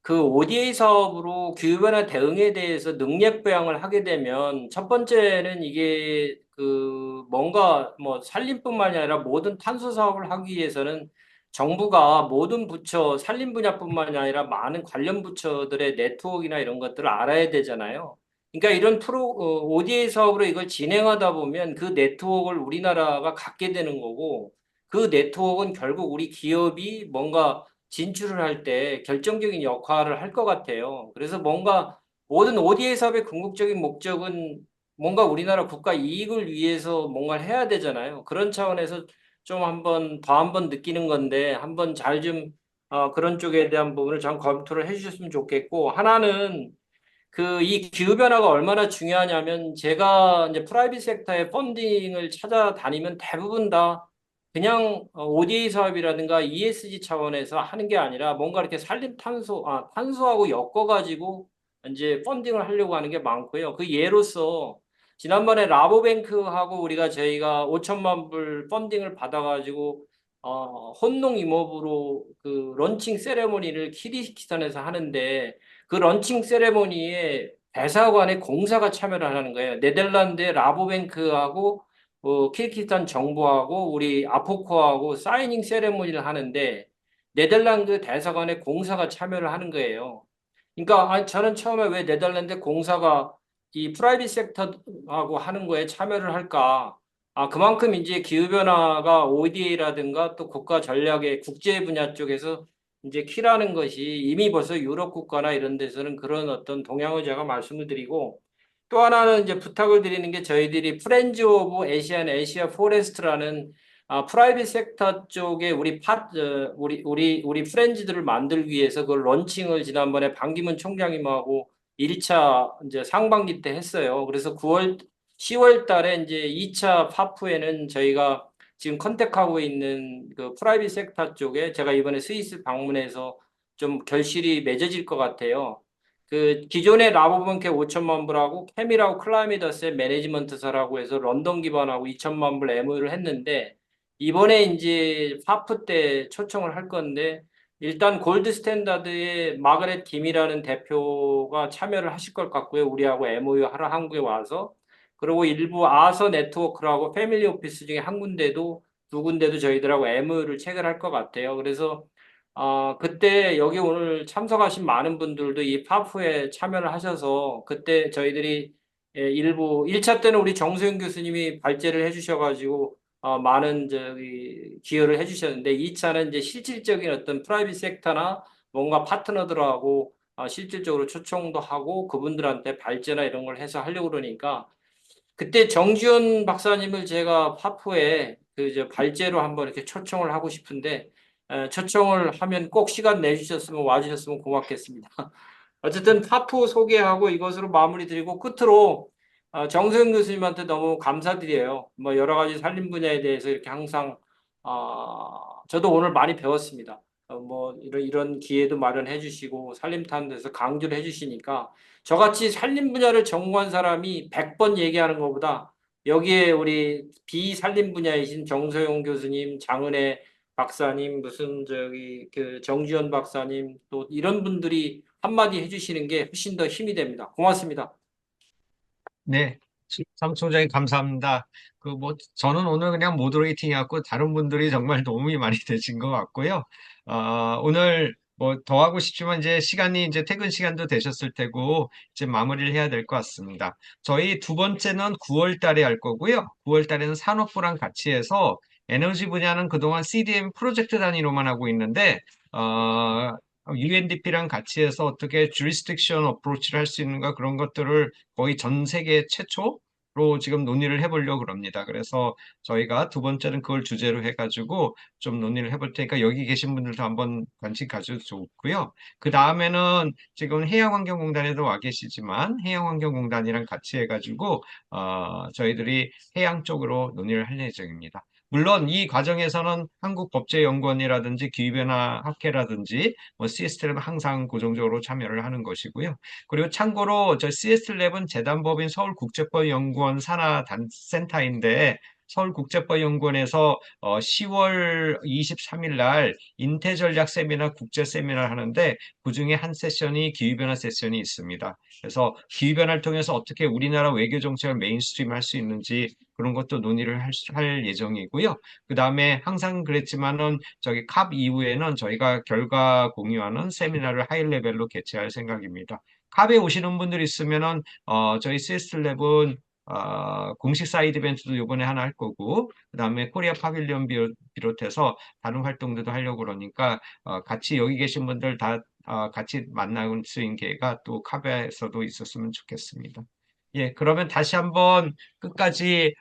그 ODA 사업으로 기후변화 대응에 대해서 능력 배양을 하게 되면 첫 번째는 이게 그 뭔가 뭐 산림뿐만이 아니라 모든 탄소 사업을 하기 위해서는 정부가 모든 부처 산림 분야뿐만이 아니라 많은 관련 부처들의 네트워크나 이런 것들을 알아야 되잖아요. 그러니까 이런 ODA 사업으로 이걸 진행하다 보면 그 네트워크를 우리나라가 갖게 되는 거고 그 네트워크는 결국 우리 기업이 뭔가 진출을 할 때 결정적인 역할을 할 것 같아요. 그래서 뭔가 모든 ODA 사업의 궁극적인 목적은 뭔가 우리나라 국가 이익을 위해서 뭔가를 해야 되잖아요. 그런 차원에서 좀 한번 느끼는 건데 한번 잘 좀 그런 쪽에 대한 부분을 좀 검토를 해주셨으면 좋겠고 하나는 그 이 기후변화가 얼마나 중요하냐면 제가 이제 프라이빗 섹터의 펀딩을 찾아다니면 대부분 다 그냥 ODA 사업이라든가 ESG 차원에서 하는 게 아니라 뭔가 이렇게 탄소하고 엮어가지고 이제 펀딩을 하려고 하는 게 많고요. 그 예로서 지난번에 라보뱅크하고 저희가 5천만 불 펀딩을 받아가지고 혼농 임업으로 그 런칭 세레모니를 키르기스탄에서 하는데 그 런칭 세레모니에 대사관의 공사가 참여를 하는 거예요. 네덜란드의 라보뱅크하고 키르기스탄 정부하고 우리 아포코하고 사이닝 세레모니를 하는데 네덜란드 대사관의 공사가 참여를 하는 거예요. 그러니까 저는 처음에 왜 네덜란드 공사가 이 프라이빗 섹터하고 하는 거에 참여를 할까? 그만큼 이제 기후변화가 ODA라든가 또 국가 전략의 국제 분야 쪽에서 이제 키라는 것이 이미 벌써 유럽 국가나 이런 데서는 그런 어떤 동향을 제가 말씀을 드리고 또 하나는 이제 부탁을 드리는 게 저희들이 프렌즈 오브 에시아 포레스트라는 프라이빗 섹터 쪽에 우리 프렌즈들을 만들기 위해서 그 런칭을 지난번에 반기문 총장님하고 1차 이제 상반기 때 했어요. 그래서 10월 달에 이제 2차 파프에는 저희가 지금 컨택하고 있는 그 프라이빗 섹터 쪽에 제가 이번에 스위스 방문해서 좀 결실이 맺어질 것 같아요. 그 기존의 라보번케 5천만 불하고 케미라고 클라이미더스의 매니지먼트사라고 해서 런던 기반하고 2천만 불 MOU를 했는데 이번에 이제 파프 때 초청을 할 건데 일단 골드 스탠다드의 마가렛 김이라는 대표가 참여를 하실 것 같고요. 우리하고 MOU 하러 한국에 와서 그리고 일부 아서 네트워크라고 패밀리 오피스 중에 한 군데도 두 군데도 저희들하고 MOU를 체결할 것 같아요. 그래서 그때 여기 오늘 참석하신 많은 분들도 이 파프에 참여를 하셔서 그때 저희들이 일부 1차 때는 우리 정소영 교수님이 발제를 해주셔가지고 많은 저기 기여를 해주셨는데 2차는 이제 실질적인 어떤 프라이빗 섹터나 뭔가 파트너들하고 실질적으로 초청도 하고 그분들한테 발제나 이런 걸 해서 하려고 그러니까 그때 정지훈 박사님을 제가 파프에 그 발제로 한번 이렇게 초청을 하고 싶은데 초청을 하면 꼭 시간 내주셨으면 와주셨으면 고맙겠습니다. 어쨌든 파프 소개하고 이것으로 마무리 드리고 끝으로 정소영 교수님한테 너무 감사드려요. 뭐 여러 가지 산림 분야에 대해서 이렇게 항상 저도 오늘 많이 배웠습니다. 뭐 이런 기회도 마련해 주시고 산림타는 데서 강조를 해 주시니까 저같이 산림 분야를 전공한 사람이 100번 얘기하는 것보다 여기에 우리 비산림 분야이신 정소영 교수님, 장은혜 박사님, 무슨 저기 그 정지현 박사님 또 이런 분들이 한마디 해주시는 게 훨씬 더 힘이 됩니다. 고맙습니다. 네, 사무총장님 감사합니다. 저는 오늘 그냥 모더레이팅이었고 다른 분들이 정말 도움이 많이 되신 것 같고요. 오늘 뭐 더 하고 싶지만 이제 시간이 이제 퇴근 시간도 되셨을 테고 이제 마무리를 해야 될 것 같습니다. 저희 두 번째는 9월 달에 할 거고요. 9월 달에는 산업부랑 같이 해서 에너지 분야는 그동안 CDM 프로젝트 단위로만 하고 있는데 UNDP랑 같이 해서 어떻게 jurisdiction approach를 할 수 있는가 그런 것들을 거의 전 세계 최초로 지금 논의를 해보려고 그럽니다. 그래서 저희가 두 번째는 그걸 주제로 해가지고 좀 논의를 해볼 테니까 여기 계신 분들도 한번 관심 가져도 좋고요. 그 다음에는 지금 해양환경공단에도 와 계시지만 해양환경공단이랑 같이 해가지고 저희들이 해양 쪽으로 논의를 할 예정입니다. 물론 이 과정에서는 한국법제연구원이라든지 기후변화학회라든지 뭐 CSL은 항상 고정적으로 참여를 하는 것이고요. 그리고 참고로 저 CSLab은 재단법인 서울국제법연구원 산하센터인데 서울국제법연구원에서 10월 23일 날 인태전략 세미나 국제 세미나를 하는데 그중에 한 세션이 기후변화 세션이 있습니다. 그래서 기후변화를 통해서 어떻게 우리나라 외교 정책을 메인스트림 할 수 있는지 그런 것도 논의를 할 예정이고요. 그 다음에 항상 그랬지만은 저기 캅 이후에는 저희가 결과 공유하는 세미나를 하이 레벨로 개최할 생각입니다. 캅에 오시는 분들 있으면은 저희 시스템랩은 공식 사이드 이벤트도 이번에 하나 할 거고 그다음에 코리아 파빌리온 비롯해서 다른 활동들도 하려고 그러니까 같이 여기 계신 분들 다 같이 만날 수 있는 기회가 또 캅에서도 있었으면 좋겠습니다. 예, 그러면 다시 한번 끝까지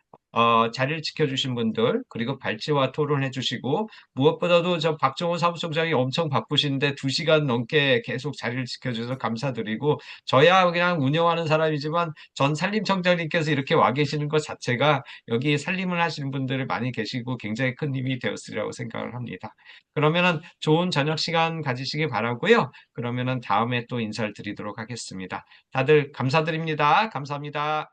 자리를 지켜주신 분들 그리고 발제와 토론해 주시고 무엇보다도 저 박정호 사무총장이 엄청 바쁘신데 2시간 넘게 계속 자리를 지켜주셔서 감사드리고 저야 그냥 운영하는 사람이지만 전 산림청장님께서 이렇게 와 계시는 것 자체가 여기 산림을 하시는 분들이 많이 계시고 굉장히 큰 힘이 되었으리라고 생각을 합니다. 그러면은 좋은 저녁 시간 가지시기 바라고요. 그러면은 다음에 또 인사를 드리도록 하겠습니다. 다들 감사드립니다. 감사합니다.